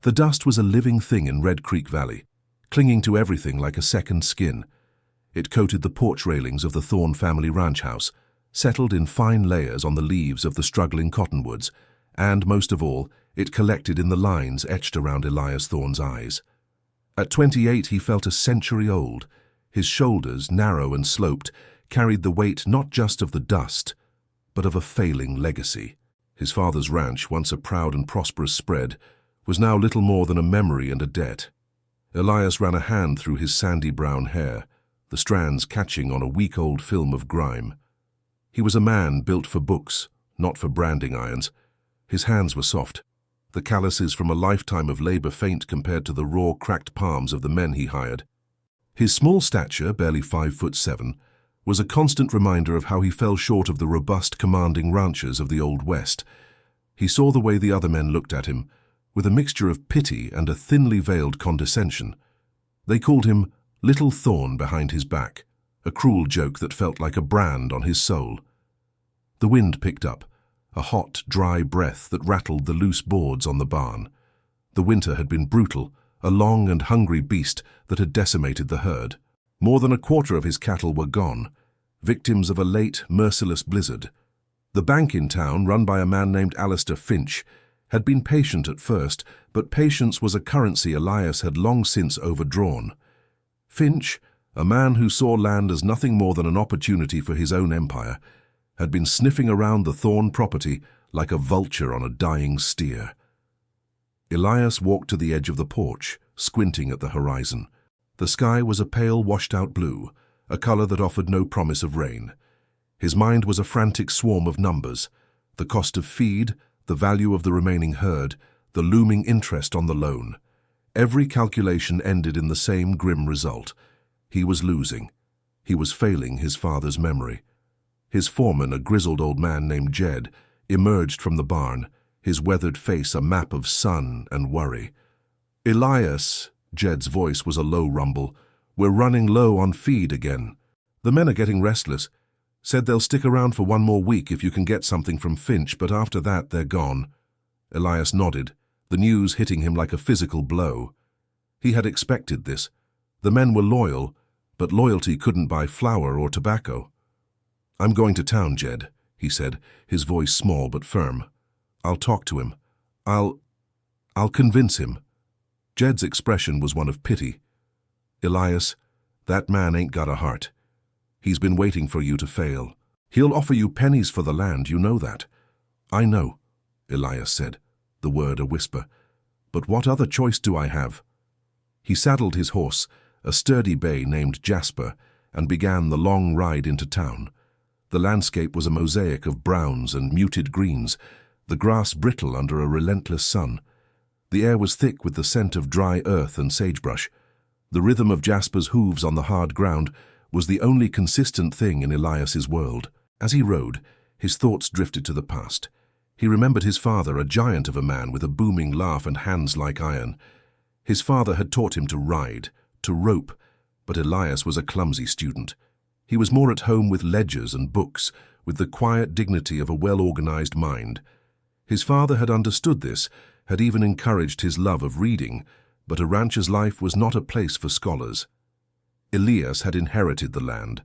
The dust was a living thing in Red Creek Valley, clinging to everything like a second skin. It coated the porch railings of the Thorne family ranch house, settled in fine layers on the leaves of the struggling cottonwoods, and, most of all, it collected in the lines etched around Elias Thorne's eyes. At 28, he felt a century old. His shoulders, narrow and sloped, carried the weight not just of the dust, but of a failing legacy. His father's ranch, once a proud and prosperous spread, was now little more than a memory and a debt. Elias ran a hand through his sandy brown hair, the strands catching on a week-old film of grime. He was a man built for books, not for branding irons. His hands were soft, the calluses from a lifetime of labor faint compared to the raw, cracked palms of the men he hired. His small stature, barely 5'7", was a constant reminder of how he fell short of the robust, commanding ranchers of the Old West. He saw the way the other men looked at him, with a mixture of pity and a thinly veiled condescension. They called him Little Thorne behind his back, a cruel joke that felt like a brand on his soul. The wind picked up, a hot, dry breath that rattled the loose boards on the barn. The winter had been brutal, a long and hungry beast that had decimated the herd. More than a quarter of his cattle were gone, victims of a late, merciless blizzard. The bank in town, run by a man named Alistair Finch, had been patient at first, but patience was a currency Elias had long since overdrawn. Finch, a man who saw land as nothing more than an opportunity for his own empire, had been sniffing around the Thorne property like a vulture on a dying steer. Elias walked to the edge of the porch, squinting at the horizon. The sky was a pale, washed-out blue, a color that offered no promise of rain. His mind was a frantic swarm of numbers: the cost of feed, the value of the remaining herd, the looming interest on the loan. Every calculation ended in the same grim result. He was losing. He was failing his father's memory. His foreman, a grizzled old man named Jed, emerged from the barn, his weathered face a map of sun and worry. "Elias," Jed's voice was a low rumble, "we're running low on feed again. The men are getting restless. Said they'll stick around for one more week if you can get something from Finch, but after that they're gone." Elias nodded, the news hitting him like a physical blow. He had expected this. The men were loyal, but loyalty couldn't buy flour or tobacco. "I'm going to town, Jed," he said, his voice small but firm. "I'll talk to him. I'll convince him." Jed's expression was one of pity. "Elias, that man ain't got a heart. He's been waiting for you to fail. He'll offer you pennies for the land, you know that." "I know," Elias said, the word a whisper. "But what other choice do I have?" He saddled his horse, a sturdy bay named Jasper, and began the long ride into town. The landscape was a mosaic of browns and muted greens, the grass brittle under a relentless sun. The air was thick with the scent of dry earth and sagebrush. The rhythm of Jasper's hooves on the hard ground was the only consistent thing in Elias's world. As he rode, his thoughts drifted to the past. He remembered his father, a giant of a man with a booming laugh and hands like iron. His father had taught him to ride, to rope, but Elias was a clumsy student. He was more at home with ledgers and books, with the quiet dignity of a well-organized mind. His father had understood this, had even encouraged his love of reading, but a rancher's life was not a place for scholars. Elias had inherited the land,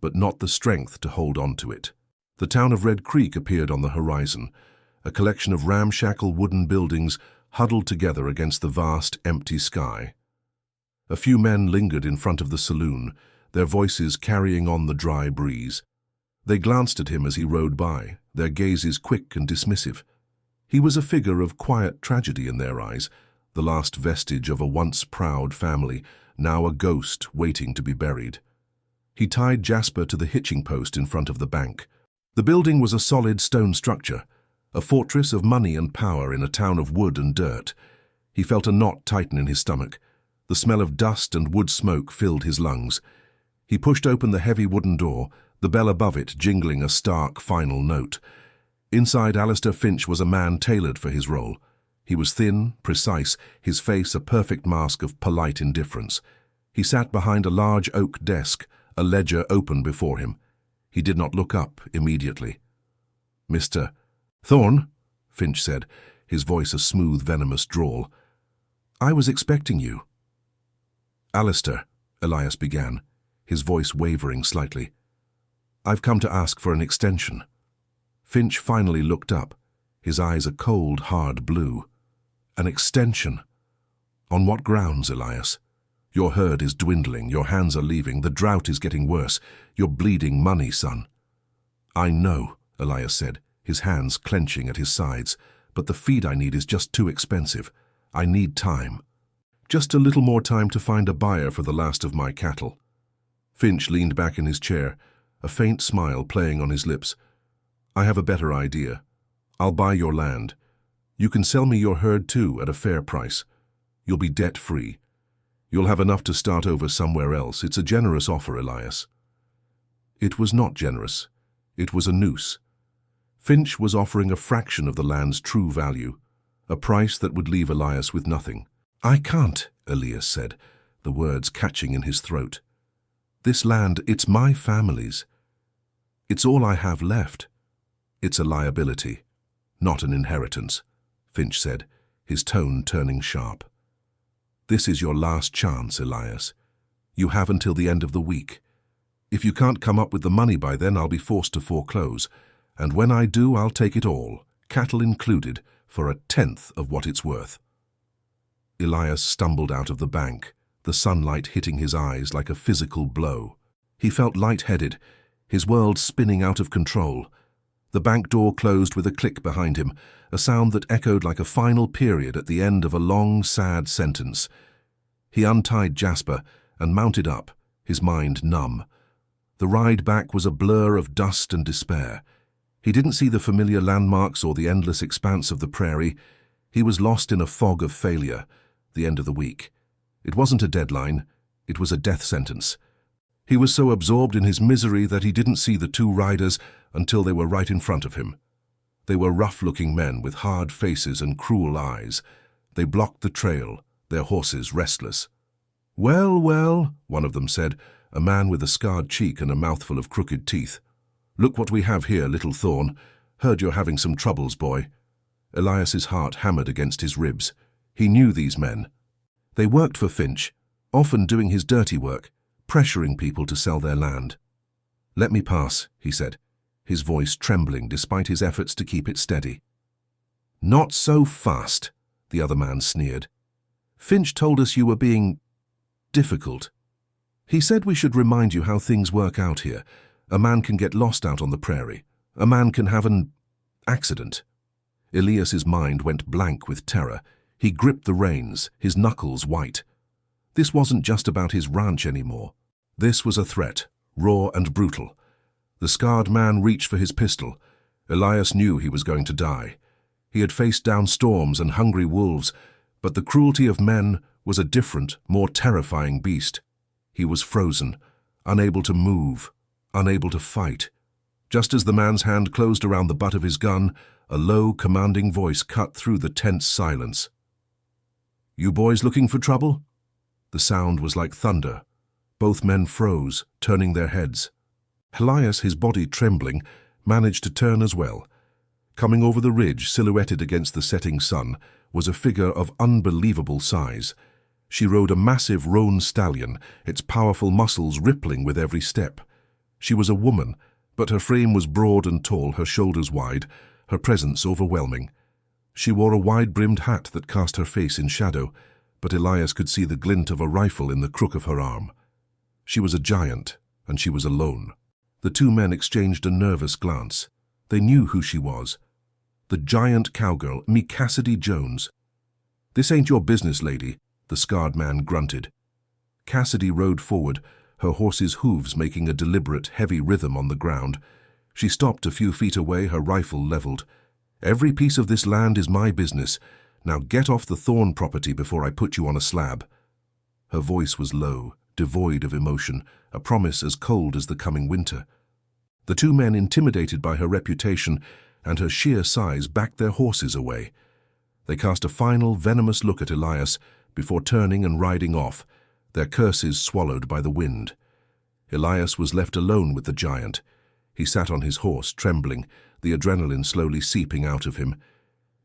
but not the strength to hold on to it. The town of Red Creek appeared on the horizon, a collection of ramshackle wooden buildings huddled together against the vast, empty sky. A few men lingered in front of the saloon, their voices carrying on the dry breeze. They glanced at him as he rode by, their gazes quick and dismissive. He was a figure of quiet tragedy in their eyes, the last vestige of a once proud family, now a ghost waiting to be buried. He tied Jasper to the hitching post in front of the bank. The building was a solid stone structure, a fortress of money and power in a town of wood and dirt. He felt a knot tighten in his stomach. The smell of dust and wood smoke filled his lungs. He pushed open the heavy wooden door, the bell above it jingling a stark final note. Inside, Alistair Finch was a man tailored for his role. He was thin, precise, his face a perfect mask of polite indifference. He sat behind a large oak desk, a ledger open before him. He did not look up immediately. "Mr. Thorne," Finch said, his voice a smooth, venomous drawl. I was expecting you. Alistair, Elias began, his voice wavering slightly. I've come to ask for an extension. Finch finally looked up, his eyes a cold, hard blue. An extension? On what grounds, Elias? Your herd is dwindling, your hands are leaving, the drought is getting worse. You're bleeding money, son. I know, Elias said, his hands clenching at his sides, but the feed I need is just too expensive. I need time. Just a little more time to find a buyer for the last of my cattle. Finch leaned back in his chair, a faint smile playing on his lips. I have a better idea. I'll buy your land. You can sell me your herd too at a fair price. You'll be debt-free. You'll have enough to start over somewhere else. It's a generous offer, Elias. It was not generous. It was a noose. Finch was offering a fraction of the land's true value, a price that would leave Elias with nothing. I can't, Elias said, the words catching in his throat. This land, it's my family's. It's all I have left. It's a liability, not an inheritance, Finch said, his tone turning sharp. This is your last chance, Elias. You have until the end of the week. If you can't come up with the money by then, I'll be forced to foreclose. And when I do, I'll take it all, cattle included, for 1/10 of what it's worth. Elias stumbled out of the bank, the sunlight hitting his eyes like a physical blow. He felt lightheaded, his world spinning out of control. The bank door closed with a click behind him, a sound that echoed like a final period at the end of a long, sad sentence. He untied Jasper and mounted up, his mind numb. The ride back was a blur of dust and despair. He didn't see the familiar landmarks or the endless expanse of the prairie. He was lost in a fog of failure, the end of the week. It wasn't a deadline, it was a death sentence. He was so absorbed in his misery that he didn't see the two riders until they were right in front of him. They were rough-looking men with hard faces and cruel eyes. They blocked the trail, their horses restless. Well, well, one of them said, a man with a scarred cheek and a mouthful of crooked teeth. Look what we have here, little Thorn. Heard you're having some troubles, boy. Elias's heart hammered against his ribs. He knew these men. They worked for Finch, often doing his dirty work, pressuring people to sell their land. Let me pass, he said, his voice trembling despite his efforts to keep it steady. Not so fast, the other man sneered. Finch told us you were being difficult. He said we should remind you how things work out here. A man can get lost out on the prairie. A man can have an accident. Elias's mind went blank with terror. He gripped the reins, his knuckles white. This wasn't just about his ranch anymore. This was a threat, raw and brutal. The scarred man reached for his pistol. Elias knew he was going to die. He had faced down storms and hungry wolves, but the cruelty of men was a different, more terrifying beast. He was frozen, unable to move, unable to fight. Just as the man's hand closed around the butt of his gun, a low, commanding voice cut through the tense silence. You boys looking for trouble? The sound was like thunder. Both men froze, turning their heads. Elias, his body trembling, managed to turn as well. Coming over the ridge, silhouetted against the setting sun, was a figure of unbelievable size. She rode a massive roan stallion, its powerful muscles rippling with every step. She was a woman, but her frame was broad and tall, her shoulders wide, her presence overwhelming. She wore a wide-brimmed hat that cast her face in shadow, but Elias could see the glint of a rifle in the crook of her arm. She was a giant, and she was alone. The two men exchanged a nervous glance. They knew who she was. The giant cowgirl, me Cassidy Jones. This ain't your business, lady, the scarred man grunted. Cassidy rode forward, her horse's hooves making a deliberate, heavy rhythm on the ground. She stopped a few feet away, her rifle leveled. Every piece of this land is my business. Now get off the Thorn property before I put you on a slab. Her voice was low, devoid of emotion, a promise as cold as the coming winter. The two men, intimidated by her reputation and her sheer size, backed their horses away. They cast a final, venomous look at Elias before turning and riding off, their curses swallowed by the wind. Elias was left alone with the giant. He sat on his horse, trembling, the adrenaline slowly seeping out of him.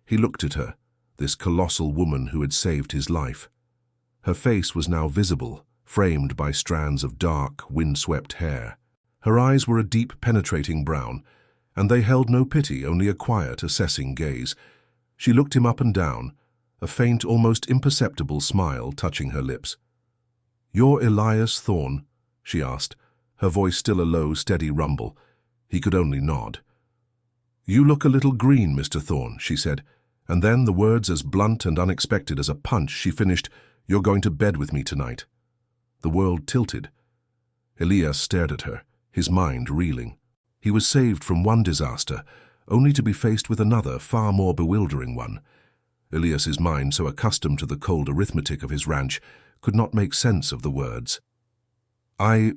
He looked at her, this colossal woman who had saved his life. Her face was now visible, framed by strands of dark, wind-swept hair. Her eyes were a deep, penetrating brown, and they held no pity, only a quiet, assessing gaze. She looked him up and down, a faint, almost imperceptible smile touching her lips. "You're Elias Thorne?" she asked, her voice still a low, steady rumble. He could only nod. "You look a little green, Mr. Thorne," she said, and then, the words as blunt and unexpected as a punch, she finished, "You're going to bed with me tonight." The world tilted. Elias stared at her, his mind reeling. He was saved from one disaster, only to be faced with another, far more bewildering one. Elias's mind, so accustomed to the cold arithmetic of his ranch, could not make sense of the words. I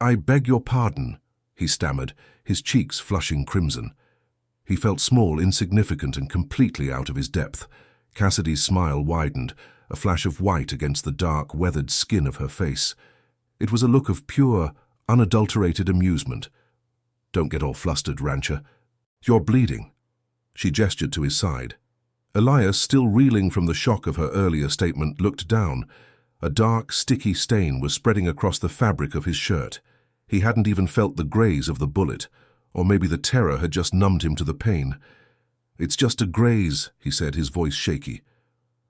beg your pardon," he stammered, his cheeks flushing crimson. He felt small, insignificant, and completely out of his depth. Cassidy's smile widened, a flash of white against the dark, weathered skin of her face. It was a look of pure, unadulterated amusement. "Don't get all flustered, rancher. You're bleeding." She gestured to his side. Elias, still reeling from the shock of her earlier statement, looked down. A dark, sticky stain was spreading across the fabric of his shirt. He hadn't even felt the graze of the bullet, or maybe the terror had just numbed him to the pain. "It's just a graze," he said, his voice shaky.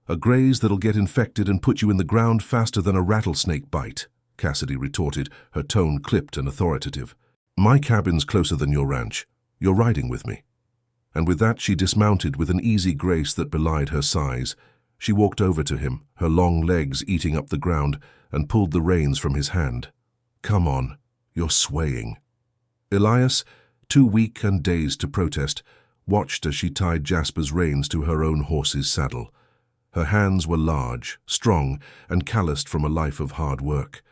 "A graze that'll get infected and put you in the ground faster than a rattlesnake bite," Cassidy retorted, her tone clipped and authoritative. "My cabin's closer than your ranch. You're riding with me." And with that she dismounted with an easy grace that belied her size. She walked over to him, her long legs eating up the ground, and pulled the reins from his hand. "Come on, you're swaying." Elias, too weak and dazed to protest, watched as she tied Jasper's reins to her own horse's saddle. Her hands were large, strong, and calloused from a life of hard work.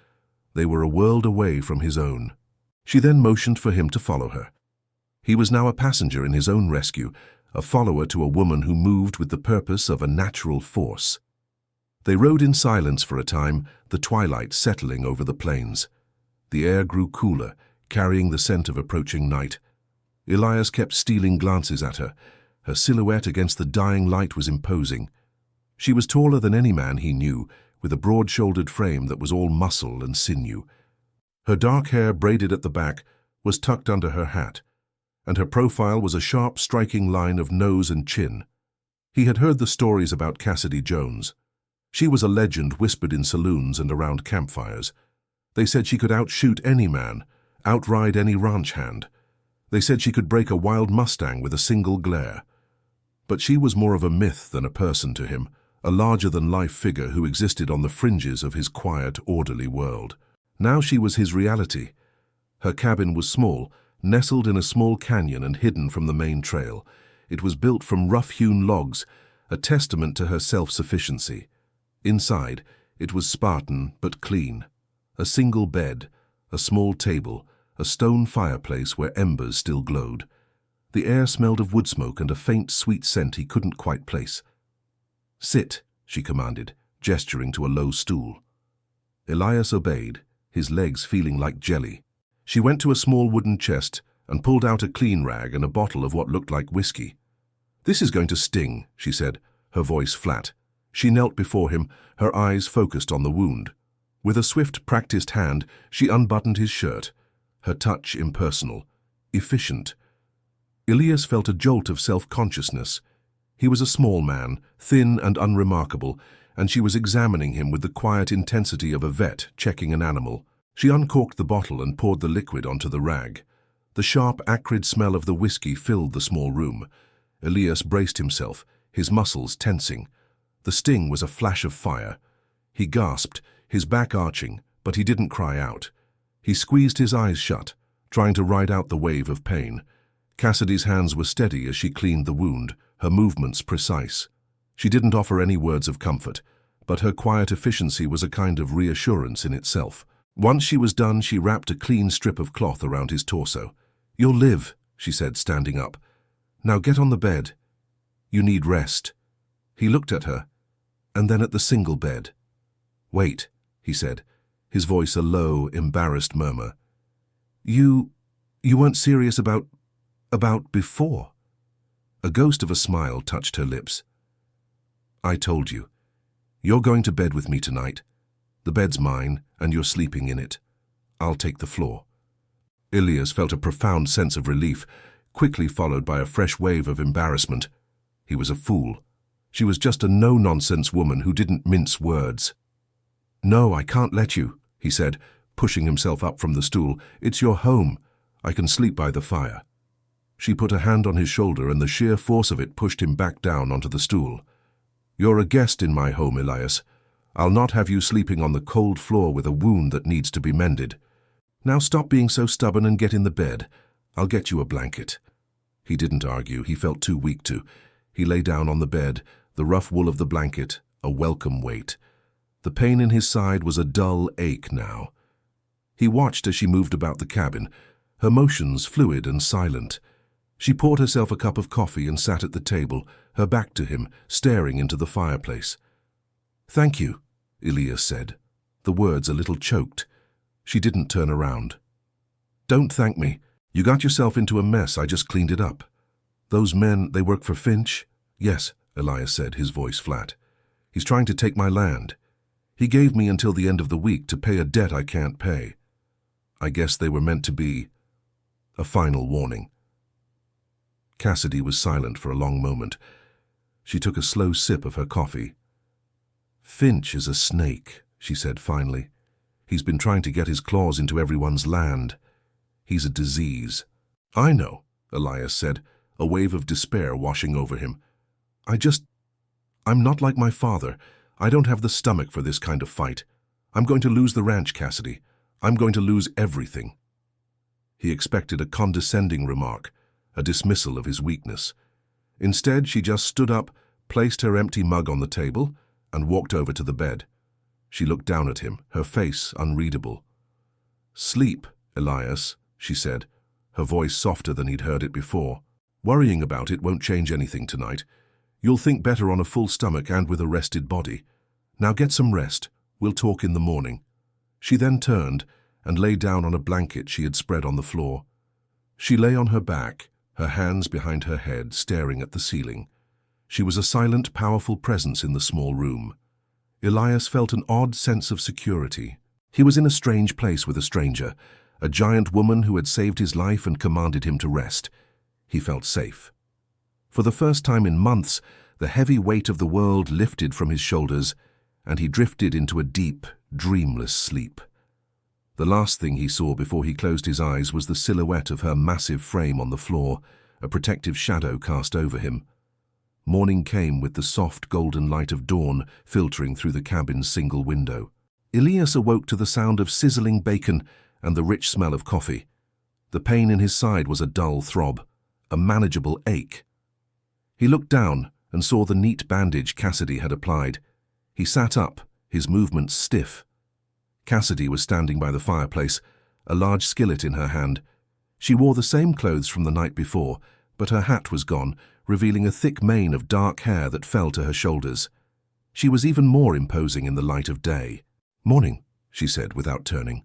They were a world away from his own. She then motioned for him to follow her. He was now a passenger in his own rescue, a follower to a woman who moved with the purpose of a natural force. They rode in silence for a time, the twilight settling over the plains. The air grew cooler, carrying the scent of approaching night. Elias kept stealing glances at her. Her silhouette against the dying light was imposing. She was taller than any man he knew, with a broad-shouldered frame that was all muscle and sinew. Her dark hair, braided at the back, was tucked under her hat, and her profile was a sharp, striking line of nose and chin. He had heard the stories about Cassidy Jones. She was a legend whispered in saloons and around campfires. They said she could outshoot any man, outride any ranch hand. They said she could break a wild Mustang with a single glare. But she was more of a myth than a person to him, a larger-than-life figure who existed on the fringes of his quiet, orderly world. Now she was his reality. Her cabin was small, nestled in a small canyon and hidden from the main trail. It was built from rough-hewn logs, a testament to her self-sufficiency. Inside, it was Spartan but clean. A single bed, a small table, a stone fireplace where embers still glowed. The air smelled of wood smoke and a faint, sweet scent he couldn't quite place. "Sit," she commanded, gesturing to a low stool. Elias obeyed, his legs feeling like jelly. She went to a small wooden chest and pulled out a clean rag and a bottle of what looked like whiskey. "This is going to sting," she said, her voice flat. She knelt before him, her eyes focused on the wound. With a swift, practiced hand, she unbuttoned his shirt, her touch impersonal, efficient. Elias felt a jolt of self-consciousness. He was a small man, thin and unremarkable, and she was examining him with the quiet intensity of a vet checking an animal. She uncorked the bottle and poured the liquid onto the rag. The sharp, acrid smell of the whiskey filled the small room. Elias braced himself, his muscles tensing. The sting was a flash of fire. He gasped, his back arching, but he didn't cry out. He squeezed his eyes shut, trying to ride out the wave of pain. Cassidy's hands were steady as she cleaned the wound, her movements precise. She didn't offer any words of comfort, but her quiet efficiency was a kind of reassurance in itself. Once she was done, she wrapped a clean strip of cloth around his torso. "You'll live," she said, standing up. "Now get on the bed. You need rest." He looked at her, and then at the single bed. "Wait," he said, his voice a low, embarrassed murmur. You weren't serious about before?" A ghost of a smile touched her lips. I told you. You're going to bed with me tonight. The bed's mine, and you're sleeping in it. I'll take the floor. Elias felt a profound sense of relief, quickly followed by a fresh wave of embarrassment. He was a fool. She was just a no-nonsense woman who didn't mince words. "No, I can't let you," he said, pushing himself up from the stool. "It's your home. I can sleep by the fire." She put a hand on his shoulder, and the sheer force of it pushed him back down onto the stool. "You're a guest in my home, Elias. I'll not have you sleeping on the cold floor with a wound that needs to be mended. Now stop being so stubborn and get in the bed. I'll get you a blanket." He didn't argue. He felt too weak to. He lay down on the bed, the rough wool of the blanket, a welcome weight. The pain in his side was a dull ache now. He watched as she moved about the cabin, her motions fluid and silent. She poured herself a cup of coffee and sat at the table, her back to him, staring into the fireplace. "Thank you," Elias said, the words a little choked. She didn't turn around. "Don't thank me. You got yourself into a mess. I just cleaned it up." "Those men, they work for Finch?" "Yes," Elias said, his voice flat. "He's trying to take my land. He gave me until the end of the week to pay a debt I can't pay. I guess they were meant to be a final warning." Cassidy was silent for a long moment. She took a slow sip of her coffee. "Finch is a snake," she said finally. "He's been trying to get his claws into everyone's land. He's a disease." "I know," Elias said, a wave of despair washing over him. I'm not like my father. I don't have the stomach for this kind of fight. I'm going to lose the ranch, Cassidy. I'm going to lose everything." He expected a condescending remark, a dismissal of his weakness. Instead, she just stood up, placed her empty mug on the table, and walked over to the bed. She looked down at him, her face unreadable. "Sleep, Elias," she said, her voice softer than he'd heard it before. "Worrying about it won't change anything tonight. You'll think better on a full stomach and with a rested body. Now get some rest. We'll talk in the morning." She then turned and lay down on a blanket she had spread on the floor. She lay on her back, her hands behind her head, staring at the ceiling. She was a silent, powerful presence in the small room. Elias felt an odd sense of security. He was in a strange place with a stranger, a giant woman who had saved his life and commanded him to rest. He felt safe. For the first time in months, the heavy weight of the world lifted from his shoulders, and he drifted into a deep, dreamless sleep. The last thing he saw before he closed his eyes was the silhouette of her massive frame on the floor, a protective shadow cast over him. Morning came with the soft golden light of dawn filtering through the cabin's single window. Elias awoke to the sound of sizzling bacon and the rich smell of coffee. The pain in his side was a dull throb, a manageable ache. He looked down and saw the neat bandage Cassidy had applied. He sat up, his movements stiff. Cassidy was standing by the fireplace, a large skillet in her hand. She wore the same clothes from the night before, but her hat was gone, revealing a thick mane of dark hair that fell to her shoulders. She was even more imposing in the light of day. "Morning," she said without turning.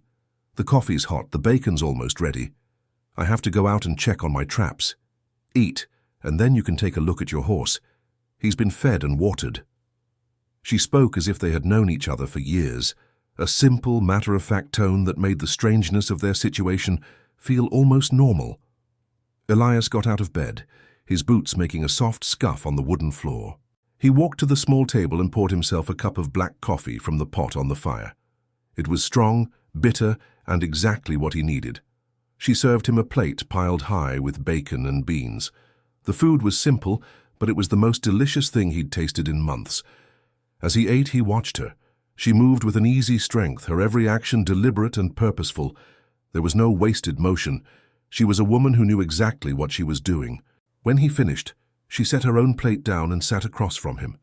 "The coffee's hot, the bacon's almost ready. I have to go out and check on my traps. Eat, and then you can take a look at your horse. He's been fed and watered." She spoke as if they had known each other for years, a simple, matter-of-fact tone that made the strangeness of their situation feel almost normal. Elias got out of bed, his boots making a soft scuff on the wooden floor. He walked to the small table and poured himself a cup of black coffee from the pot on the fire. It was strong, bitter, and exactly what he needed. She served him a plate piled high with bacon and beans. The food was simple, but it was the most delicious thing he'd tasted in months. As he ate, he watched her. She moved with an easy strength, her every action deliberate and purposeful. There was no wasted motion. She was a woman who knew exactly what she was doing. When he finished, she set her own plate down and sat across from him.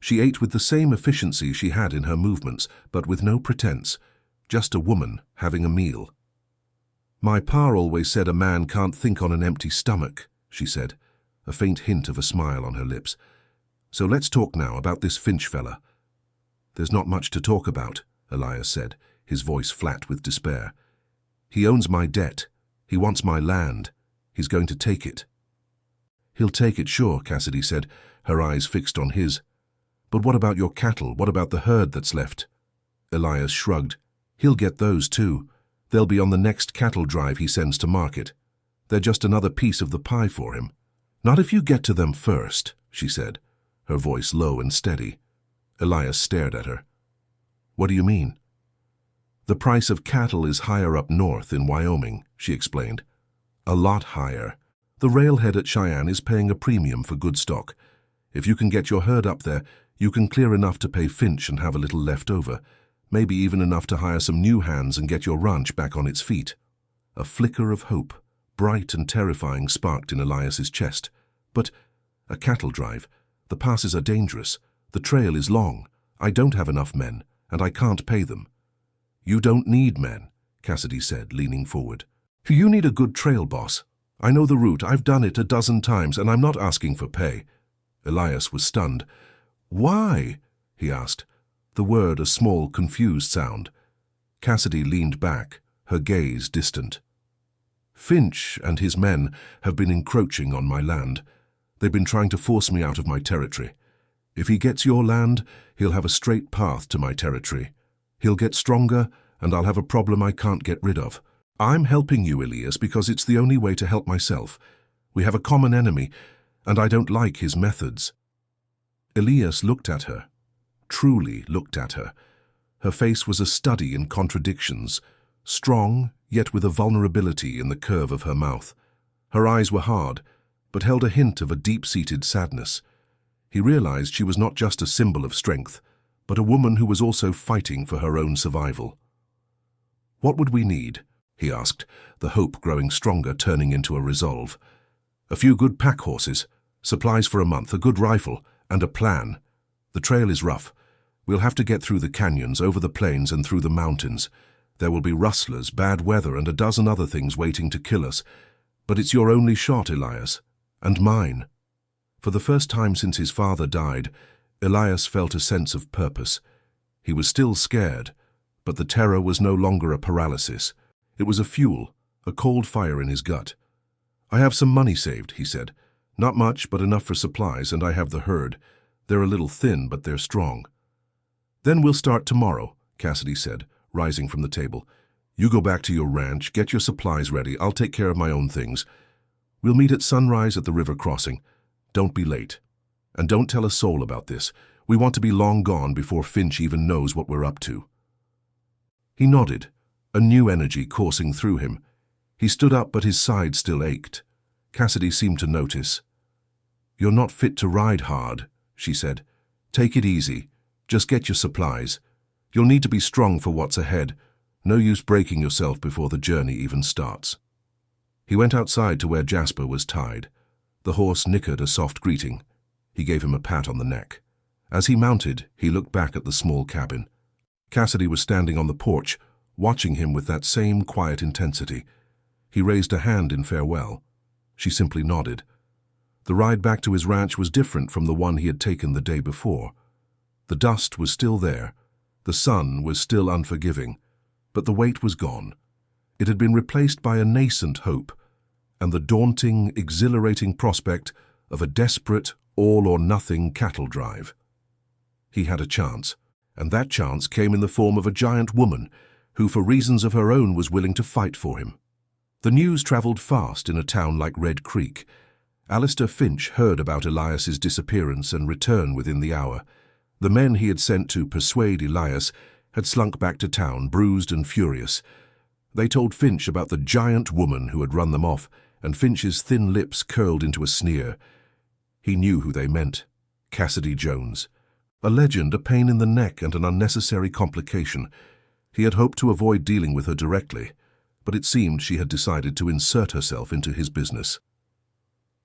She ate with the same efficiency she had in her movements, but with no pretense, just a woman having a meal. "My pa always said a man can't think on an empty stomach," she said, a faint hint of a smile on her lips. "So let's talk now about this Finch fella." "There's not much to talk about," Elias said, his voice flat with despair. "He owns my debt. He wants my land. He's going to take it." "He'll take it, sure," Cassidy said, her eyes fixed on his. But what about your cattle? What about the herd that's left? Elias shrugged. He'll get those too. They'll be on the next cattle drive he sends to market. They're just another piece of the pie for him. Not if you get to them first, she said, her voice low and steady. Elias stared at her. What do you mean? The price of cattle is higher up north in Wyoming, she explained. A lot higher. The railhead at Cheyenne is paying a premium for good stock. If you can get your herd up there, you can clear enough to pay Finch and have a little left over, maybe even enough to hire some new hands and get your ranch back on its feet. A flicker of hope, bright and terrifying, sparked in Elias's chest. But a cattle drive. The passes are dangerous. The trail is long. I don't have enough men, and I can't pay them. You don't need men, Cassidy said, leaning forward. You need a good trail boss. I know the route. I've done it a dozen times, and I'm not asking for pay. Elias was stunned. Why? He asked, the word a small, confused sound. Cassidy leaned back, her gaze distant. Finch and his men have been encroaching on my land. They've been trying to force me out of my territory. If he gets your land, he'll have a straight path to my territory. He'll get stronger, and I'll have a problem I can't get rid of. I'm helping you, Elias, because it's the only way to help myself. We have a common enemy, and I don't like his methods. Elias looked at her, truly looked at her. Her face was a study in contradictions, strong, yet with a vulnerability in the curve of her mouth. Her eyes were hard, but held a hint of a deep-seated sadness. He realized she was not just a symbol of strength, but a woman who was also fighting for her own survival. What would we need? He asked, the hope growing stronger, turning into a resolve. A few good pack horses, supplies for a month, a good rifle, and a plan. The trail is rough. We'll have to get through the canyons, over the plains, and through the mountains. There will be rustlers, bad weather, and a dozen other things waiting to kill us. But it's your only shot, Elias. And mine. For the first time since his father died, Elias felt a sense of purpose. He was still scared, but the terror was no longer a paralysis. It was a fuel, a cold fire in his gut. I have some money saved, he said. Not much, but enough for supplies, and I have the herd. They're a little thin, but they're strong. Then we'll start tomorrow, Cassidy said, rising from the table. You go back to your ranch, get your supplies ready. I'll take care of my own things. We'll meet at sunrise at the river crossing. Don't be late. And don't tell a soul about this. We want to be long gone before Finch even knows what we're up to. He nodded, a new energy coursing through him. He stood up, but his side still ached. Cassidy seemed to notice. You're not fit to ride hard, she said. Take it easy. Just get your supplies. You'll need to be strong for what's ahead. No use breaking yourself before the journey even starts. He went outside to where Jasper was tied. The horse nickered a soft greeting. He gave him a pat on the neck. As he mounted, he looked back at the small cabin. Cassidy was standing on the porch, watching him with that same quiet intensity. He raised a hand in farewell. She simply nodded. The ride back to his ranch was different from the one he had taken the day before. The dust was still there. The sun was still unforgiving. But the weight was gone. It had been replaced by a nascent hope, and the daunting, exhilarating prospect of a desperate, all-or-nothing cattle drive. He had a chance, and that chance came in the form of a giant woman who, for reasons of her own, was willing to fight for him. The news traveled fast in a town like Red Creek. Alistair Finch heard about Elias's disappearance and return within the hour. The men he had sent to persuade Elias had slunk back to town, bruised and furious. They told Finch about the giant woman who had run them off, and Finch's thin lips curled into a sneer. He knew who they meant. Cassidy Jones. A legend, a pain in the neck, and an unnecessary complication. He had hoped to avoid dealing with her directly, but it seemed she had decided to insert herself into his business.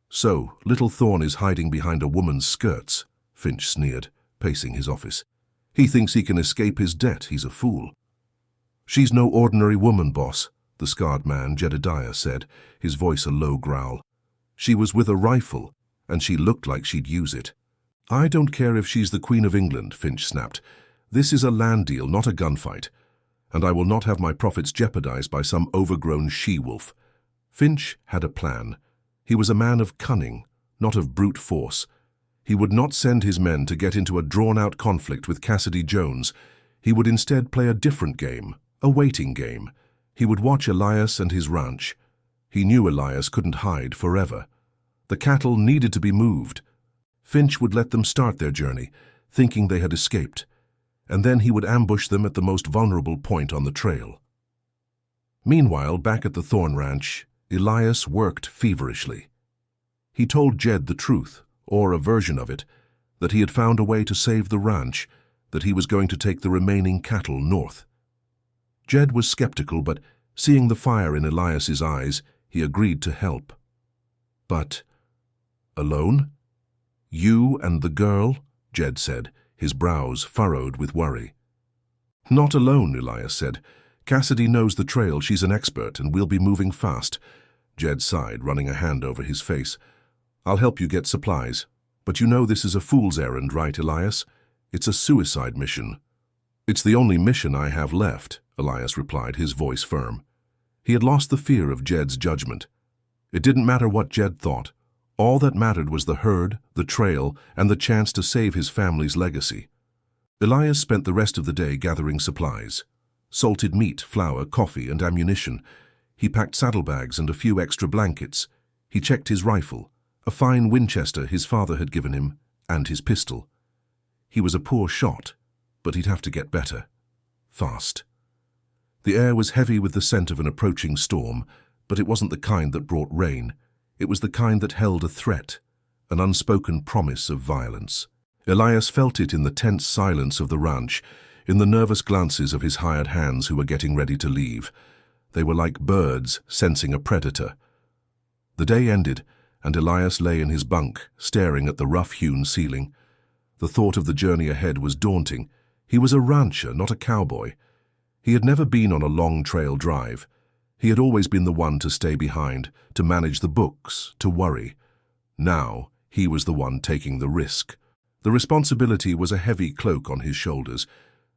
So, Little Thorn is hiding behind a woman's skirts, Finch sneered, pacing his office. He thinks he can escape his debt. He's a fool. She's no ordinary woman, boss, the scarred man, Jedediah, said, his voice a low growl. She was with a rifle, and she looked like she'd use it. I don't care if she's the Queen of England, Finch snapped. This is a land deal, not a gunfight, and I will not have my profits jeopardized by some overgrown she-wolf. Finch had a plan. He was a man of cunning, not of brute force. He would not send his men to get into a drawn-out conflict with Cassidy Jones. He would instead play a different game, a waiting game. He would watch Elias and his ranch. He knew Elias couldn't hide forever. The cattle needed to be moved. Finch would let them start their journey, thinking they had escaped, and then he would ambush them at the most vulnerable point on the trail. Meanwhile, back at the Thorn Ranch, Elias worked feverishly. He told Jed the truth, or a version of it, that he had found a way to save the ranch, that he was going to take the remaining cattle north. Jed was skeptical, but seeing the fire in Elias's eyes, he agreed to help. But, alone? You and the girl? Jed said, his brows furrowed with worry. Not alone, Elias said. Cassidy knows the trail, she's an expert, and we'll be moving fast. Jed sighed, running a hand over his face. I'll help you get supplies. But you know this is a fool's errand, right, Elias? It's a suicide mission. It's the only mission I have left, Elias replied, his voice firm. He had lost the fear of Jed's judgment. It didn't matter what Jed thought. All that mattered was the herd, the trail, and the chance to save his family's legacy. Elias spent the rest of the day gathering supplies. Salted meat, flour, coffee, and ammunition. He packed saddlebags and a few extra blankets. He checked his rifle, a fine Winchester his father had given him, and his pistol. He was a poor shot, but he'd have to get better. Fast. The air was heavy with the scent of an approaching storm, but it wasn't the kind that brought rain. It was the kind that held a threat, an unspoken promise of violence. Elias felt it in the tense silence of the ranch, in the nervous glances of his hired hands who were getting ready to leave. They were like birds sensing a predator. The day ended, and Elias lay in his bunk, staring at the rough-hewn ceiling. The thought of the journey ahead was daunting. He was a rancher, not a cowboy. He had never been on a long trail drive. He had always been the one to stay behind, to manage the books, to worry. Now, he was the one taking the risk. The responsibility was a heavy cloak on his shoulders,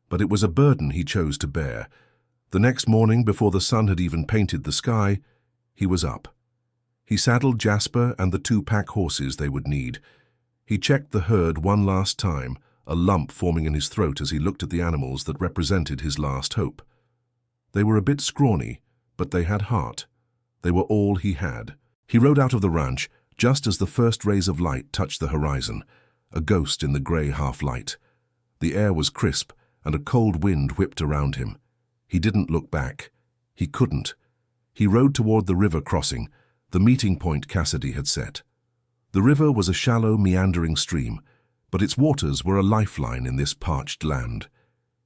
but it was a burden he chose to bear. The next morning, before the sun had even painted the sky, he was up. He saddled Jasper and the 2 pack horses they would need. He checked the herd one last time, a lump forming in his throat as he looked at the animals that represented his last hope. They were a bit scrawny, but they had heart. They were all he had. He rode out of the ranch just as the first rays of light touched the horizon, a ghost in the grey half-light. The air was crisp, and a cold wind whipped around him. He didn't look back. He couldn't. He rode toward the river crossing, the meeting point Cassidy had set. The river was a shallow, meandering stream, but its waters were a lifeline in this parched land.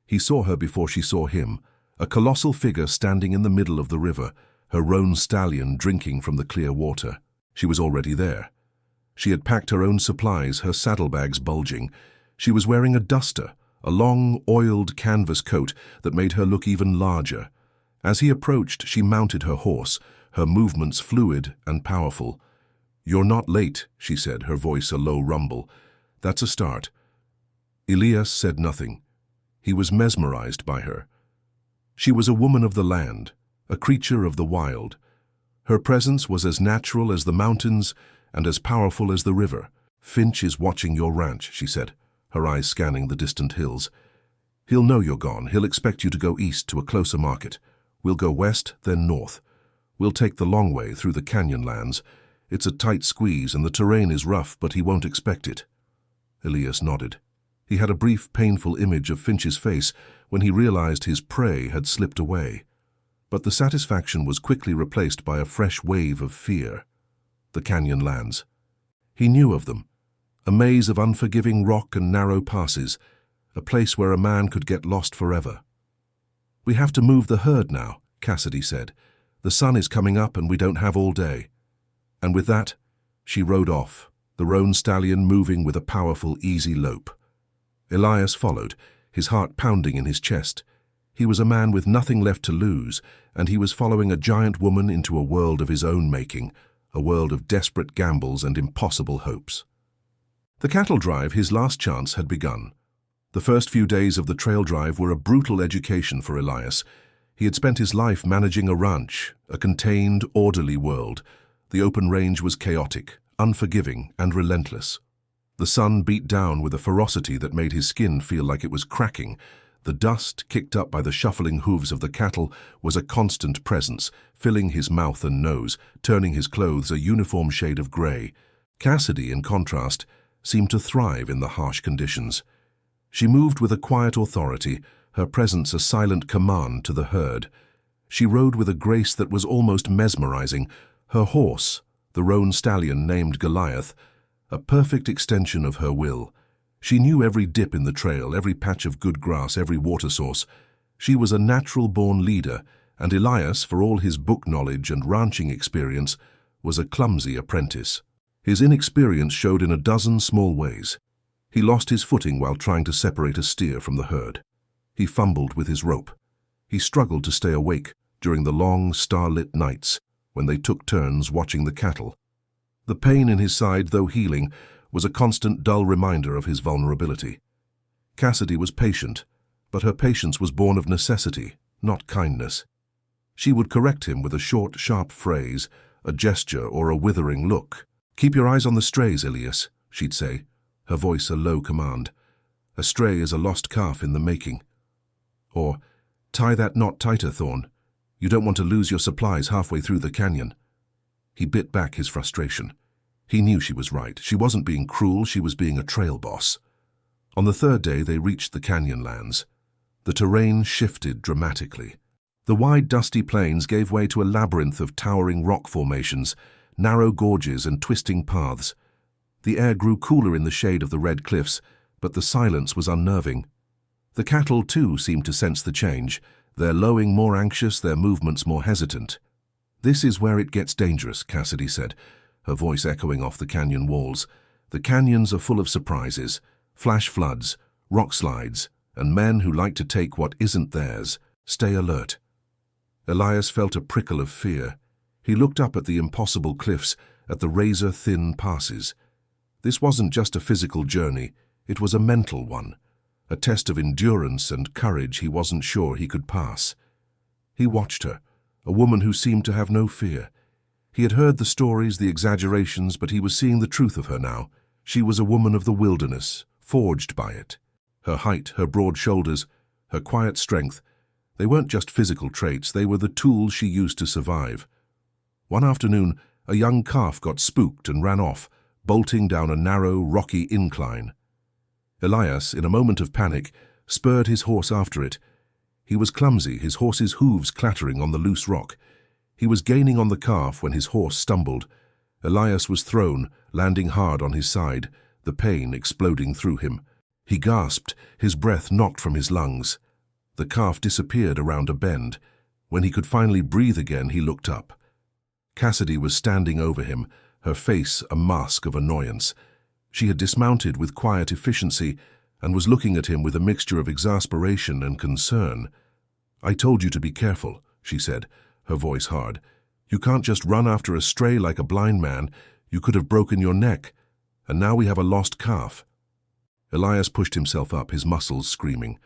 He saw her before she saw him, a colossal figure standing in the middle of the river, her roan stallion drinking from the clear water. She was already there. She had packed her own supplies, her saddlebags bulging. She was wearing a duster, a long, oiled canvas coat that made her look even larger. As he approached, she mounted her horse, her movements fluid and powerful. "You're not late," she said, her voice a low rumble. "That's a start." Elias said nothing. He was mesmerized by her. She was a woman of the land, a creature of the wild. Her presence was as natural as the mountains and as powerful as the river. "Finch is watching your ranch," she said, her eyes scanning the distant hills. "He'll know you're gone. He'll expect you to go east to a closer market. We'll go west, then north. We'll take the long way through the canyon lands. It's a tight squeeze and the terrain is rough, but he won't expect it." Elias nodded. He had a brief, painful image of Finch's face when he realized his prey had slipped away. But the satisfaction was quickly replaced by a fresh wave of fear. The canyon lands. He knew of them. A maze of unforgiving rock and narrow passes, a place where a man could get lost forever. "We have to move the herd now," Cassidy said. "The sun is coming up and we don't have all day." And with that, she rode off, the roan stallion moving with a powerful, easy lope. Elias followed, his heart pounding in his chest. He was a man with nothing left to lose, and he was following a giant woman into a world of his own making, a world of desperate gambles and impossible hopes. The cattle drive, his last chance, had begun. The first few days of the trail drive were a brutal education for Elias. He had spent his life managing a ranch, a contained, orderly world. The open range was chaotic, unforgiving, and relentless. The sun beat down with a ferocity that made his skin feel like it was cracking. The dust, kicked up by the shuffling hooves of the cattle, was a constant presence, filling his mouth and nose, turning his clothes a uniform shade of grey. Cassidy, in contrast, seemed to thrive in the harsh conditions. She moved with a quiet authority, her presence a silent command to the herd. She rode with a grace that was almost mesmerizing, her horse, the roan stallion named Goliath, a perfect extension of her will. She knew every dip in the trail, every patch of good grass, every water source. She was a natural-born leader, and Elias, for all his book knowledge and ranching experience, was a clumsy apprentice. His inexperience showed in a dozen small ways. He lost his footing while trying to separate a steer from the herd. He fumbled with his rope. He struggled to stay awake during the long, starlit nights when they took turns watching the cattle. The pain in his side, though healing, was a constant dull reminder of his vulnerability. Cassidy was patient, but her patience was born of necessity, not kindness. She would correct him with a short, sharp phrase, a gesture, or a withering look. "Keep your eyes on the strays, Elias," she'd say, her voice a low command. "A stray is a lost calf in the making." Or, "Tie that knot tighter, Thorn. You don't want to lose your supplies halfway through the canyon." He bit back his frustration. He knew she was right. She wasn't being cruel, she was being a trail boss. On the third day, they reached the canyon lands. The terrain shifted dramatically. The wide, dusty plains gave way to a labyrinth of towering rock formations, narrow gorges and twisting paths. The air grew cooler in the shade of the red cliffs, but the silence was unnerving. The cattle, too, seemed to sense the change, their lowing more anxious, their movements more hesitant. "This is where it gets dangerous," Cassidy said, her voice echoing off the canyon walls. "The canyons are full of surprises, flash floods, rock slides, and men who like to take what isn't theirs. Stay alert." Elias felt a prickle of fear. He looked up at the impossible cliffs, at the razor-thin passes. This wasn't just a physical journey, it was a mental one, a test of endurance and courage he wasn't sure he could pass. He watched her, a woman who seemed to have no fear. He had heard the stories, the exaggerations, but he was seeing the truth of her now. She was a woman of the wilderness, forged by it. Her height, her broad shoulders, her quiet strength, they weren't just physical traits, they were the tools she used to survive. One afternoon, a young calf got spooked and ran off, bolting down a narrow, rocky incline. Elias, in a moment of panic, spurred his horse after it. He was clumsy, his horse's hooves clattering on the loose rock. He was gaining on the calf when his horse stumbled. Elias was thrown, landing hard on his side, the pain exploding through him. He gasped, his breath knocked from his lungs. The calf disappeared around a bend. When he could finally breathe again, he looked up. Cassidy was standing over him, her face a mask of annoyance. She had dismounted with quiet efficiency and was looking at him with a mixture of exasperation and concern. "I told you to be careful," she said, her voice hard. "You can't just run after a stray like a blind man. You could have broken your neck. And now we have a lost calf." Elias pushed himself up, his muscles screaming.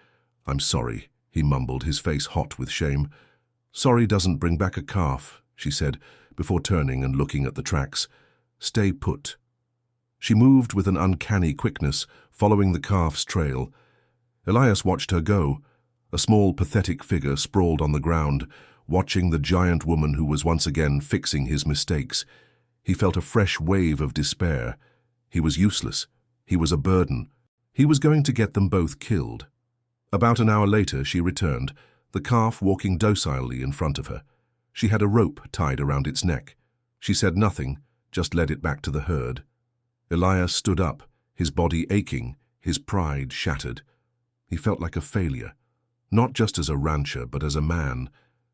"I'm sorry," he mumbled, his face hot with shame. "Sorry doesn't bring back a calf," she said, before turning and looking at the tracks. "Stay put." She moved with an uncanny quickness, following the calf's trail. Elias watched her go, a small, pathetic figure sprawled on the ground, watching the giant woman who was once again fixing his mistakes. He felt a fresh wave of despair. He was useless. He was a burden. He was going to get them both killed. About an hour later, she returned, the calf walking docilely in front of her. She had a rope tied around its neck. She said nothing, just led it back to the herd. Elias stood up, his body aching, his pride shattered. He felt like a failure, not just as a rancher, but as a man.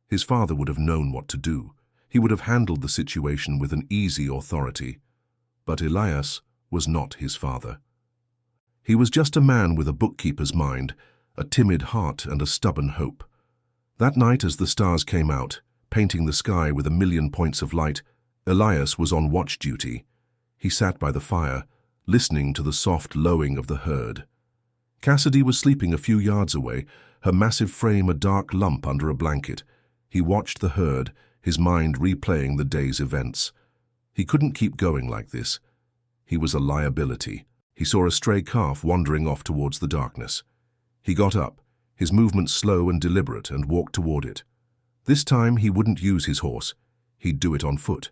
His father would have known what to do. He would have handled the situation with an easy authority. But Elias was not his father. He was just a man with a bookkeeper's mind, a timid heart and a stubborn hope. That night, as the stars came out, painting the sky with a million points of light, Elias was on watch duty. He sat by the fire, listening to the soft lowing of the herd. Cassidy was sleeping a few yards away, her massive frame a dark lump under a blanket. He watched the herd, his mind replaying the day's events. He couldn't keep going like this. He was a liability. He saw a stray calf wandering off towards the darkness. He got up, his movements slow and deliberate, and walked toward it. This time he wouldn't use his horse. He'd do it on foot.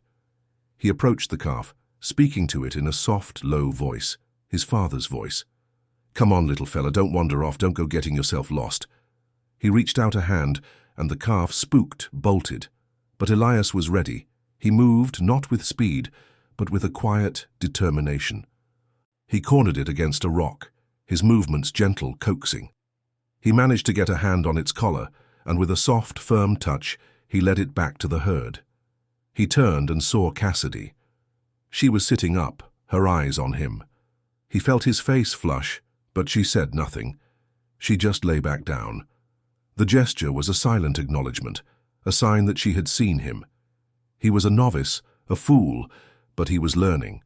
He approached the calf, speaking to it in a soft, low voice, his father's voice. "Come on, little fella, don't wander off, don't go getting yourself lost." He reached out a hand, and the calf spooked, bolted. But Elias was ready. He moved, not with speed, but with a quiet determination. He cornered it against a rock, his movements gentle, coaxing. He managed to get a hand on its collar, and with a soft, firm touch, he led it back to the herd. He turned and saw Cassidy. She was sitting up, her eyes on him. He felt his face flush, but she said nothing. She just lay back down. The gesture was a silent acknowledgement, a sign that she had seen him. He was a novice, a fool, but he was learning.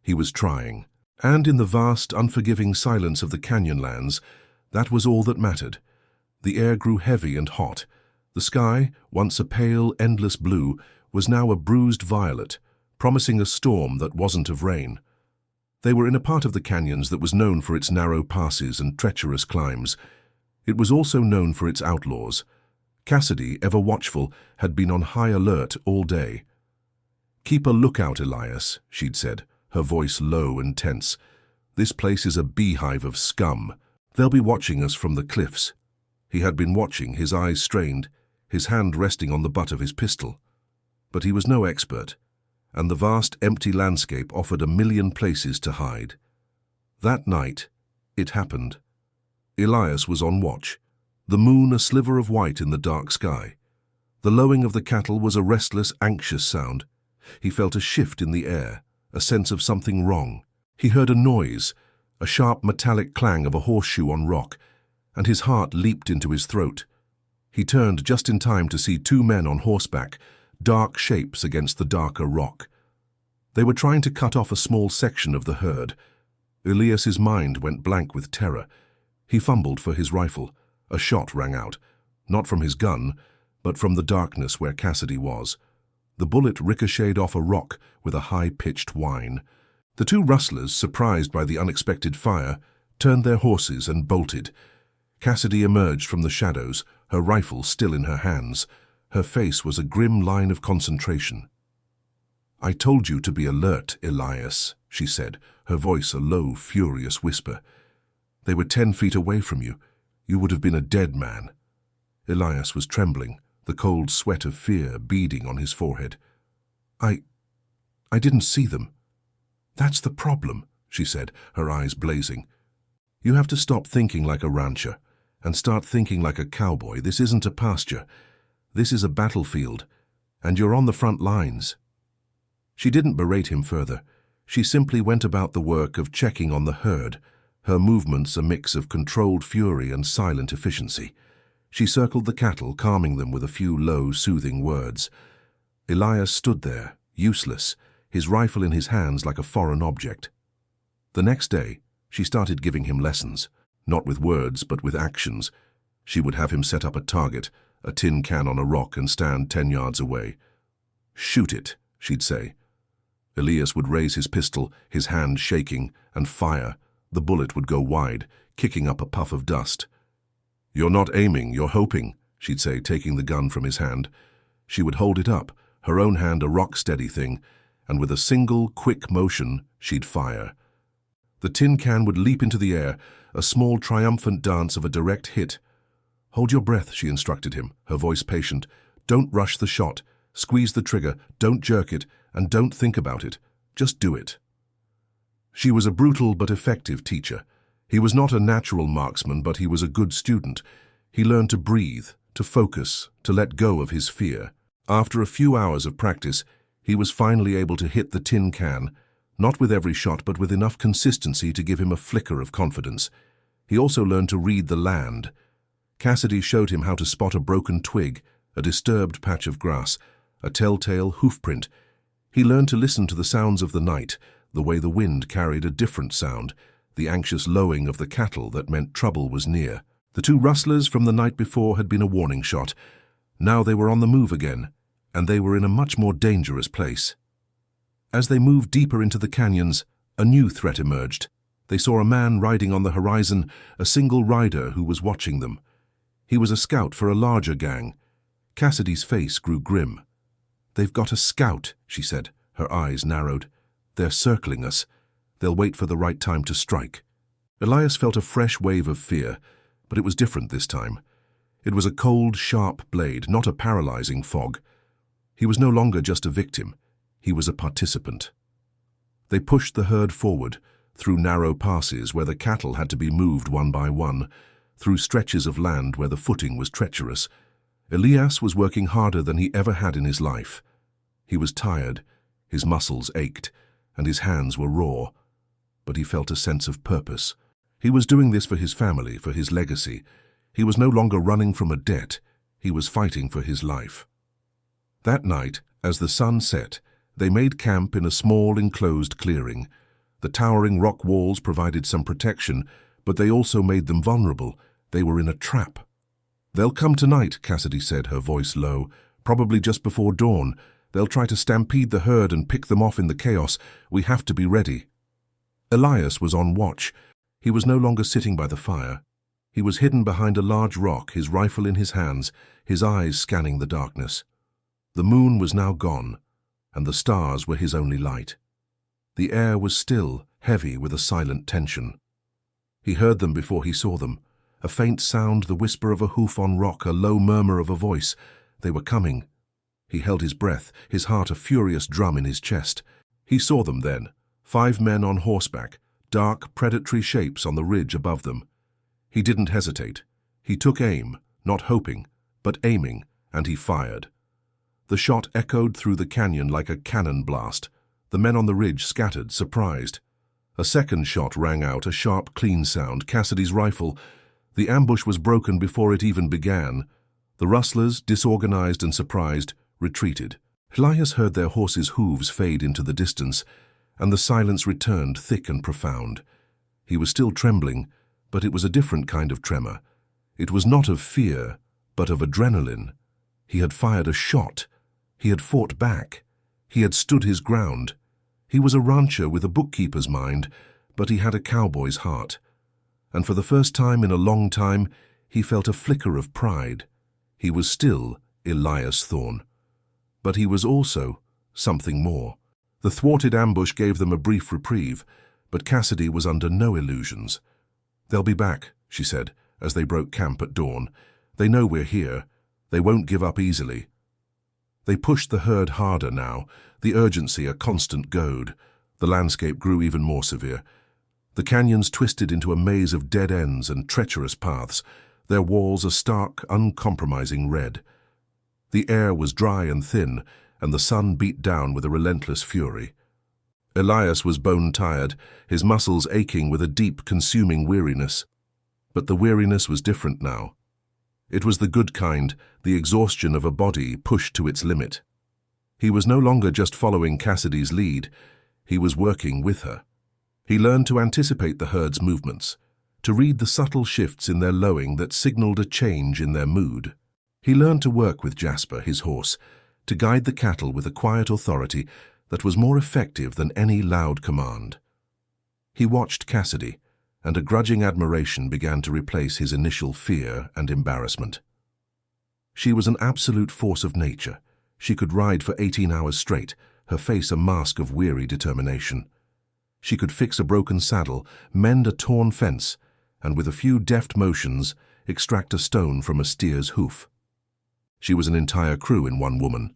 He was trying. And in the vast, unforgiving silence of the canyonlands, that was all that mattered. The air grew heavy and hot. The sky, once a pale, endless blue, was now a bruised violet, promising a storm that wasn't of rain. They were in a part of the canyons that was known for its narrow passes and treacherous climbs. It was also known for its outlaws. Cassidy, ever watchful, had been on high alert all day. "Keep a lookout, Elias," she'd said, her voice low and tense. "This place is a beehive of scum. They'll be watching us from the cliffs." He had been watching, his eyes strained, his hand resting on the butt of his pistol. But he was no expert, and the vast, empty landscape offered a million places to hide. That night, it happened. Elias was on watch, the moon a sliver of white in the dark sky. The lowing of the cattle was a restless, anxious sound. He felt a shift in the air, a sense of something wrong. He heard a noise, a sharp metallic clang of a horseshoe on rock, and his heart leaped into his throat. He turned just in time to see two men on horseback, dark shapes against the darker rock. They were trying to cut off a small section of the herd. Elias's mind went blank with terror. He fumbled for his rifle. A shot rang out, not from his gun, but from the darkness where Cassidy was. The bullet ricocheted off a rock with a high-pitched whine. The two rustlers, surprised by the unexpected fire, turned their horses and bolted. Cassidy emerged from the shadows, her rifle still in her hands. Her face was a grim line of concentration. "I told you to be alert, Elias," she said, her voice a low, furious whisper. "They were 10 feet away from you. You would have been a dead man." Elias was trembling, the cold sweat of fear beading on his forehead. I didn't see them." "That's the problem," she said, her eyes blazing. "You have to stop thinking like a rancher and start thinking like a cowboy. This isn't a pasture. This is a battlefield, and you're on the front lines." She didn't berate him further. She simply went about the work of checking on the herd, her movements a mix of controlled fury and silent efficiency. She circled the cattle, calming them with a few low, soothing words. Elias stood there, useless, his rifle in his hands like a foreign object. The next day, she started giving him lessons, not with words but with actions. She would have him set up a target, a tin can on a rock, and stand 10 yards away. "Shoot it," she'd say. Elias would raise his pistol, his hand shaking, and fire. The bullet would go wide, kicking up a puff of dust. "You're not aiming, you're hoping," she'd say, taking the gun from his hand. She would hold it up, her own hand a rock-steady thing, and with a single, quick motion, she'd fire. The tin can would leap into the air, a small, triumphant dance of a direct hit. "Hold your breath," she instructed him, her voice patient. "Don't rush the shot. Squeeze the trigger, don't jerk it, and don't think about it. Just do it." She was a brutal but effective teacher. He was not a natural marksman, but he was a good student. He learned to breathe, to focus, to let go of his fear. After a few hours of practice, he was finally able to hit the tin can, not with every shot, but with enough consistency to give him a flicker of confidence. He also learned to read the land. Cassidy showed him how to spot a broken twig, a disturbed patch of grass, a telltale hoofprint. He learned to listen to the sounds of the night, the way the wind carried a different sound, the anxious lowing of the cattle that meant trouble was near. The two rustlers from the night before had been a warning shot. Now they were on the move again, and they were in a much more dangerous place. As they moved deeper into the canyons, a new threat emerged. They saw a man riding on the horizon, a single rider who was watching them. He was a scout for a larger gang. Cassidy's face grew grim. "They've got a scout," she said, her eyes narrowed. "They're circling us. They'll wait for the right time to strike." Elias felt a fresh wave of fear, but it was different this time. It was a cold, sharp blade, not a paralyzing fog. He was no longer just a victim. He was a participant. They pushed the herd forward, through narrow passes where the cattle had to be moved one by one, through stretches of land where the footing was treacherous. Elias was working harder than he ever had in his life. He was tired, his muscles ached, and his hands were raw, but he felt a sense of purpose. He was doing this for his family, for his legacy. He was no longer running from a debt. He was fighting for his life. That night, as the sun set, they made camp in a small enclosed clearing. The towering rock walls provided some protection, but they also made them vulnerable. They were in a trap. "They'll come tonight," Cassidy said, her voice low, "probably just before dawn. They'll try to stampede the herd and pick them off in the chaos. We have to be ready." Elias was on watch. He was no longer sitting by the fire. He was hidden behind a large rock, his rifle in his hands, his eyes scanning the darkness. The moon was now gone, and the stars were his only light. The air was still, heavy with a silent tension. He heard them before he saw them. A faint sound, the whisper of a hoof on rock, a low murmur of a voice. They were coming. He held his breath, his heart a furious drum in his chest. He saw them then, 5 men on horseback, dark, predatory shapes on the ridge above them. He didn't hesitate. He took aim, not hoping, but aiming, and he fired. The shot echoed through the canyon like a cannon blast. The men on the ridge scattered, surprised. A second shot rang out, a sharp, clean sound. Cassidy's rifle. The ambush was broken before it even began. The rustlers, disorganized and surprised, retreated. Elias heard their horses' hooves fade into the distance, and the silence returned, thick and profound. He was still trembling, but it was a different kind of tremor. It was not of fear, but of adrenaline. He had fired a shot. He had fought back. He had stood his ground. He was a rancher with a bookkeeper's mind, but he had a cowboy's heart. And for the first time in a long time, he felt a flicker of pride. He was still Elias Thorne. But he was also something more. The thwarted ambush gave them a brief reprieve, but Cassidy was under no illusions. "They'll be back," she said, as they broke camp at dawn. "They know we're here. They won't give up easily." They pushed the herd harder now, the urgency a constant goad. The landscape grew even more severe. The canyons twisted into a maze of dead ends and treacherous paths, their walls a stark, uncompromising red. The air was dry and thin, and the sun beat down with a relentless fury. Elias was bone-tired, his muscles aching with a deep, consuming weariness. But the weariness was different now. It was the good kind, the exhaustion of a body pushed to its limit. He was no longer just following Cassidy's lead, he was working with her. He learned to anticipate the herd's movements, to read the subtle shifts in their lowing that signaled a change in their mood. He learned to work with Jasper, his horse, to guide the cattle with a quiet authority that was more effective than any loud command. He watched Cassidy, and a grudging admiration began to replace his initial fear and embarrassment. She was an absolute force of nature. She could ride for 18 hours straight, her face a mask of weary determination. She could fix a broken saddle, mend a torn fence, and with a few deft motions, extract a stone from a steer's hoof. She was an entire crew in one woman.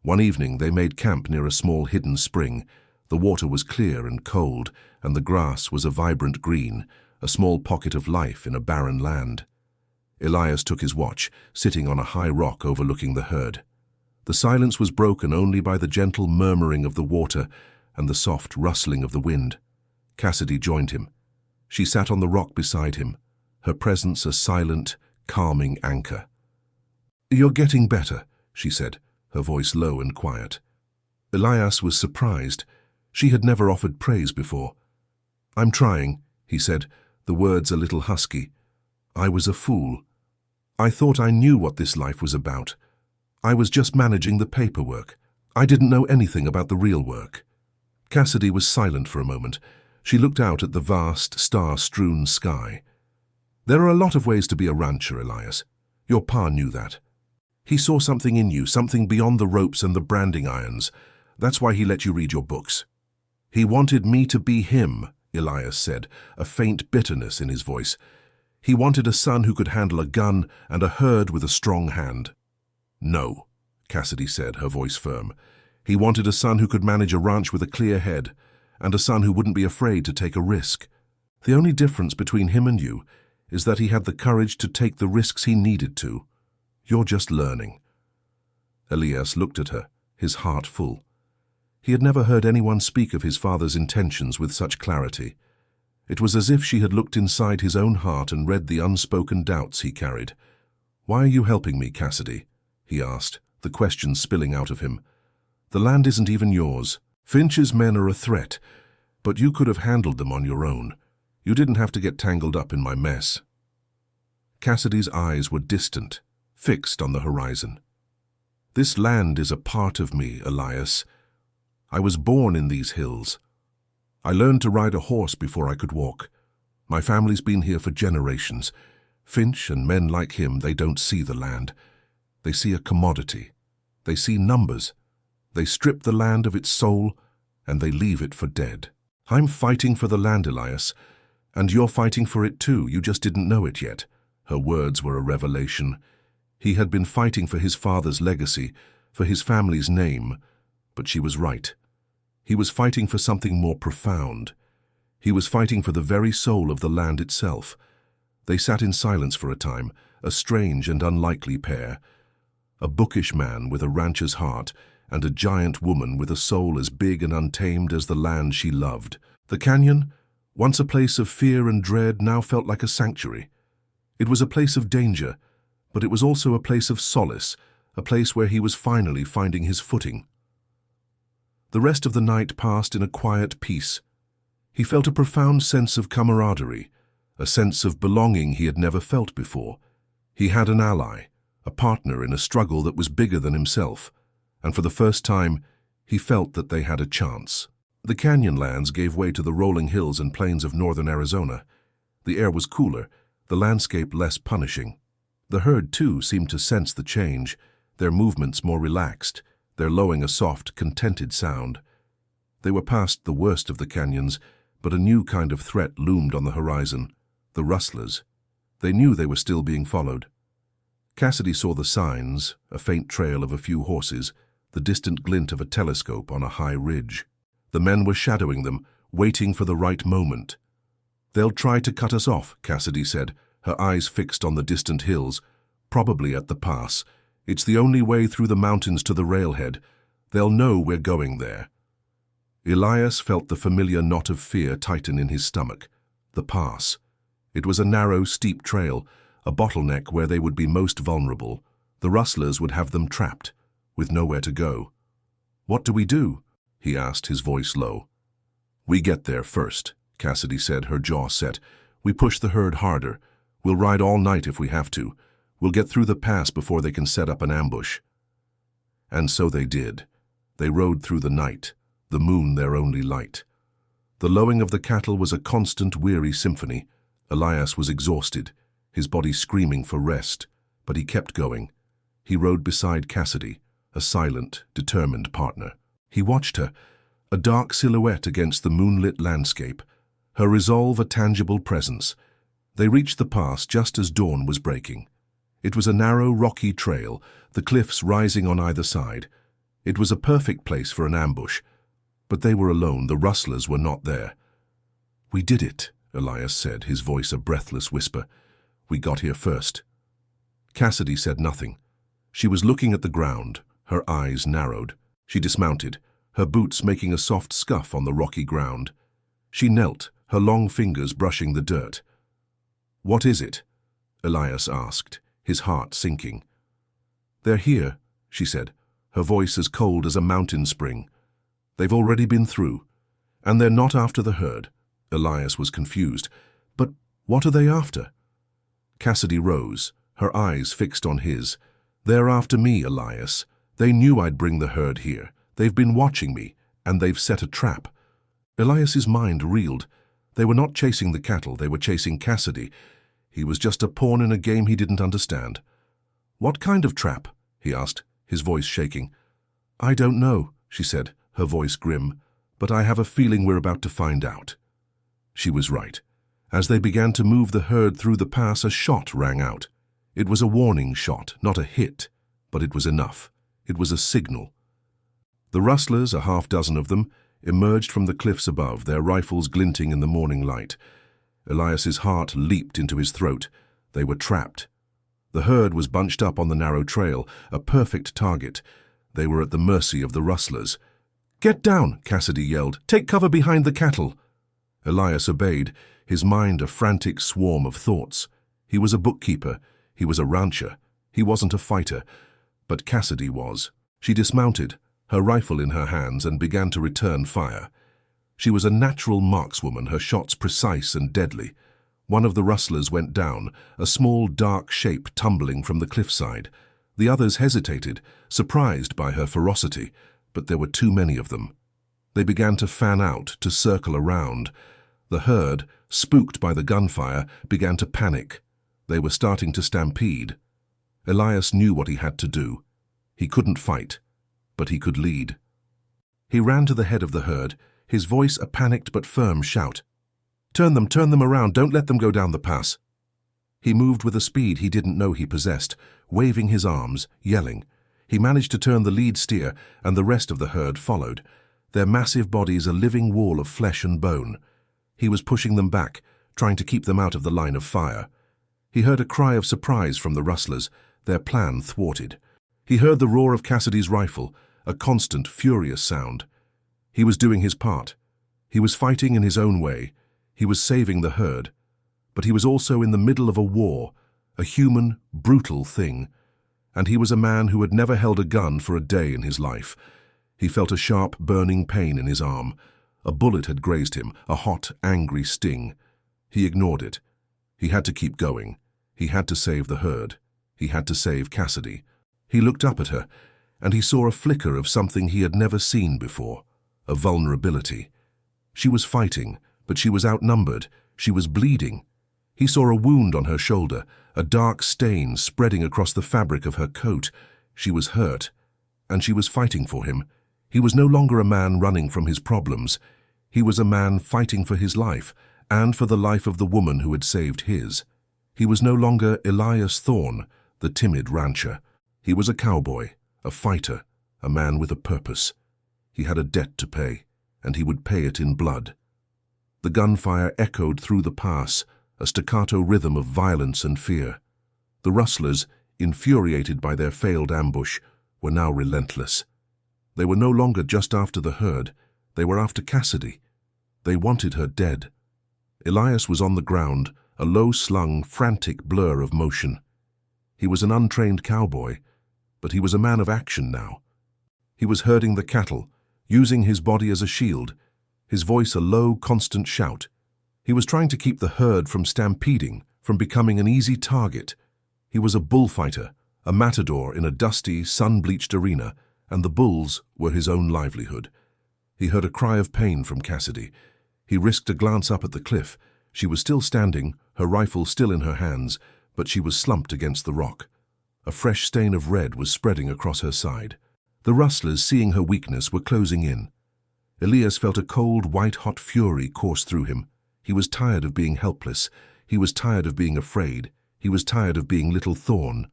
One evening they made camp near a small hidden spring. The water was clear and cold, and the grass was a vibrant green, a small pocket of life in a barren land. Elias took his watch, sitting on a high rock overlooking the herd. The silence was broken only by the gentle murmuring of the water and the soft rustling of the wind. Cassidy joined him. She sat on the rock beside him, her presence a silent, calming anchor. "You're getting better," she said, her voice low and quiet. Elias was surprised. She had never offered praise before. "I'm trying," he said, the words a little husky. "I was a fool. I thought I knew what this life was about. I was just managing the paperwork. I didn't know anything about the real work." Cassidy was silent for a moment. She looked out at the vast, star-strewn sky. There are a lot of ways to be a rancher, Elias. Your pa knew that. He saw something in you, something beyond the ropes and the branding irons. That's why he let you read your books. He wanted me to be him, Elias said, a faint bitterness in his voice. He wanted a son who could handle a gun and a herd with a strong hand. No, Cassidy said, her voice firm. He wanted a son who could manage a ranch with a clear head, and a son who wouldn't be afraid to take a risk. The only difference between him and you is that he had the courage to take the risks he needed to. You're just learning. Elias looked at her, his heart full. He had never heard anyone speak of his father's intentions with such clarity. It was as if she had looked inside his own heart and read the unspoken doubts he carried. "Why are you helping me, Cassidy?" he asked, the question spilling out of him. "The land isn't even yours. Finch's men are a threat, but you could have handled them on your own. You didn't have to get tangled up in my mess." Cassidy's eyes were distant, fixed on the horizon. "This land is a part of me, Elias. I was born in these hills. I learned to ride a horse before I could walk. My family's been here for generations. Finch and men like him, they don't see the land. They see a commodity. They see numbers. They strip the land of its soul, and they leave it for dead. I'm fighting for the land, Elias, and you're fighting for it too. You just didn't know it yet." Her words were a revelation. He had been fighting for his father's legacy, for his family's name, but she was right. He was fighting for something more profound. He was fighting for the very soul of the land itself. They sat in silence for a time, a strange and unlikely pair. A bookish man with a rancher's heart, and a giant woman with a soul as big and untamed as the land she loved. The canyon, once a place of fear and dread, now felt like a sanctuary. It was a place of danger, but it was also a place of solace, a place where he was finally finding his footing. The rest of the night passed in a quiet peace. He felt a profound sense of camaraderie, a sense of belonging he had never felt before. He had an ally, a partner in a struggle that was bigger than himself, and for the first time, he felt that they had a chance. The canyon lands gave way to the rolling hills and plains of northern Arizona. The air was cooler, the landscape less punishing. The herd, too, seemed to sense the change, their movements more relaxed, their lowing a soft, contented sound. They were past the worst of the canyons, but a new kind of threat loomed on the horizon, the rustlers. They knew they were still being followed. Cassidy saw the signs, a faint trail of a few horses, the distant glint of a telescope on a high ridge. The men were shadowing them, waiting for the right moment. "They'll try to cut us off," Cassidy said, her eyes fixed on the distant hills, "probably at the pass. It's the only way through the mountains to the railhead. They'll know we're going there." Elias felt the familiar knot of fear tighten in his stomach. The pass. It was a narrow, steep trail, a bottleneck where they would be most vulnerable. The rustlers would have them trapped, with nowhere to go. "What do we do?" he asked, his voice low. "We get there first," Cassidy said, her jaw set. "We push the herd harder. We'll ride all night if we have to. We'll get through the pass before they can set up an ambush." And so they did. They rode through the night, the moon their only light. The lowing of the cattle was a constant, weary symphony. Elias was exhausted, his body screaming for rest, but he kept going. He rode beside Cassidy, a silent, determined partner. He watched her, a dark silhouette against the moonlit landscape, her resolve a tangible presence. They reached the pass just as dawn was breaking. It was a narrow, rocky trail, the cliffs rising on either side. It was a perfect place for an ambush. But they were alone, the rustlers were not there. "We did it," Elias said, his voice a breathless whisper. "We got here first." Cassidy said nothing. She was looking at the ground, her eyes narrowed. She dismounted, her boots making a soft scuff on the rocky ground. She knelt, her long fingers brushing the dirt. "What is it?" Elias asked, his heart sinking. "They're here," she said, her voice as cold as a mountain spring. "They've already been through, and they're not after the herd." Elias was confused. "But what are they after?" Cassidy rose, her eyes fixed on his. "They're after me, Elias. They knew I'd bring the herd here. They've been watching me, and they've set a trap. Elias's mind reeled. They were not chasing the cattle, they were chasing Cassidy. He was just a pawn in a game he didn't understand. "What kind of trap?" he asked, his voice shaking. "I don't know," she said, her voice grim, "but I have a feeling we're about to find out." She was right. As they began to move the herd through the pass, a shot rang out. It was a warning shot, not a hit, but it was enough. It was a signal. The rustlers, a half-dozen of them, emerged from the cliffs above, their rifles glinting in the morning light. Elias's heart leaped into his throat. They were trapped. The herd was bunched up on the narrow trail, a perfect target. They were at the mercy of the rustlers. "Get down!" Cassidy yelled. "Take cover behind the cattle!" Elias obeyed, his mind a frantic swarm of thoughts. He was a bookkeeper. He was a rancher. He wasn't a fighter. But Cassidy was. She dismounted, her rifle in her hands, and began to return fire. She was a natural markswoman, her shots precise and deadly. One of the rustlers went down, a small dark shape tumbling from the cliffside. The others hesitated, surprised by her ferocity, but there were too many of them. They began to fan out, to circle around. The herd, spooked by the gunfire, began to panic. They were starting to stampede. Elias knew what he had to do. He couldn't fight, but he could lead. He ran to the head of the herd, his voice a panicked but firm shout. Turn them around, don't let them go down the pass." He moved with a speed he didn't know he possessed, waving his arms, yelling. He managed to turn the lead steer, and the rest of the herd followed, their massive bodies a living wall of flesh and bone. He was pushing them back, trying to keep them out of the line of fire. He heard a cry of surprise from the rustlers, their plan thwarted. He heard the roar of Cassidy's rifle, a constant, furious sound. He was doing his part. He was fighting in his own way. He was saving the herd. But he was also in the middle of a war, a human, brutal thing. And he was a man who had never held a gun for a day in his life. He felt a sharp, burning pain in his arm. A bullet had grazed him, a hot, angry sting. He ignored it. He had to keep going. He had to save the herd. He had to save Cassidy. He looked up at her, and he saw a flicker of something he had never seen before, a vulnerability. She was fighting, but she was outnumbered. She was bleeding. He saw a wound on her shoulder, a dark stain spreading across the fabric of her coat. She was hurt, and she was fighting for him. He was no longer a man running from his problems. He was a man fighting for his life, and for the life of the woman who had saved his. He was no longer Elias Thorne, the timid rancher. He was a cowboy, a fighter, a man with a purpose. He had a debt to pay, and he would pay it in blood. The gunfire echoed through the pass, a staccato rhythm of violence and fear. The rustlers, infuriated by their failed ambush, were now relentless. They were no longer just after the herd. They were after Cassidy. They wanted her dead. Elias was on the ground, a low-slung, frantic blur of motion. He was an untrained cowboy, but he was a man of action now. He was herding the cattle, using his body as a shield, his voice a low, constant shout. He was trying to keep the herd from stampeding, from becoming an easy target. He was a bullfighter, a matador in a dusty, sun-bleached arena, and the bulls were his own livelihood. He heard a cry of pain from Cassidy. He risked a glance up at the cliff. She was still standing, her rifle still in her hands, but she was slumped against the rock. A fresh stain of red was spreading across her side. The rustlers, seeing her weakness, were closing in. Elias felt a cold, white-hot fury course through him. He was tired of being helpless. He was tired of being afraid. He was tired of being Little Thorne.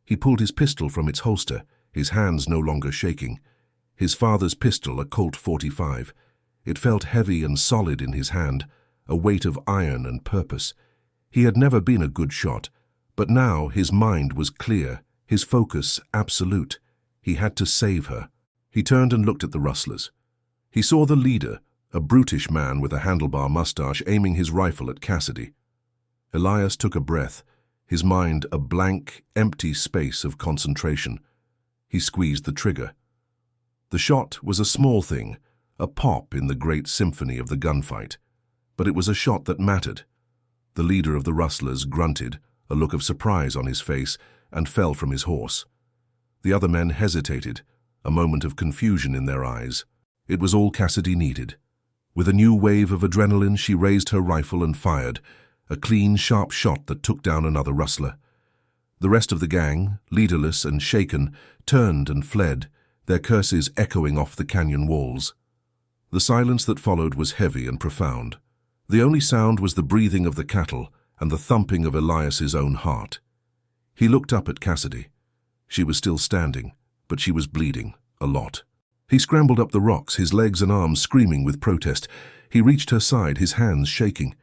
He pulled his pistol from its holster, his hands no longer shaking. His father's pistol, a Colt .45. It felt heavy and solid in his hand, a weight of iron and purpose. He had never been a good shot, but now his mind was clear, his focus absolute. He had to save her. He turned and looked at the rustlers. He saw the leader, a brutish man with a handlebar mustache, aiming his rifle at Cassidy. Elias took a breath, his mind a blank, empty space of concentration. He squeezed the trigger. The shot was a small thing, a pop in the great symphony of the gunfight, but it was a shot that mattered. The leader of the rustlers grunted, a look of surprise on his face, and fell from his horse. The other men hesitated, a moment of confusion in their eyes. It was all Cassidy needed. With a new wave of adrenaline, she raised her rifle and fired, a clean, sharp shot that took down another rustler. The rest of the gang, leaderless and shaken, turned and fled, their curses echoing off the canyon walls. The silence that followed was heavy and profound. The only sound was the breathing of the cattle and the thumping of Elias's own heart. He looked up at Cassidy. She was still standing, but she was bleeding, a lot. He scrambled up the rocks, his legs and arms screaming with protest. He reached her side, his hands shaking.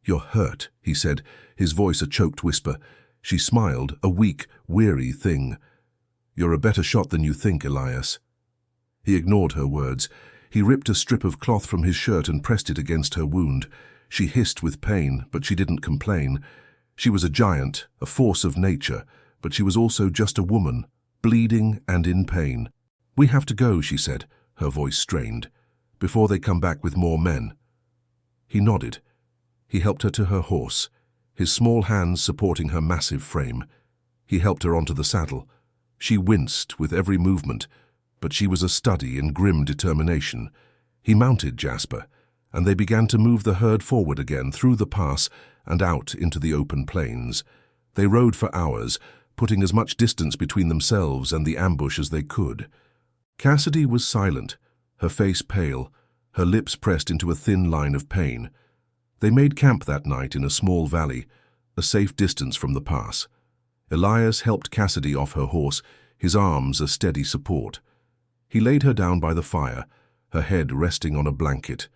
"You're hurt," he said, his voice a choked whisper. She smiled, a weak, weary thing. "You're a better shot than you think, Elias." He ignored her words. He ripped a strip of cloth from his shirt and pressed it against her wound. She hissed with pain, but she didn't complain. She was a giant, a force of nature, but she was also just a woman, bleeding and in pain. "We have to go," she said, her voice strained, "before they come back with more men." He nodded. He helped her to her horse, his small hands supporting her massive frame. He helped her onto the saddle. She winced with every movement, but she was a study in grim determination. He mounted Jasper, and they began to move the herd forward again through the pass and out into the open plains. They rode for hours, putting as much distance between themselves and the ambush as they could. Cassidy was silent, her face pale, her lips pressed into a thin line of pain. They made camp that night in a small valley, a safe distance from the pass. Elias helped Cassidy off her horse, his arms a steady support. He laid her down by the fire, her head resting on a blanket.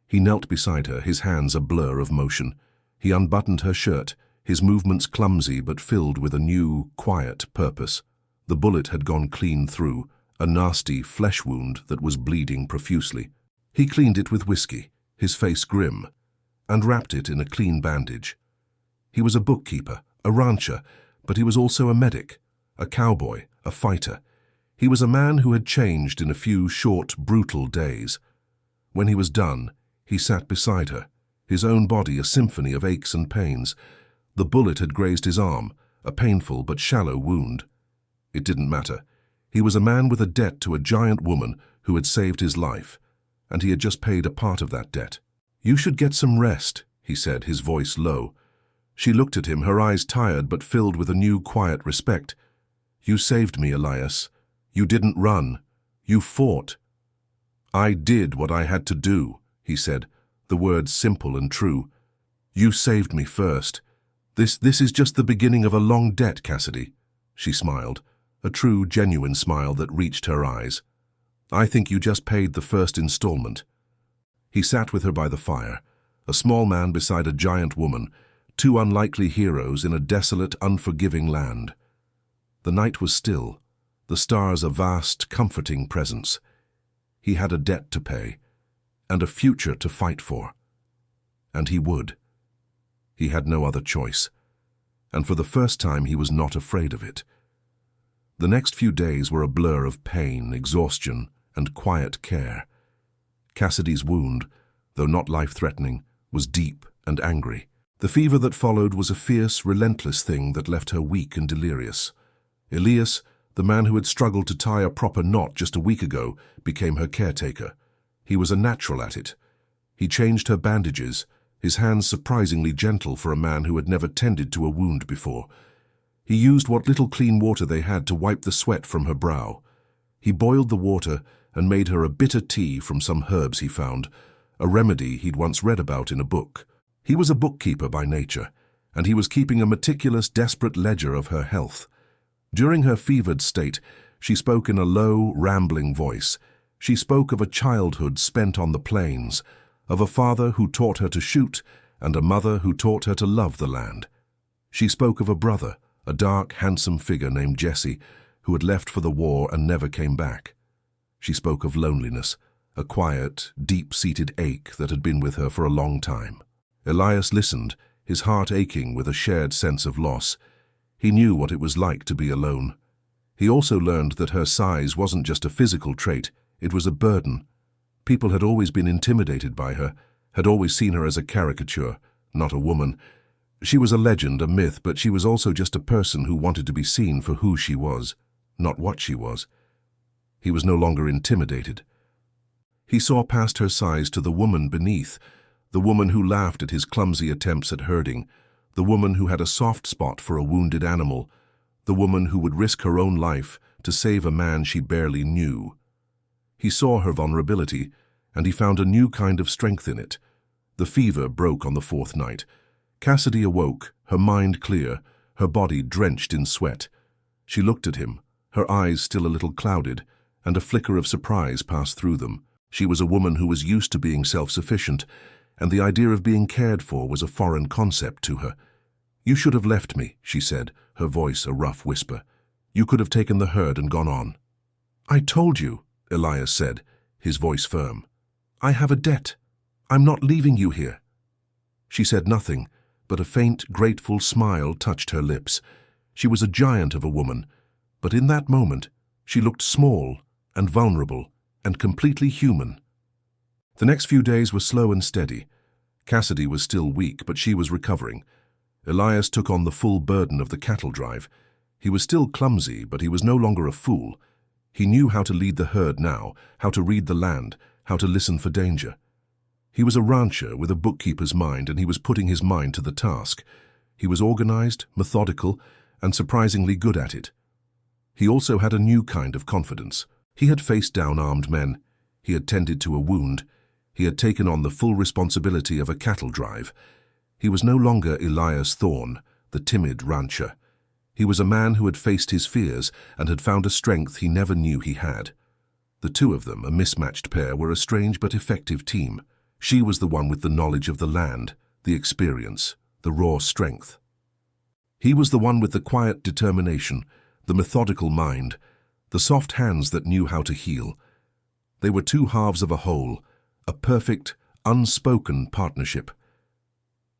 He knelt beside her, his hands a blur of motion. He unbuttoned her shirt, his movements clumsy but filled with a new, quiet purpose. The bullet had gone clean through, a nasty flesh wound that was bleeding profusely. He cleaned it with whiskey, his face grim, and wrapped it in a clean bandage. He was a bookkeeper, a rancher, but he was also a medic, a cowboy, a fighter. He was a man who had changed in a few short, brutal days. When he was done, he sat beside her, his own body a symphony of aches and pains. The bullet had grazed his arm, a painful but shallow wound. It didn't matter. He was a man with a debt to a giant woman who had saved his life, and he had just paid a part of that debt. "You should get some rest," he said, his voice low. She looked at him, her eyes tired but filled with a new quiet respect. "You saved me, Elias. You didn't run. You fought." "I did what I had to do," he said, the words simple and true. "You saved me first. This is just the beginning of a long debt, Cassidy." She smiled, a true, genuine smile that reached her eyes. "I think you just paid the first installment." He sat with her by the fire, a small man beside a giant woman, two unlikely heroes in a desolate, unforgiving land. The night was still, the stars a vast, comforting presence. He had a debt to pay, and a future to fight for. And he would. He had no other choice, and for the first time he was not afraid of it. The next few days were a blur of pain, exhaustion, and quiet care. Cassidy's wound, though not life-threatening, was deep and angry. The fever that followed was a fierce, relentless thing that left her weak and delirious. Elias, the man who had struggled to tie a proper knot just a week ago, became her caretaker. He was a natural at it. He changed her bandages, his hands surprisingly gentle for a man who had never tended to a wound before. He used what little clean water they had to wipe the sweat from her brow. He boiled the water and made her a bitter tea from some herbs he found, a remedy he'd once read about in a book. He was a bookkeeper by nature, and he was keeping a meticulous, desperate ledger of her health. During her fevered state, she spoke in a low, rambling voice. She spoke of a childhood spent on the plains, of a father who taught her to shoot, and a mother who taught her to love the land. She spoke of a brother, a dark, handsome figure named Jesse, who had left for the war and never came back. She spoke of loneliness, a quiet, deep-seated ache that had been with her for a long time. Elias listened, his heart aching with a shared sense of loss. He knew what it was like to be alone. He also learned that her size wasn't just a physical trait, it was a burden. People had always been intimidated by her, had always seen her as a caricature, not a woman. She was a legend, a myth, but she was also just a person who wanted to be seen for who she was, not what she was. He was no longer intimidated. He saw past her size to the woman beneath, the woman who laughed at his clumsy attempts at herding, the woman who had a soft spot for a wounded animal, the woman who would risk her own life to save a man she barely knew. He saw her vulnerability, and he found a new kind of strength in it. The fever broke on the fourth night. Cassidy awoke, her mind clear, her body drenched in sweat. She looked at him, her eyes still a little clouded, and a flicker of surprise passed through them. She was a woman who was used to being self-sufficient, and the idea of being cared for was a foreign concept to her. "You should have left me," she said, her voice a rough whisper. "You could have taken the herd and gone on." "I told you," Elias said, his voice firm. "I have a debt. I'm not leaving you here." She said nothing, but a faint, grateful smile touched her lips. She was a giant of a woman, but in that moment, she looked small and vulnerable and completely human. The next few days were slow and steady. Cassidy was still weak, but she was recovering. Elias took on the full burden of the cattle drive. He was still clumsy, but he was no longer a fool. He knew how to lead the herd now, how to read the land, how to listen for danger. He was a rancher with a bookkeeper's mind, and he was putting his mind to the task. He was organized, methodical, and surprisingly good at it. He also had a new kind of confidence. He had faced down armed men. He had tended to a wound. He had taken on the full responsibility of a cattle drive. He was no longer Elias Thorne, the timid rancher. He was a man who had faced his fears and had found a strength he never knew he had. The two of them, a mismatched pair, were a strange but effective team. She was the one with the knowledge of the land, the experience, the raw strength. He was the one with the quiet determination, the methodical mind, the soft hands that knew how to heal. They were two halves of a whole, a perfect, unspoken partnership.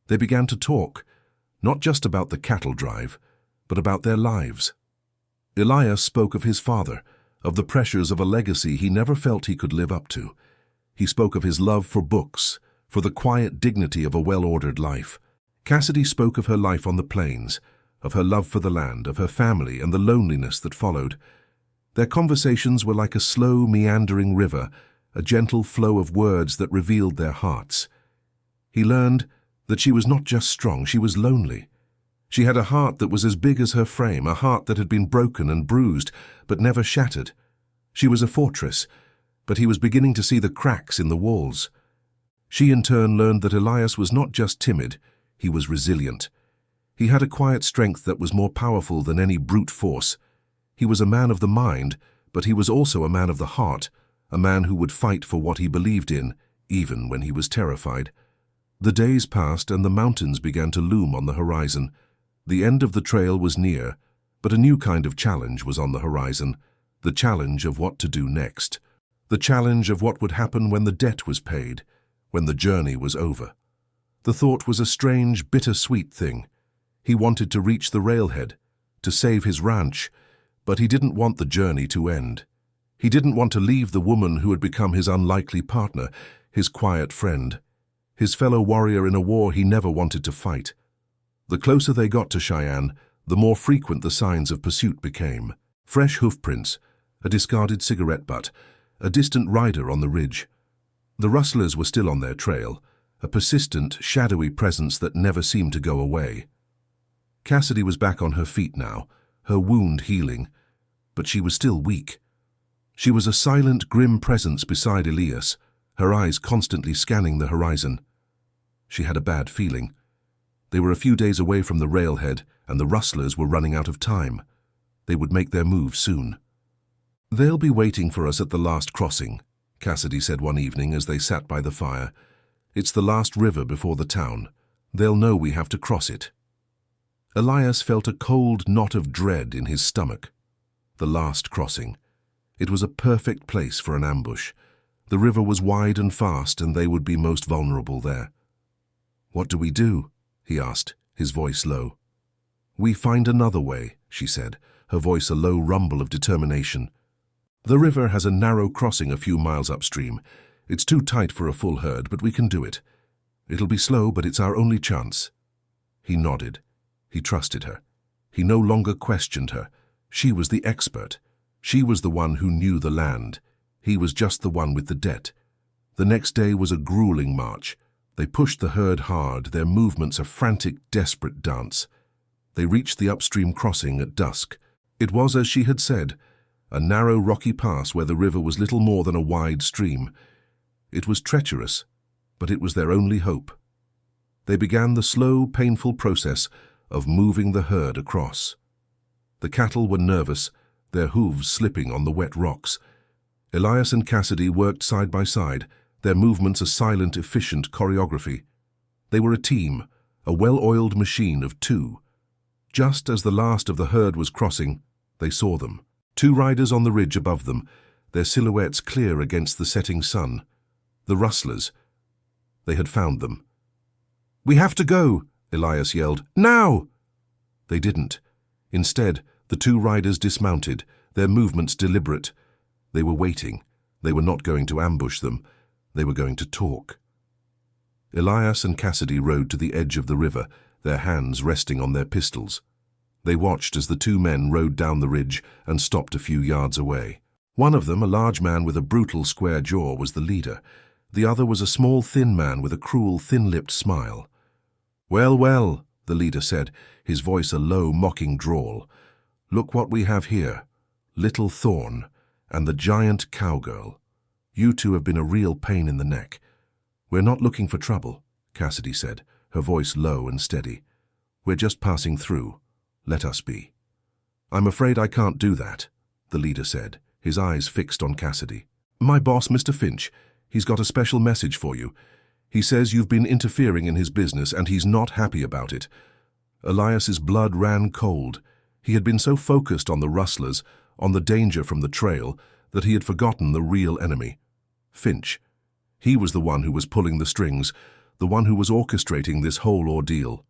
They began to talk, not just about the cattle drive, but about their lives. Elias spoke of his father, of the pressures of a legacy he never felt he could live up to. He spoke of his love for books, for the quiet dignity of a well-ordered life. Cassidy spoke of her life on the plains, of her love for the land, of her family, and the loneliness that followed. Their conversations were like a slow, meandering river, a gentle flow of words that revealed their hearts. He learned that she was not just strong, she was lonely. She had a heart that was as big as her frame, a heart that had been broken and bruised, but never shattered. She was a fortress, but he was beginning to see the cracks in the walls. She in turn learned that Elias was not just timid, he was resilient. He had a quiet strength that was more powerful than any brute force. He was a man of the mind, but he was also a man of the heart, a man who would fight for what he believed in, even when he was terrified. The days passed and the mountains began to loom on the horizon. The end of the trail was near, but a new kind of challenge was on the horizon, the challenge of what to do next, the challenge of what would happen when the debt was paid, when the journey was over. The thought was a strange, bittersweet thing. He wanted to reach the railhead, to save his ranch, but he didn't want the journey to end. He didn't want to leave the woman who had become his unlikely partner, his quiet friend, his fellow warrior in a war he never wanted to fight. The closer they got to Cheyenne, the more frequent the signs of pursuit became. Fresh hoofprints, a discarded cigarette butt, a distant rider on the ridge. The rustlers were still on their trail, a persistent, shadowy presence that never seemed to go away. Cassidy was back on her feet now, her wound healing, but she was still weak. She was a silent, grim presence beside Elias, her eyes constantly scanning the horizon. She had a bad feeling. They were a few days away from the railhead, and the rustlers were running out of time. They would make their move soon. "They'll be waiting for us at the last crossing," Cassidy said one evening as they sat by the fire. "It's the last river before the town. They'll know we have to cross it." Elias felt a cold knot of dread in his stomach. The last crossing. It was a perfect place for an ambush. The river was wide and fast, and they would be most vulnerable there. "What do we do?" he asked, his voice low. "We find another way," she said, her voice a low rumble of determination. "The river has a narrow crossing a few miles upstream. It's too tight for a full herd, but we can do it. It'll be slow, but it's our only chance." He nodded. He trusted her. He no longer questioned her. She was the expert. She was the one who knew the land. He was just the one with the debt. The next day was a grueling march. They pushed the herd hard, their movements a frantic, desperate dance. They reached the upstream crossing at dusk. It was as she had said, a narrow rocky pass where the river was little more than a wide stream. It was treacherous, but it was their only hope. They began the slow, painful process of moving the herd across. The cattle were nervous, their hooves slipping on the wet rocks. Elias and Cassidy worked side by side, their movements a silent, efficient choreography. They were a team, a well-oiled machine of two. Just as the last of the herd was crossing, they saw them. Two riders on the ridge above them, their silhouettes clear against the setting sun. The rustlers. They had found them. "We have to go," Elias yelled. "Now!" They didn't. Instead, the two riders dismounted, their movements deliberate. They were waiting. They were not going to ambush them. They were going to talk. Elias and Cassidy rode to the edge of the river, their hands resting on their pistols. They watched as the two men rode down the ridge and stopped a few yards away. One of them, a large man with a brutal square jaw, was the leader. The other was a small, thin man with a cruel, thin-lipped smile. "Well, well," the leader said, his voice a low, mocking drawl. "Look what we have here. Little Thorn and the giant Cowgirl. You two have been a real pain in the neck." "We're not looking for trouble," Cassidy said, her voice low and steady. "We're just passing through. Let us be." "I'm afraid I can't do that," the leader said, his eyes fixed on Cassidy. "My boss, Mr. Finch, he's got a special message for you. He says you've been interfering in his business and he's not happy about it." Elias's blood ran cold. He had been so focused on the rustlers, on the danger from the trail, that he had forgotten the real enemy. Finch. He was the one who was pulling the strings, the one who was orchestrating this whole ordeal.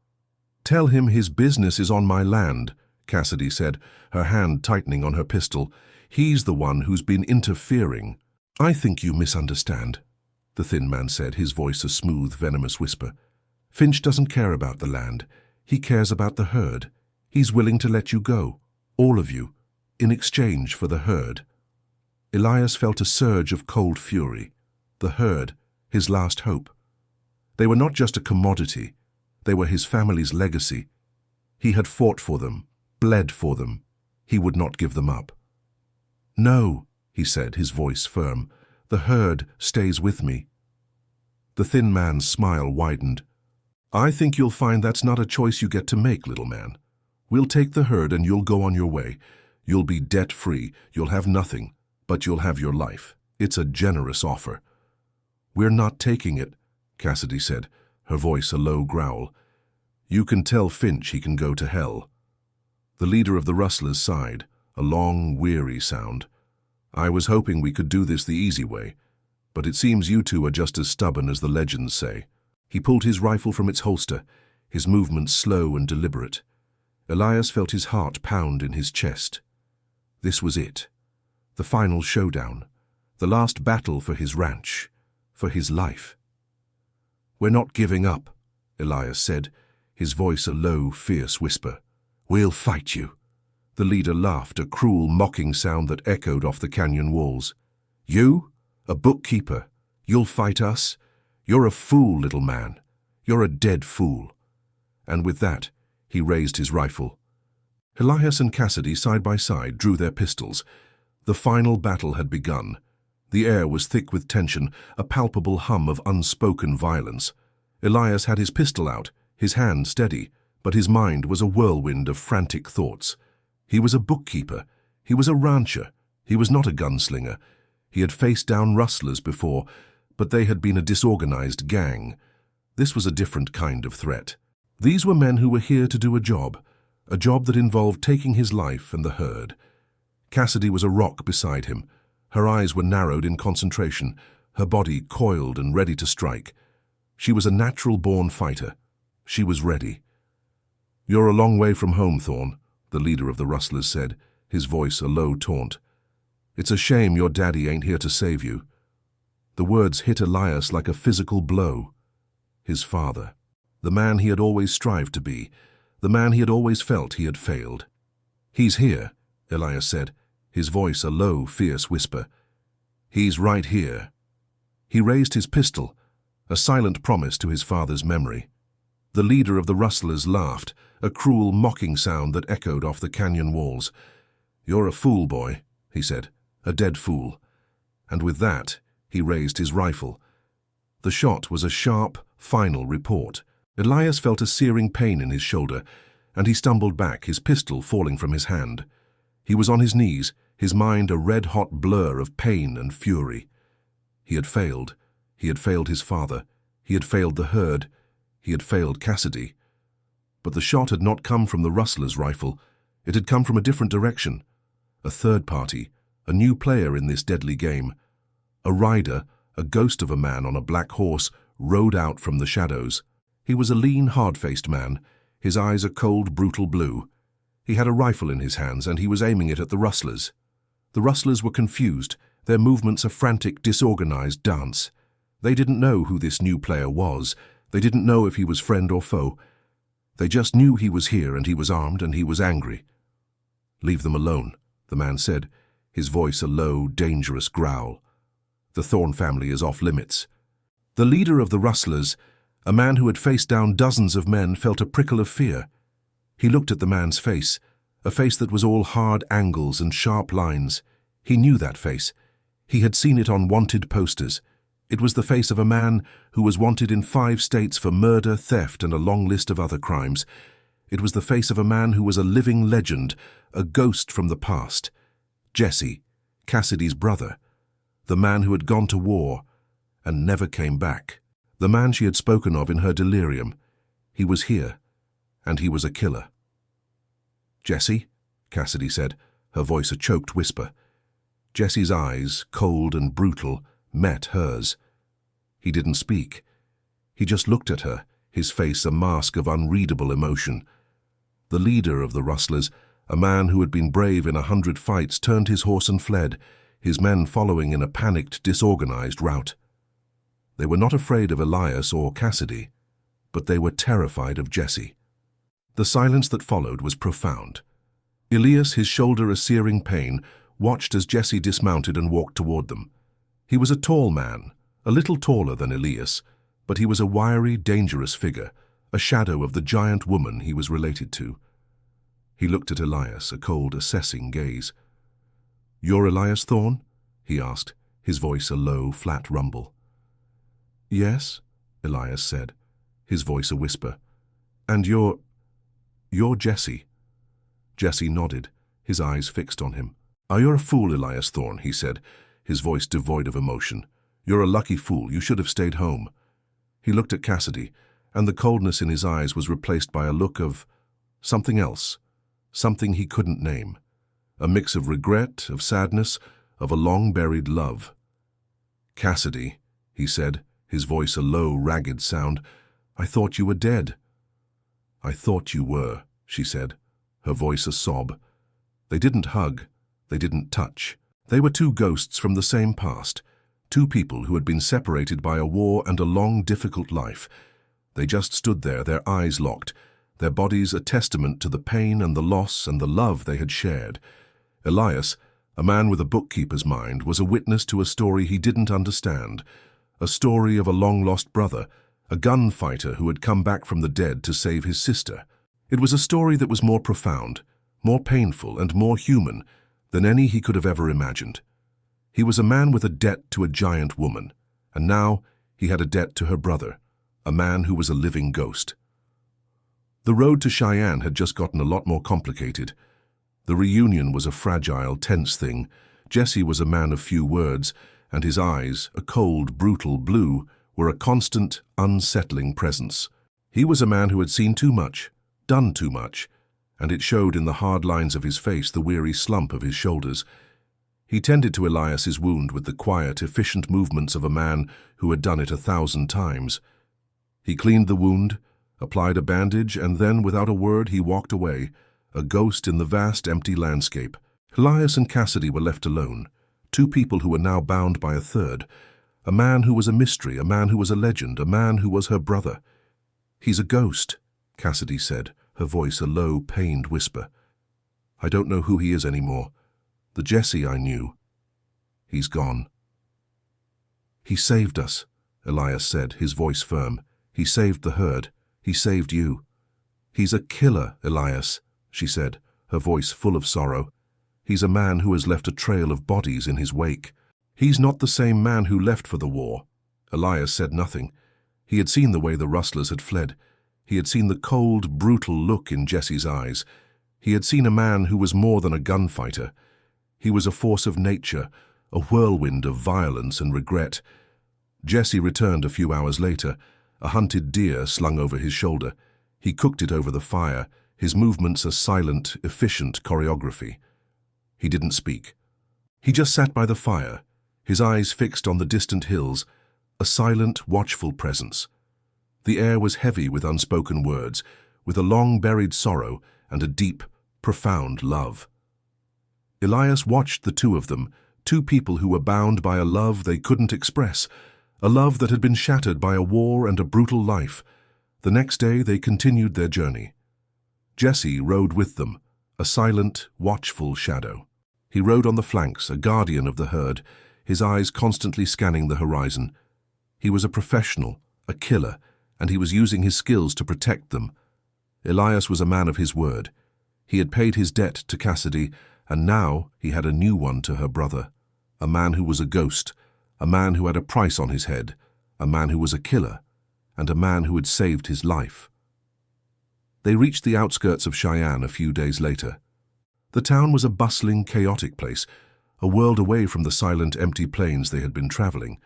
"Tell him his business is on my land," Cassidy said, her hand tightening on her pistol. "He's the one who's been interfering." "I think you misunderstand," the thin man said, his voice a smooth, venomous whisper. "Finch doesn't care about the land. He cares about the herd. He's willing to let you go, all of you, in exchange for the herd." Elias felt a surge of cold fury. The herd, his last hope. They were not just a commodity. They were his family's legacy. He had fought for them, bled for them. He would not give them up. "No," he said, his voice firm. "The herd stays with me." The thin man's smile widened. "I think you'll find that's not a choice you get to make, little man. We'll take the herd and you'll go on your way. You'll be debt-free, you'll have nothing, but you'll have your life. It's a generous offer." "We're not taking it," Cassidy said, her voice a low growl. "You can tell Finch he can go to hell." The leader of the rustlers sighed, a long, weary sound. "I was hoping we could do this the easy way, but it seems you two are just as stubborn as the legends say." He pulled his rifle from its holster, his movements slow and deliberate. Elias felt his heart pound in his chest. This was it. The final showdown. The last battle for his ranch. For his life. "We're not giving up," Elias said, his voice a low, fierce whisper. "We'll fight you." The leader laughed, a cruel, mocking sound that echoed off the canyon walls. "You? A bookkeeper? You'll fight us? You're a fool, little man. You're a dead fool." And with that, he raised his rifle. Elias and Cassidy, side by side, drew their pistols. The final battle had begun. The air was thick with tension, a palpable hum of unspoken violence. Elias had his pistol out, his hand steady, but his mind was a whirlwind of frantic thoughts. He was a bookkeeper. He was a rancher. He was not a gunslinger. He had faced down rustlers before, but they had been a disorganized gang. This was a different kind of threat. These were men who were here to do a job that involved taking his life and the herd. Cassidy was a rock beside him. Her eyes were narrowed in concentration, her body coiled and ready to strike. She was a natural-born fighter. She was ready. "You're a long way from home, Thorn," the leader of the rustlers said, his voice a low taunt. "It's a shame your daddy ain't here to save you." The words hit Elias like a physical blow. His father. The man he had always strived to be. The man he had always felt he had failed. "He's here," Elias said, his voice a low, fierce whisper. "He's right here." He raised his pistol, a silent promise to his father's memory. The leader of the rustlers laughed, a cruel, mocking sound that echoed off the canyon walls. "You're a fool, boy," he said, "a dead fool." And with that, he raised his rifle. The shot was a sharp, final report. Elias felt a searing pain in his shoulder, and he stumbled back, his pistol falling from his hand. He was on his knees, his mind a red-hot blur of pain and fury. He had failed. He had failed his father. He had failed the herd. He had failed Cassidy. But the shot had not come from the rustler's rifle. It had come from a different direction. A third party, a new player in this deadly game. A rider, a ghost of a man on a black horse, rode out from the shadows. He was a lean, hard-faced man, his eyes a cold, brutal blue. He had a rifle in his hands, and he was aiming it at the rustlers. The rustlers were confused, their movements a frantic, disorganized dance. They didn't know who this new player was. They didn't know if he was friend or foe. They just knew he was here, and he was armed, and he was angry. "Leave them alone," the man said, his voice a low, dangerous growl. "The Thorne family is off limits." The leader of the rustlers, a man who had faced down dozens of men, felt a prickle of fear. He looked at the man's face, a face that was all hard angles and sharp lines. He knew that face. He had seen it on wanted posters. It was the face of a man who was wanted in 5 states for murder, theft, and a long list of other crimes. It was the face of a man who was a living legend, a ghost from the past. Jesse, Cassidy's brother, the man who had gone to war and never came back. The man she had spoken of in her delirium. He was here, and he was a killer. "Jesse?" Cassidy said, her voice a choked whisper. Jesse's eyes, cold and brutal, met hers. He didn't speak. He just looked at her, his face a mask of unreadable emotion. The leader of the rustlers, a man who had been brave in 100 fights, turned his horse and fled, his men following in a panicked, disorganized rout. They were not afraid of Elias or Cassidy, but they were terrified of Jesse. The silence that followed was profound. Elias, his shoulder a searing pain, watched as Jesse dismounted and walked toward them. He was a tall man, a little taller than Elias, but he was a wiry, dangerous figure, a shadow of the giant woman he was related to. He looked at Elias, a cold, assessing gaze. "You're Elias Thorne?" he asked, his voice a low, flat rumble. "Yes," Elias said, his voice a whisper. "And you're Jesse." Jesse nodded, his eyes fixed on him. "You're a fool, Elias Thorne," he said, his voice devoid of emotion. "You're a lucky fool. You should have stayed home." He looked at Cassidy, and the coldness in his eyes was replaced by a look of something else, something he couldn't name, a mix of regret, of sadness, of a long-buried love. "Cassidy," he said, his voice a low, ragged sound, "I thought you were dead." "I thought you were," she said, her voice a sob. They didn't hug, they didn't touch. They were 2 ghosts from the same past, 2 people who had been separated by a war and a long, difficult life. They just stood there, their eyes locked, their bodies a testament to the pain and the loss and the love they had shared. Elias, a man with a bookkeeper's mind, was a witness to a story he didn't understand, a story of a long-lost brother, a gunfighter who had come back from the dead to save his sister. It was a story that was more profound, more painful, and more human than any he could have ever imagined. He was a man with a debt to a giant woman, and now he had a debt to her brother, a man who was a living ghost. The road to Cheyenne had just gotten a lot more complicated. The reunion was a fragile, tense thing. Jesse was a man of few words, and his eyes, a cold, brutal blue, were a constant, unsettling presence. He was a man who had seen too much, done too much, and it showed in the hard lines of his face, the weary slump of his shoulders. He tended to Elias's wound with the quiet, efficient movements of a man who had done it 1,000 times. He cleaned the wound, applied a bandage, and then, without a word, he walked away, a ghost in the vast, empty landscape. Elias and Cassidy were left alone, 2 people who were now bound by a third, a man who was a mystery, a man who was a legend, a man who was her brother. "He's a ghost," Cassidy said, her voice a low, pained whisper. "I don't know who he is anymore. The Jesse I knew, he's gone." "He saved us," Elias said, his voice firm. "He saved the herd. He saved you." "He's a killer, Elias," she said, her voice full of sorrow. "He's a man who has left a trail of bodies in his wake." "He's not the same man who left for the war." Elias said nothing. He had seen the way the rustlers had fled. He had seen the cold, brutal look in Jesse's eyes. He had seen a man who was more than a gunfighter. He was a force of nature, a whirlwind of violence and regret. Jesse returned a few hours later, a hunted deer slung over his shoulder. He cooked it over the fire, his movements a silent, efficient choreography. He didn't speak. He just sat by the fire, his eyes fixed on the distant hills, a silent, watchful presence. The air was heavy with unspoken words, with a long-buried sorrow and a deep, profound love. Elias watched the two of them, two people who were bound by a love they couldn't express, a love that had been shattered by a war and a brutal life. The next day they continued their journey. Jesse rode with them, a silent, watchful shadow. He rode on the flanks, a guardian of the herd, his eyes constantly scanning the horizon. He was a professional, a killer, and he was using his skills to protect them. Elias was a man of his word. He had paid his debt to Cassidy, and now he had a new one to her brother. A man who was a ghost, a man who had a price on his head, a man who was a killer, and a man who had saved his life. They reached the outskirts of Cheyenne a few days later. The town was a bustling, chaotic place, a world away from the silent, empty plains they had been traveling.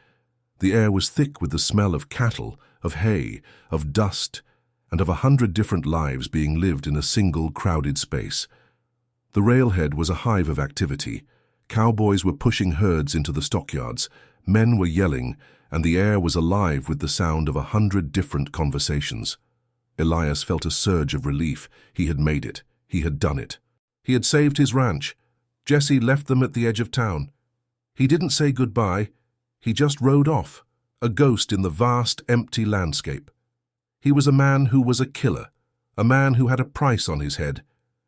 The air was thick with the smell of cattle, of hay, of dust, and of 100 different lives being lived in a single, crowded space. The railhead was a hive of activity. Cowboys were pushing herds into the stockyards, men were yelling, and the air was alive with the sound of 100 different conversations. Elias felt a surge of relief. He had made it. He had done it. He had saved his ranch. Jesse left them at the edge of town. He didn't say goodbye. He just rode off, a ghost in the vast, empty landscape. He was a man who was a killer, a man who had a price on his head,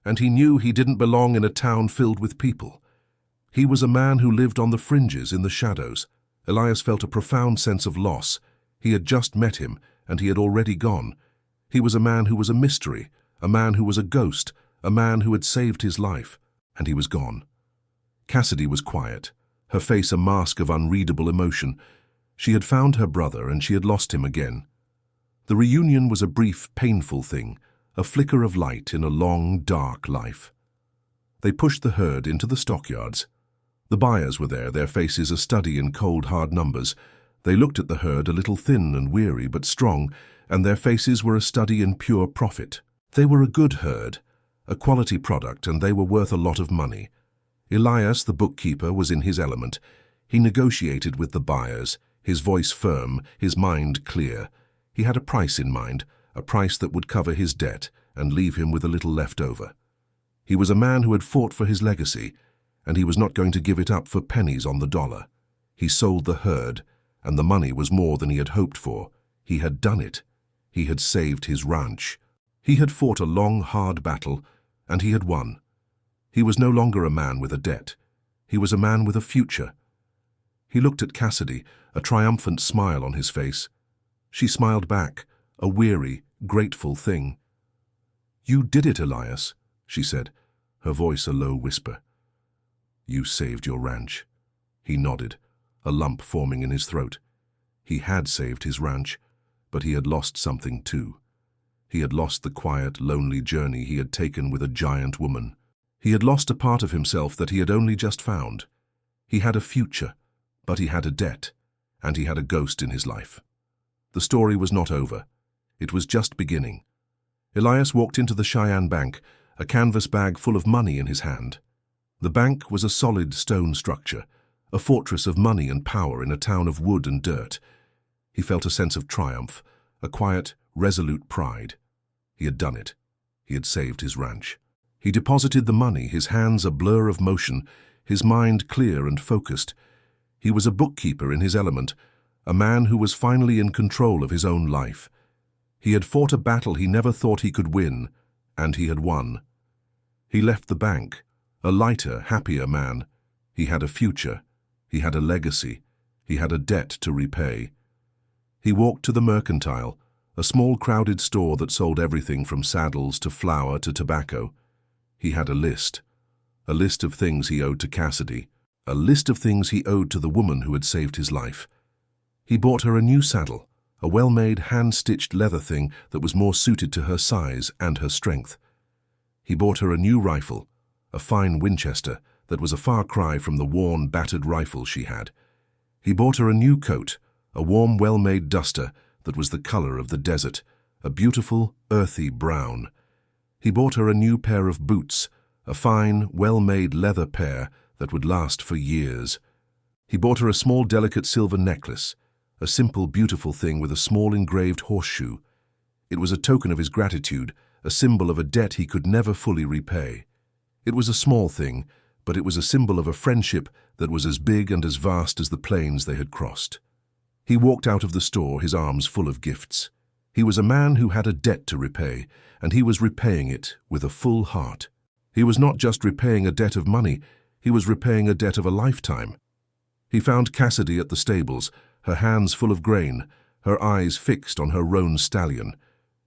and he knew he didn't belong in a town filled with people. He was a man who lived on the fringes, in the shadows. Elias felt a profound sense of loss. He had just met him, and he had already gone. He was a man who was a mystery, a man who was a ghost, a man who had saved his life, and he was gone. Cassidy was quiet, her face a mask of unreadable emotion. She had found her brother, and she had lost him again. The reunion was a brief, painful thing, a flicker of light in a long, dark life. They pushed the herd into the stockyards. The buyers were there, their faces a study in cold, hard numbers. They looked at the herd, a little thin and weary but strong, and their faces were a study in pure profit. They were a good herd, a quality product, and they were worth a lot of money. Elias, the bookkeeper, was in his element. He negotiated with the buyers, his voice firm, his mind clear. He had a price in mind, a price that would cover his debt and leave him with a little left over. He was a man who had fought for his legacy, and he was not going to give it up for pennies on the dollar. He sold the herd, and the money was more than he had hoped for. He had done it. He had saved his ranch. He had fought a long, hard battle, and he had won. He was no longer a man with a debt. He was a man with a future. He looked at Cassidy, a triumphant smile on his face. She smiled back, a weary, grateful thing. "You did it, Elias," she said, her voice a low whisper. "You saved your ranch." He nodded, a lump forming in his throat. He had saved his ranch, but he had lost something too. He had lost the quiet, lonely journey he had taken with a giant woman. He had lost a part of himself that he had only just found. He had a future, but he had a debt, and he had a ghost in his life. The story was not over. It was just beginning. Elias walked into the Cheyenne Bank, a canvas bag full of money in his hand. The bank was a solid stone structure, a fortress of money and power in a town of wood and dirt. He felt a sense of triumph, a quiet, resolute pride. He had done it. He had saved his ranch. He deposited the money, his hands a blur of motion, his mind clear and focused. He was a bookkeeper in his element, a man who was finally in control of his own life. He had fought a battle he never thought he could win, and he had won. He left the bank, a lighter, happier man. He had a future. He had a legacy. He had a debt to repay. He walked to the Mercantile, a small crowded store that sold everything from saddles to flour to tobacco. He had a list of things he owed to Cassidy, a list of things he owed to the woman who had saved his life. He bought her a new saddle, a well-made, hand-stitched leather thing that was more suited to her size and her strength. He bought her a new rifle, a fine Winchester that was a far cry from the worn, battered rifle she had. He bought her a new coat, a warm, well-made duster that was the color of the desert, a beautiful, earthy brown. He bought her a new pair of boots, a fine, well-made leather pair that would last for years. He bought her a small, delicate silver necklace, a simple, beautiful thing with a small engraved horseshoe. It was a token of his gratitude, a symbol of a debt he could never fully repay. It was a small thing, but it was a symbol of a friendship that was as big and as vast as the plains they had crossed. He walked out of the store, his arms full of gifts. He was a man who had a debt to repay, and he was repaying it with a full heart. He was not just repaying a debt of money, he was repaying a debt of a lifetime. He found Cassidy at the stables, her hands full of grain, her eyes fixed on her roan stallion.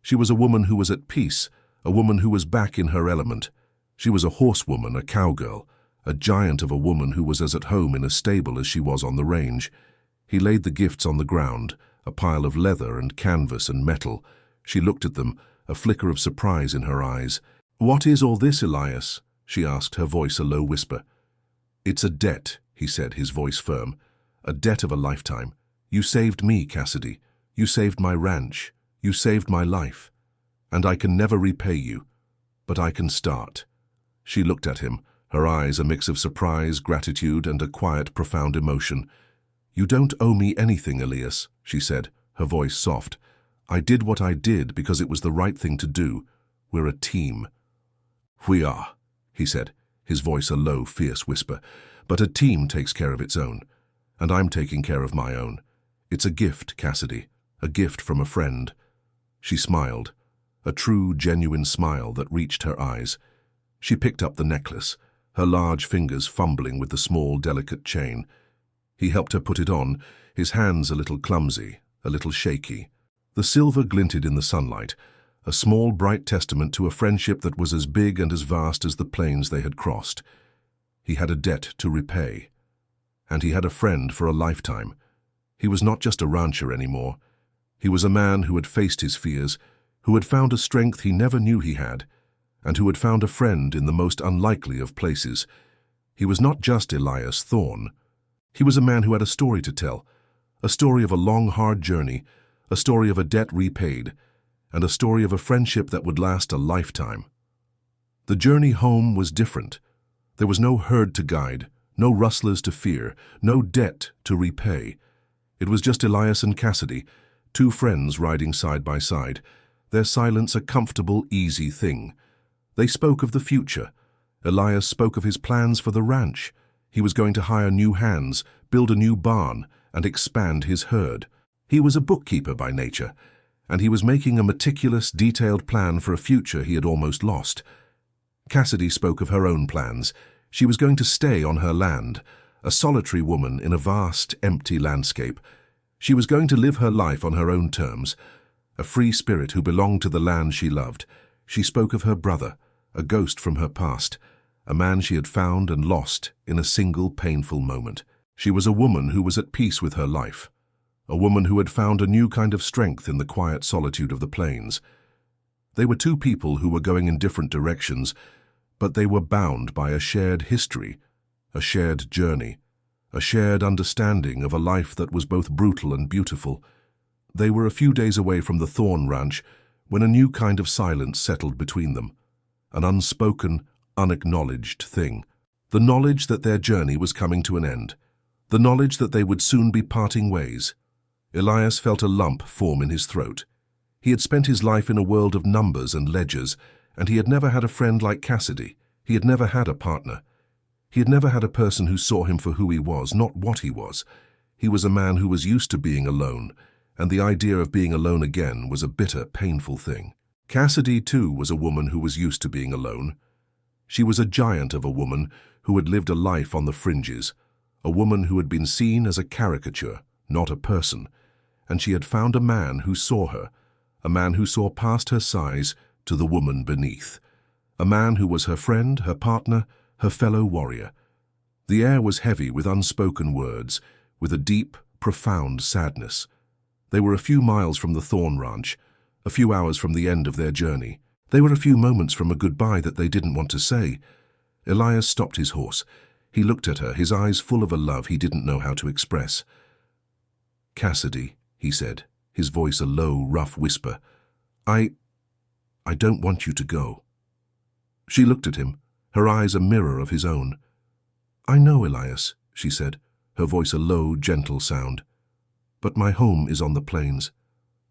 She was a woman who was at peace, a woman who was back in her element. She was a horsewoman, a cowgirl, a giant of a woman who was as at home in a stable as she was on the range. He laid the gifts on the ground, a pile of leather and canvas and metal. She looked at them, a flicker of surprise in her eyes. "What is all this, Elias?" she asked, her voice a low whisper. "It's a debt," he said, his voice firm. "A debt of a lifetime. You saved me, Cassidy. You saved my ranch. You saved my life. And I can never repay you. But I can start." She looked at him, her eyes a mix of surprise, gratitude, and a quiet, profound emotion. "You don't owe me anything, Elias," she said, her voice soft. "I did what I did because it was the right thing to do. We're a team." "We are," he said, his voice a low, fierce whisper. "But a team takes care of its own, and I'm taking care of my own. It's a gift, Cassidy, a gift from a friend." She smiled, a true, genuine smile that reached her eyes. She picked up the necklace, her large fingers fumbling with the small, delicate chain. He helped her put it on, his hands a little clumsy, a little shaky. The silver glinted in the sunlight, a small, bright testament to a friendship that was as big and as vast as the plains they had crossed. He had a debt to repay, and he had a friend for a lifetime. He was not just a rancher anymore. He was a man who had faced his fears, who had found a strength he never knew he had, and who had found a friend in the most unlikely of places. He was not just Elias Thorne. He was a man who had a story to tell, a story of a long, hard journey, a story of a debt repaid, and a story of a friendship that would last a lifetime. The journey home was different. There was no herd to guide, no rustlers to fear, no debt to repay. It was just Elias and Cassidy, two friends riding side by side, their silence a comfortable, easy thing. They spoke of the future. Elias spoke of his plans for the ranch. He was going to hire new hands, build a new barn, and expand his herd. He was a bookkeeper by nature, and he was making a meticulous, detailed plan for a future he had almost lost. Cassidy spoke of her own plans. She was going to stay on her land, a solitary woman in a vast, empty landscape. She was going to live her life on her own terms, a free spirit who belonged to the land she loved. She spoke of her brother, a ghost from her past, a man she had found and lost in a single painful moment. She was a woman who was at peace with her life, a woman who had found a new kind of strength in the quiet solitude of the plains. They were two people who were going in different directions, but they were bound by a shared history, a shared journey, a shared understanding of a life that was both brutal and beautiful. They were a few days away from the Thorne Ranch when a new kind of silence settled between them, an unspoken, unacknowledged thing. The knowledge that their journey was coming to an end, the knowledge that they would soon be parting ways. Elias felt a lump form in his throat. He had spent his life in a world of numbers and ledgers, and he had never had a friend like Cassidy. He had never had a partner. He had never had a person who saw him for who he was, not what he was. He was a man who was used to being alone, and the idea of being alone again was a bitter, painful thing. Cassidy, too, was a woman who was used to being alone. She was a giant of a woman who had lived a life on the fringes, a woman who had been seen as a caricature, not a person, and she had found a man who saw her, a man who saw past her size to the woman beneath, a man who was her friend, her partner, her fellow warrior. The air was heavy with unspoken words, with a deep, profound sadness. They were a few miles from the Thorn Ranch, a few hours from the end of their journey. They were a few moments from a goodbye that they didn't want to say. Elias stopped his horse. He looked at her, his eyes full of a love he didn't know how to express. "Cassidy," he said, his voice a low, rough whisper, I don't want you to go." She looked at him, her eyes a mirror of his own. "I know, Elias," she said, her voice a low, gentle sound. "But my home is on the plains.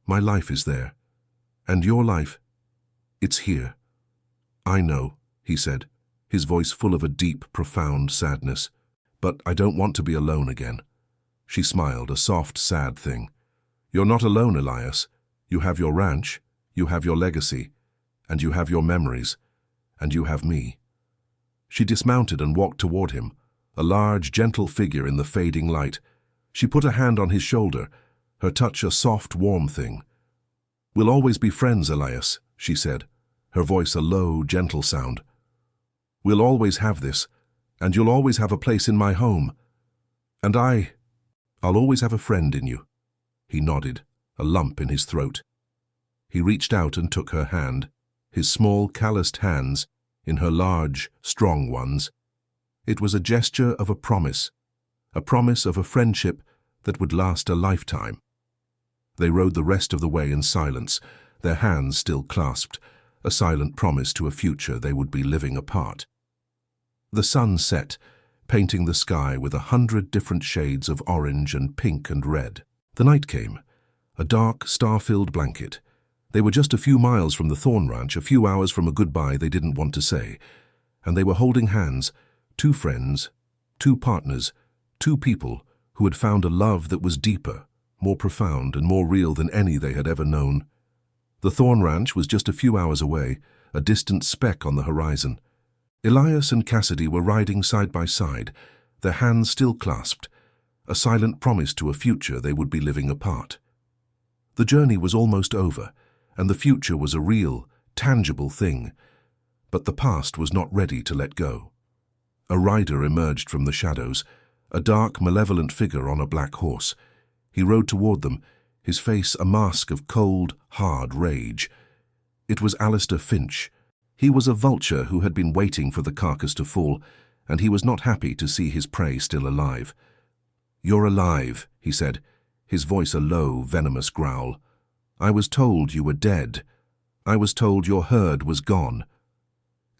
My life is there. And your life, it's here." "I know," he said, his voice full of a deep, profound sadness. "But I don't want to be alone again." She smiled, a soft, sad thing. "You're not alone, Elias. You have your ranch, you have your legacy, and you have your memories, and you have me." She dismounted and walked toward him, a large, gentle figure in the fading light. She put a hand on his shoulder, her touch a soft, warm thing. "We'll always be friends, Elias," she said, her voice a low, gentle sound. "We'll always have this, and you'll always have a place in my home. And I'll always have a friend in you." He nodded, a lump in his throat. He reached out and took her hand, his small, calloused hands in her large, strong ones. It was a gesture of a promise of a friendship that would last a lifetime. They rode the rest of the way in silence, their hands still clasped, a silent promise to a future they would be living apart. The sun set, painting the sky with 100 different shades of orange and pink and red. The night came, a dark, star-filled blanket. They were just a few miles from the Thorn Ranch, a few hours from a goodbye they didn't want to say, and they were holding hands, two friends, two partners, two people who had found a love that was deeper, more profound and more real than any they had ever known. The Thorn Ranch was just a few hours away, a distant speck on the horizon. Elias and Cassidy were riding side by side, their hands still clasped, a silent promise to a future they would be living apart. The journey was almost over, and the future was a real, tangible thing, but the past was not ready to let go. A rider emerged from the shadows, a dark, malevolent figure on a black horse. He rode toward them, his face a mask of cold, hard rage. It was Alistair Finch. He was a vulture who had been waiting for the carcass to fall, and he was not happy to see his prey still alive. "You're alive," he said, his voice a low, venomous growl. "I was told you were dead. I was told your herd was gone."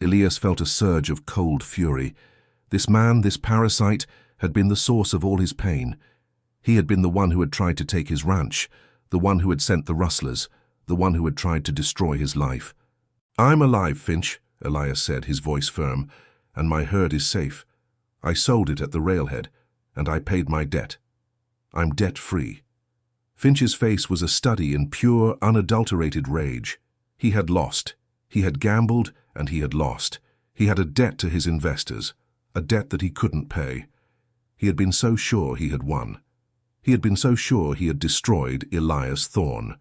Elias felt a surge of cold fury. This man, this parasite, had been the source of all his pain. He had been the one who had tried to take his ranch, the one who had sent the rustlers, the one who had tried to destroy his life. "I'm alive, Finch," Elias said, his voice firm, "and my herd is safe. I sold it at the railhead, and I paid my debt. I'm debt-free." Finch's face was a study in pure, unadulterated rage. He had lost. He had gambled, and he had lost. He had a debt to his investors, a debt that he couldn't pay. He had been so sure he had won. He had been so sure he had destroyed Elias Thorn.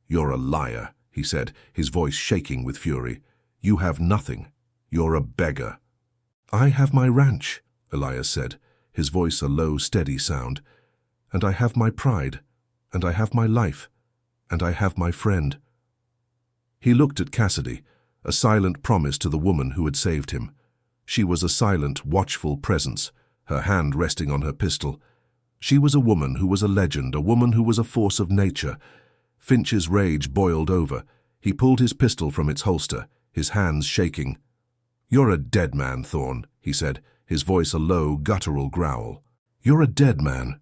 "You're a liar," he said, his voice shaking with fury. "You have nothing. You're a beggar." "I have my ranch," Elias said, his voice a low, steady sound. "And I have my pride, and I have my life, and I have my friend." He looked at Cassidy, a silent promise to the woman who had saved him. She was a silent, watchful presence, her hand resting on her pistol. She was a woman who was a legend, a woman who was a force of nature. Finch's rage boiled over. He pulled his pistol from its holster, his hands shaking. "You're a dead man, Thorn," he said, his voice a low, guttural growl. "You're a dead man."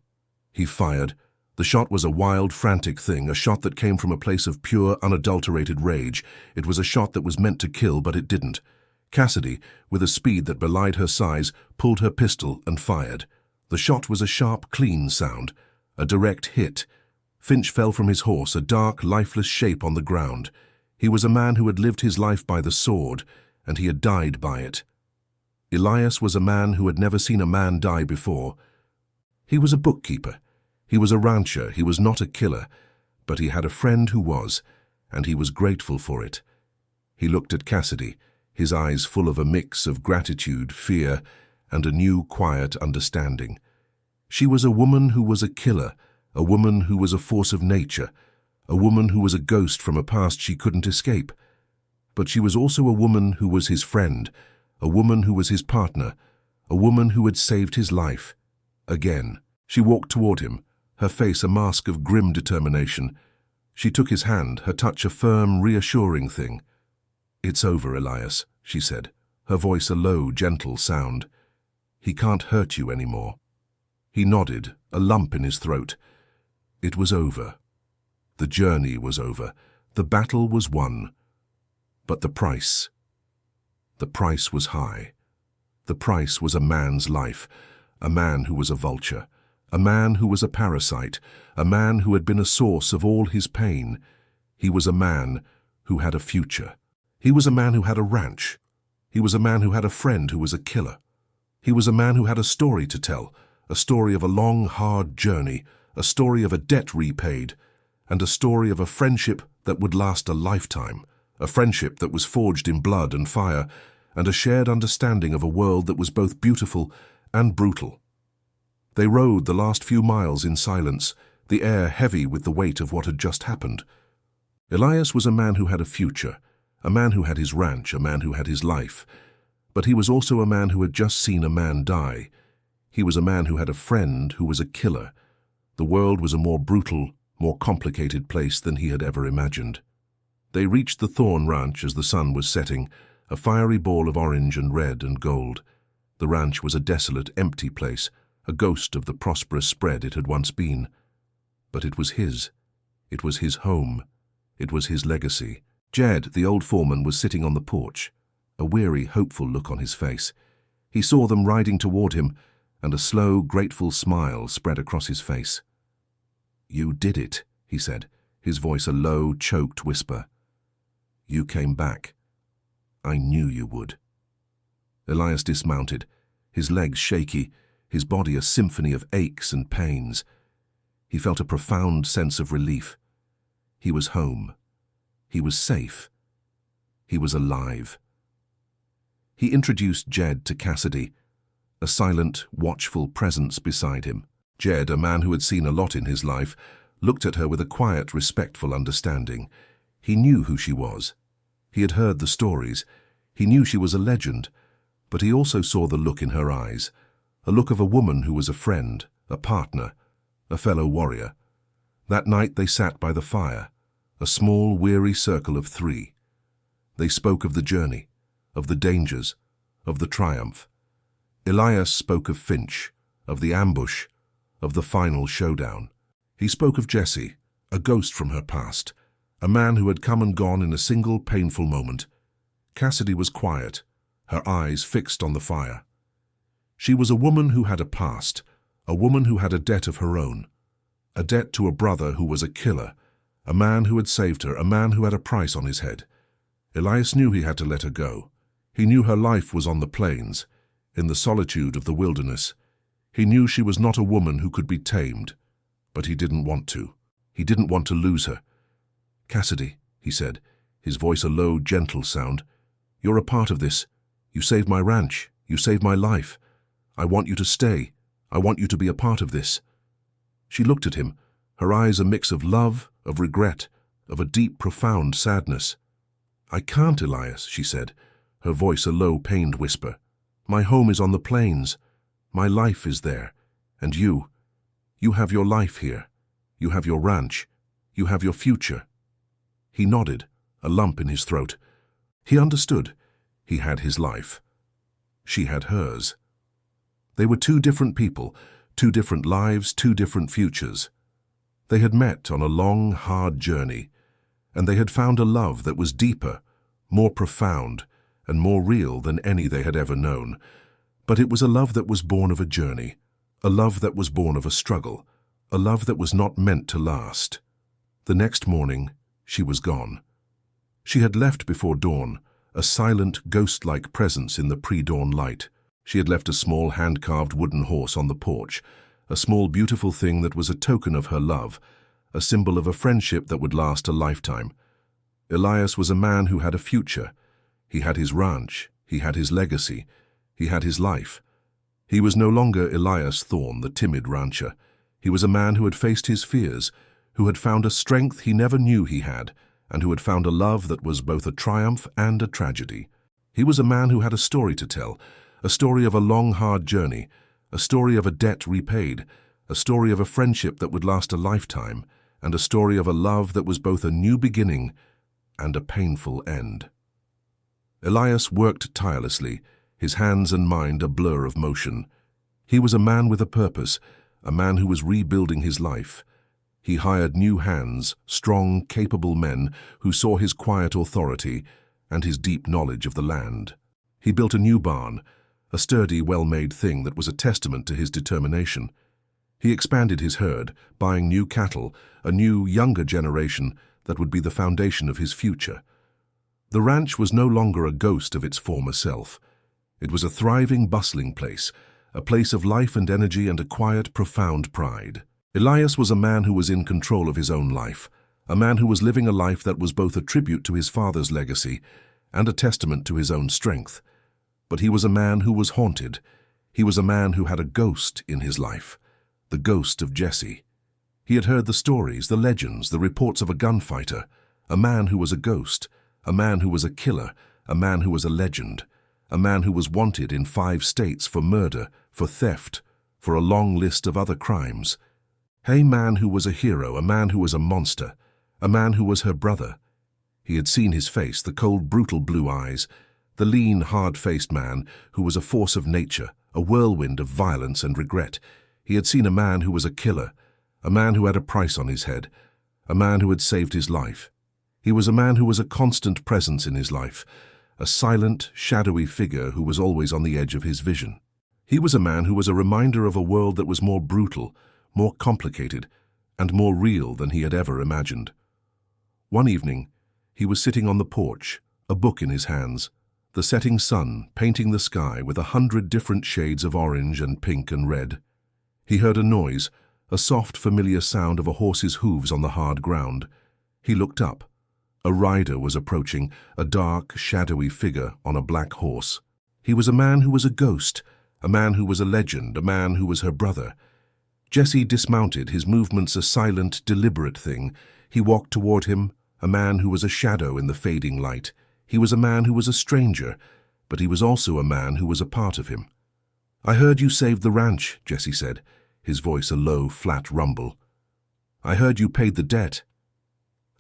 He fired. The shot was a wild, frantic thing, a shot that came from a place of pure, unadulterated rage. It was a shot that was meant to kill, but it didn't. Cassidy, with a speed that belied her size, pulled her pistol and fired. The shot was a sharp, clean sound, a direct hit. Finch fell from his horse, a dark, lifeless shape on the ground. He was a man who had lived his life by the sword, and he had died by it. Elias was a man who had never seen a man die before. He was a bookkeeper. He was a rancher. He was not a killer. But he had a friend who was, and he was grateful for it. He looked at Cassidy, his eyes full of a mix of gratitude, fear, and a new, quiet understanding. She was a woman who was a killer, a woman who was a force of nature, a woman who was a ghost from a past she couldn't escape. But she was also a woman who was his friend, a woman who was his partner, a woman who had saved his life. Again, she walked toward him, her face a mask of grim determination. She took his hand, her touch a firm, reassuring thing. "It's over, Elias," she said, her voice a low, gentle sound. "He can't hurt you anymore." He nodded, a lump in his throat. It was over. The journey was over. The battle was won. But the price was high. The price was a man's life, a man who was a vulture, a man who was a parasite, a man who had been a source of all his pain. He was a man who had a future. He was a man who had a ranch. He was a man who had a friend who was a killer. He was a man who had a story to tell, a story of a long, hard journey, a story of a debt repaid, and a story of a friendship that would last a lifetime, a friendship that was forged in blood and fire, and a shared understanding of a world that was both beautiful and brutal. They rode the last few miles in silence, the air heavy with the weight of what had just happened. Elias was a man who had a future, a man who had his ranch, a man who had his life. But he was also a man who had just seen a man die. He was a man who had a friend who was a killer. The world was a more brutal, more complicated place than he had ever imagined. They reached the Thorn Ranch as the sun was setting, a fiery ball of orange and red and gold. The ranch was a desolate, empty place, a ghost of the prosperous spread it had once been. But it was his. It was his home. It was his legacy. Jed, the old foreman, was sitting on the porch, a weary, hopeful look on his face. He saw them riding toward him, and a slow, grateful smile spread across his face. "You did it," he said, his voice a low, choked whisper. "You came back. I knew you would." Elias dismounted, his legs shaky, his body a symphony of aches and pains. He felt a profound sense of relief. He was home. He was safe. He was alive. He introduced Jed to Cassidy, a silent, watchful presence beside him. Jed, a man who had seen a lot in his life, looked at her with a quiet, respectful understanding. He knew who she was. He had heard the stories. He knew she was a legend, but he also saw the look in her eyes, a look of a woman who was a friend, a partner, a fellow warrior. That night they sat by the fire, a small, weary circle of three. They spoke of the journey, of the dangers, of the triumph. Elias spoke of Finch, of the ambush, of the final showdown. He spoke of Jesse, a ghost from her past, a man who had come and gone in a single painful moment. Cassidy was quiet, her eyes fixed on the fire. She was a woman who had a past, a woman who had a debt of her own, a debt to a brother who was a killer, a man who had saved her, a man who had a price on his head. Elias knew he had to let her go. He knew her life was on the plains, in the solitude of the wilderness. He knew she was not a woman who could be tamed, but he didn't want to. He didn't want to lose her. "Cassidy," he said, his voice a low, gentle sound, "you're a part of this. You saved my ranch. You saved my life. I want you to stay. I want you to be a part of this." She looked at him, her eyes a mix of love, of regret, of a deep, profound sadness. "I can't, Elias," she said, her voice a low, pained whisper. "My home is on the plains. My life is there. And you have your life here. You have your ranch. You have your future." He nodded, a lump in his throat. He understood. He had his life. She had hers. They were two different people, two different lives, two different futures. They had met on a long, hard journey, and they had found a love that was deeper, more profound, and more real than any they had ever known. But it was a love that was born of a journey, a love that was born of a struggle, a love that was not meant to last. The next morning, she was gone. She had left before dawn, a silent, ghost-like presence in the pre-dawn light. She had left a small hand-carved wooden horse on the porch, a small beautiful thing that was a token of her love, a symbol of a friendship that would last a lifetime. Elias was a man who had a future. He had his ranch, he had his legacy, he had his life. He was no longer Elias Thorne, the timid rancher. He was a man who had faced his fears, who had found a strength he never knew he had, and who had found a love that was both a triumph and a tragedy. He was a man who had a story to tell, a story of a long, hard journey, a story of a debt repaid, a story of a friendship that would last a lifetime, and a story of a love that was both a new beginning and a painful end. Elias worked tirelessly, his hands and mind a blur of motion. He was a man with a purpose, a man who was rebuilding his life. He hired new hands, strong, capable men who saw his quiet authority and his deep knowledge of the land. He built a new barn, a sturdy, well-made thing that was a testament to his determination. He expanded his herd, buying new cattle, a new, younger generation that would be the foundation of his future. The ranch was no longer a ghost of its former self. It was a thriving, bustling place, a place of life and energy and a quiet, profound pride. Elias was a man who was in control of his own life, a man who was living a life that was both a tribute to his father's legacy and a testament to his own strength. But he was a man who was haunted. He was a man who had a ghost in his life, the ghost of Jesse. He had heard the stories, the legends, the reports of a gunfighter, a man who was a ghost, a man who was a killer, a man who was a legend, a man who was wanted in 5 states for murder, for theft, for a long list of other crimes. A man who was a hero, a man who was a monster, a man who was her brother. He had seen his face, the cold, brutal blue eyes, the lean, hard-faced man who was a force of nature, a whirlwind of violence and regret. He had seen a man who was a killer, a man who had a price on his head, a man who had saved his life. He was a man who was a constant presence in his life, a silent, shadowy figure who was always on the edge of his vision. He was a man who was a reminder of a world that was more brutal, more complicated, and more real than he had ever imagined. One evening, he was sitting on the porch, a book in his hands, the setting sun painting the sky with 100 different shades of orange and pink and red. He heard a noise, a soft, familiar sound of a horse's hooves on the hard ground. He looked up. A rider was approaching, a dark, shadowy figure on a black horse. He was a man who was a ghost, a man who was a legend, a man who was her brother. Jesse dismounted, his movements a silent, deliberate thing. He walked toward him, a man who was a shadow in the fading light. He was a man who was a stranger, but he was also a man who was a part of him. "I heard you saved the ranch," Jesse said, his voice a low, flat rumble. "I heard you paid the debt."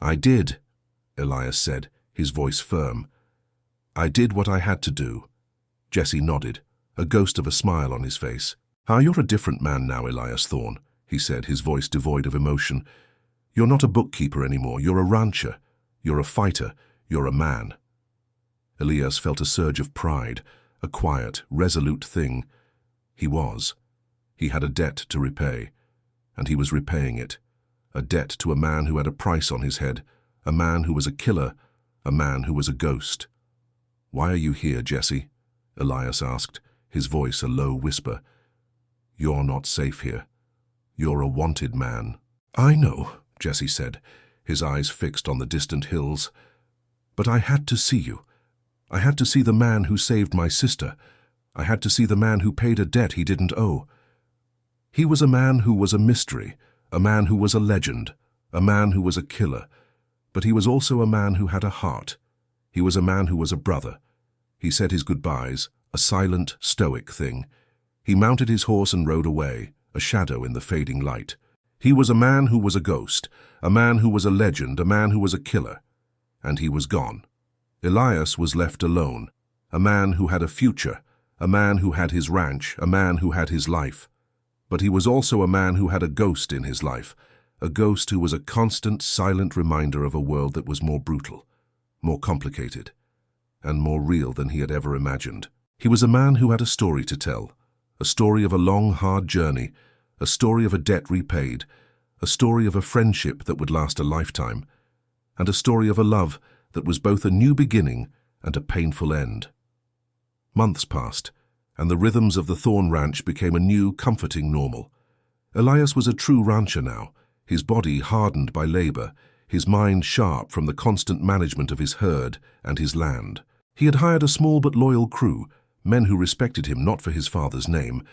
"I did," Elias said, his voice firm. "I did what I had to do." Jesse nodded, a ghost of a smile on his face. "You're a different man now, Elias Thorne," he said, his voice devoid of emotion. "You're not a bookkeeper anymore. You're a rancher. You're a fighter. You're a man." Elias felt a surge of pride, a quiet, resolute thing. He was. He had a debt to repay, and he was repaying it. A debt to a man who had a price on his head, a man who was a killer, a man who was a ghost. "Why are you here, Jesse?" Elias asked, his voice a low whisper. "You're not safe here. You're a wanted man." "I know," Jesse said, his eyes fixed on the distant hills. "But I had to see you. I had to see the man who saved my sister. I had to see the man who paid a debt he didn't owe. He was a man who was a mystery, a man who was a legend, a man who was a killer. But he was also a man who had a heart. He was a man who was a brother. He said his goodbyes, a silent, stoic thing. He mounted his horse and rode away, a shadow in the fading light. He was a man who was a ghost, a man who was a legend, a man who was a killer. And he was gone. Elias was left alone, a man who had a future, a man who had his ranch, a man who had his life. But he was also a man who had a ghost in his life, a ghost who was a constant, silent reminder of a world that was more brutal, more complicated, and more real than he had ever imagined. He was a man who had a story to tell, a story of a long, hard journey, a story of a debt repaid, a story of a friendship that would last a lifetime, and a story of a love that was both a new beginning and a painful end. Months passed, and the rhythms of the Thorn Ranch became a new, comforting normal. Elias was a true rancher now, his body hardened by labor, his mind sharp from the constant management of his herd and his land. He had hired a small but loyal crew, men who respected him not for his father's name,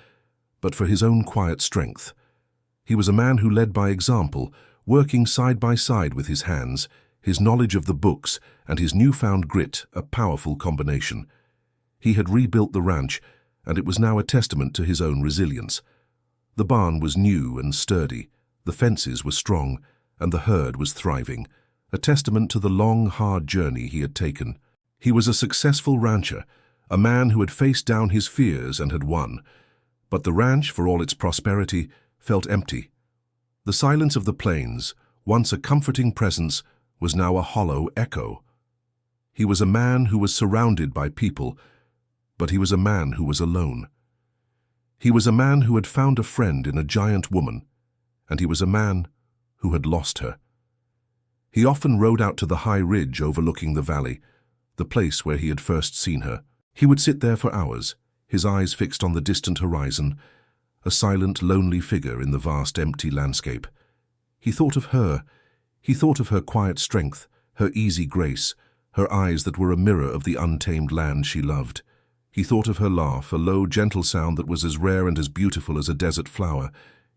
but for his own quiet strength. He was a man who led by example, working side by side with his hands, his knowledge of the books and his newfound grit a powerful combination. He had rebuilt the ranch, and it was now a testament to his own resilience. The barn was new and sturdy, the fences were strong, and the herd was thriving, a testament to the long, hard journey he had taken. He was a successful rancher, a man who had faced down his fears and had won. But the ranch, for all its prosperity, felt empty. The silence of the plains, once a comforting presence, was now a hollow echo. He was a man who was surrounded by people, but he was a man who was alone. He was a man who had found a friend in a giant woman, and he was a man who had lost her. He often rode out to the high ridge overlooking the valley, the place where he had first seen her. He would sit there for hours, his eyes fixed on the distant horizon, a silent, lonely figure in the vast, empty landscape. He thought of her. He thought of her quiet strength, her easy grace, her eyes that were a mirror of the untamed land she loved. He thought of her laugh, a low, gentle sound that was as rare and as beautiful as a desert flower.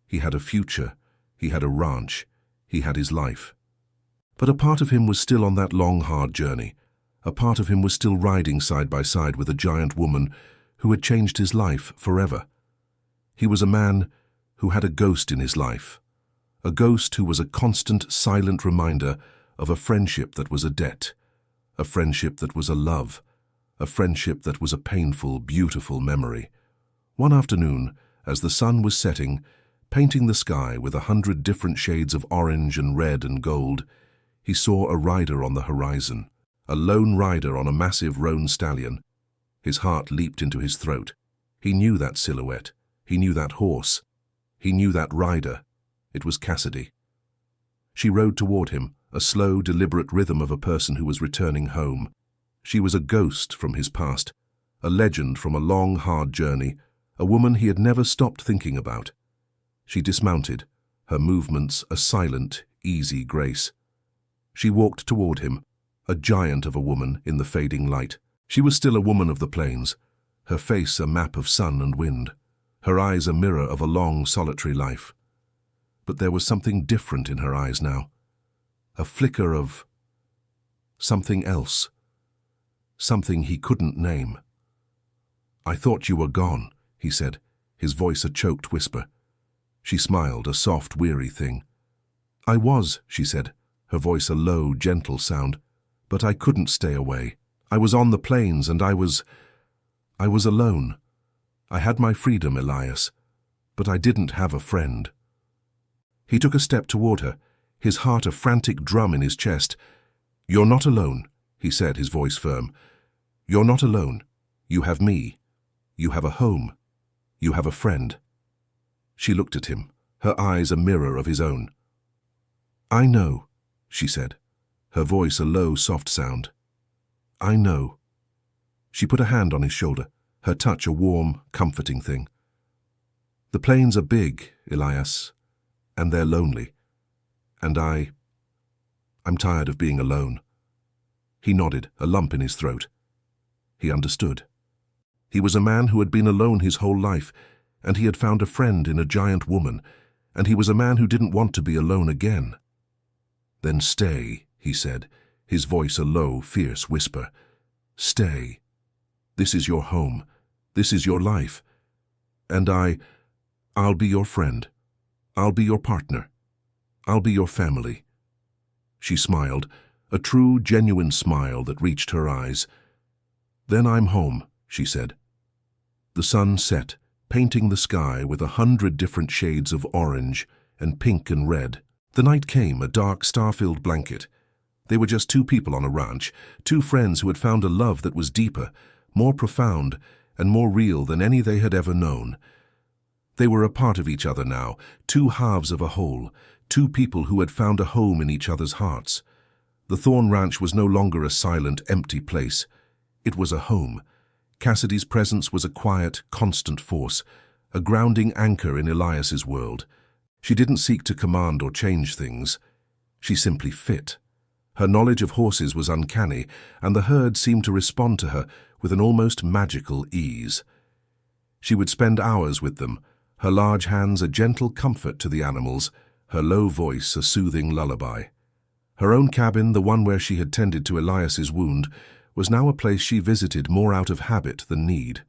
He had a future. He had a ranch. He had his life. But a part of him was still on that long, hard journey. A part of him was still riding side by side with a giant woman who had changed his life forever. He was a man who had a ghost in his life, a ghost who was a constant, silent reminder of a friendship that was a debt, a friendship that was a love, a friendship that was a painful, beautiful memory. One afternoon, as the sun was setting, painting the sky with 100 different shades of orange and red and gold, he saw a rider on the horizon, a lone rider on a massive roan stallion. His heart leaped into his throat. He knew that silhouette. He knew that horse. He knew that rider. It was Cassidy. She rode toward him, a slow, deliberate rhythm of a person who was returning home. She was a ghost from his past, a legend from a long, hard journey, a woman he had never stopped thinking about. She dismounted, her movements a silent, easy grace. She walked toward him, a giant of a woman in the fading light. She was still a woman of the plains, her face a map of sun and wind, her eyes a mirror of a long, solitary life. But there was something different in her eyes now, a flicker of something else, something he couldn't name. "I thought you were gone," he said, his voice a choked whisper. She smiled, a soft, weary thing. "I was," she said, her voice a low, gentle sound, "but I couldn't stay away. I was on the plains and I was alone. I had my freedom, Elias, but I didn't have a friend." He took a step toward her, his heart a frantic drum in his chest. "You're not alone," he said, his voice firm. "You're not alone. You have me. You have a home. You have a friend." She looked at him, her eyes a mirror of his own. "I know," she said, her voice a low, soft sound. "I know." She put a hand on his shoulder, her touch a warm, comforting thing. "The plains are big, Elias, and they're lonely. And I'm tired of being alone." He nodded, a lump in his throat. He understood. He was a man who had been alone his whole life, and he had found a friend in a giant woman, and he was a man who didn't want to be alone again. "Then stay," he said, his voice a low, fierce whisper. "Stay. This is your home. This is your life. And I'll be your friend. I'll be your partner. I'll be your family." She smiled, a true, genuine smile that reached her eyes. "Then I'm home," she said. The sun set, painting the sky with 100 different shades of orange and pink and red. The night came, a dark, star-filled blanket. They were just two people on a ranch, two friends who had found a love that was deeper, more profound, and more real than any they had ever known. They were a part of each other now, two halves of a whole, two people who had found a home in each other's hearts. The Thorn Ranch was no longer a silent, empty place. It was a home. Cassidy's presence was a quiet, constant force, a grounding anchor in Elias's world. She didn't seek to command or change things. She simply fit. Her knowledge of horses was uncanny, and the herd seemed to respond to her with an almost magical ease. She would spend hours with them, her large hands a gentle comfort to the animals, her low voice a soothing lullaby. Her own cabin, the one where she had tended to Elias's wound, was now a place she visited more out of habit than need.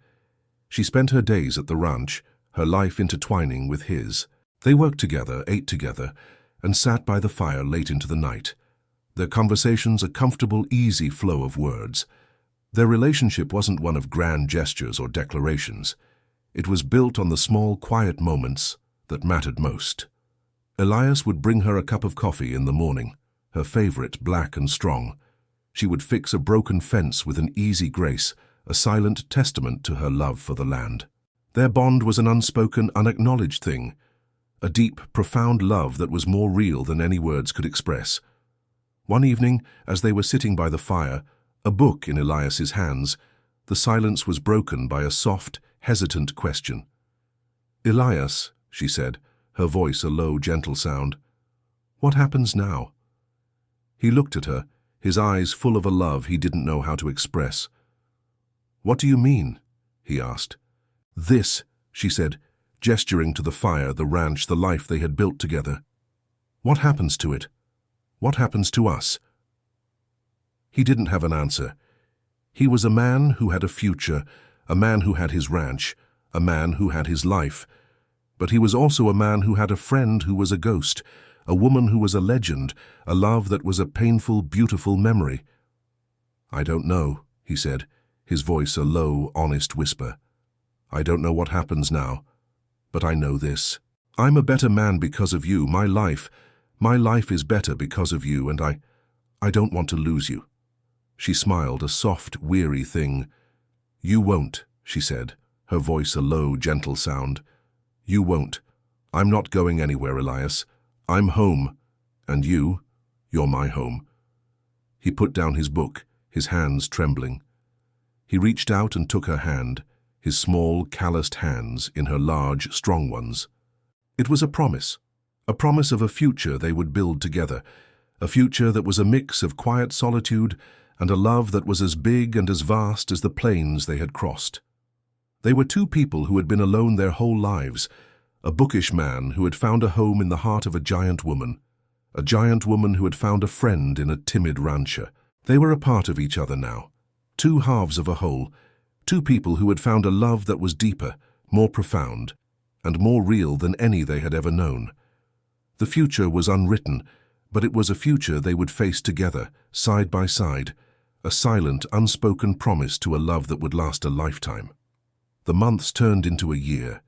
She spent her days at the ranch, her life intertwining with his. They worked together, ate together, and sat by the fire late into the night. Their conversations a comfortable, easy flow of words. Their relationship wasn't one of grand gestures or declarations. It was built on the small, quiet moments that mattered most. Elias would bring her a cup of coffee in the morning, her favorite, black and strong. She would fix a broken fence with an easy grace, a silent testament to her love for the land. Their bond was an unspoken, unacknowledged thing, a deep, profound love that was more real than any words could express. One evening, as they were sitting by the fire, a book in Elias's hands, the silence was broken by a soft, hesitant question. "Elias," she said, her voice a low, gentle sound, "what happens now?" He looked at her, his eyes full of a love he didn't know how to express. "What do you mean?" he asked. "This," she said, gesturing to the fire, the ranch, the life they had built together. "What happens to it? What happens to us?" He didn't have an answer. He was a man who had a future, a man who had his ranch, a man who had his life. But he was also a man who had a friend who was a ghost, a woman who was a legend, a love that was a painful, beautiful memory. "I don't know," he said, his voice a low, honest whisper. "I don't know what happens now, but I know this. I'm a better man because of you. My life is better because of you, and I don't want to lose you." She smiled, a soft, weary thing. "You won't," she said, her voice a low, gentle sound. "You won't. I'm not going anywhere, Elias. I'm home, and you're my home." He put down his book, his hands trembling. He reached out and took her hand, his small, calloused hands in her large, strong ones. It was a promise of a future they would build together, a future that was a mix of quiet solitude and a love that was as big and as vast as the plains they had crossed. They were two people who had been alone their whole lives, a bookish man who had found a home in the heart of a giant woman who had found a friend in a timid rancher. They were a part of each other now, two halves of a whole, two people who had found a love that was deeper, more profound, and more real than any they had ever known. The future was unwritten, but it was a future they would face together, side by side, a silent, unspoken promise to a love that would last a lifetime. The months turned into a year.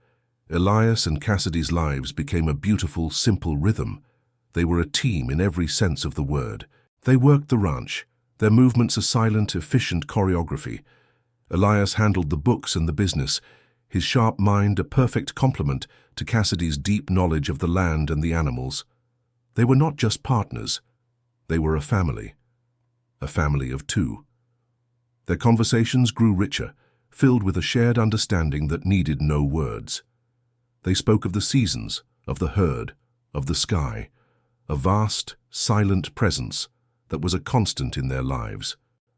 Elias and Cassidy's lives became a beautiful, simple rhythm. They were a team in every sense of the word. They worked the ranch, their movements a silent, efficient choreography. Elias handled the books and the business, his sharp mind a perfect complement to Cassidy's deep knowledge of the land and the animals. They were not just partners. They were a family of two. Their conversations grew richer, filled with a shared understanding that needed no words. They spoke of the seasons, of the herd, of the sky, a vast, silent presence that was a constant in their lives.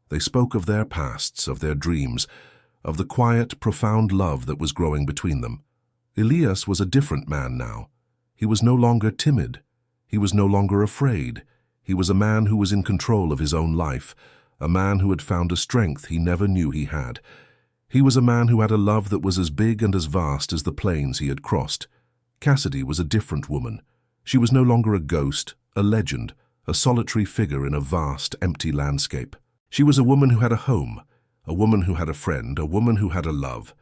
They spoke of their pasts, of their dreams, of the quiet, profound love that was growing between them. Elias was a different man now. He was no longer timid. He was no longer afraid. He was a man who was in control of his own life, a man who had found a strength he never knew he had. He was a man who had a love that was as big and as vast as the plains he had crossed. Cassidy was a different woman. She was no longer a ghost, a legend, a solitary figure in a vast, empty landscape. She was a woman who had a home, a woman who had a friend, a woman who had a love.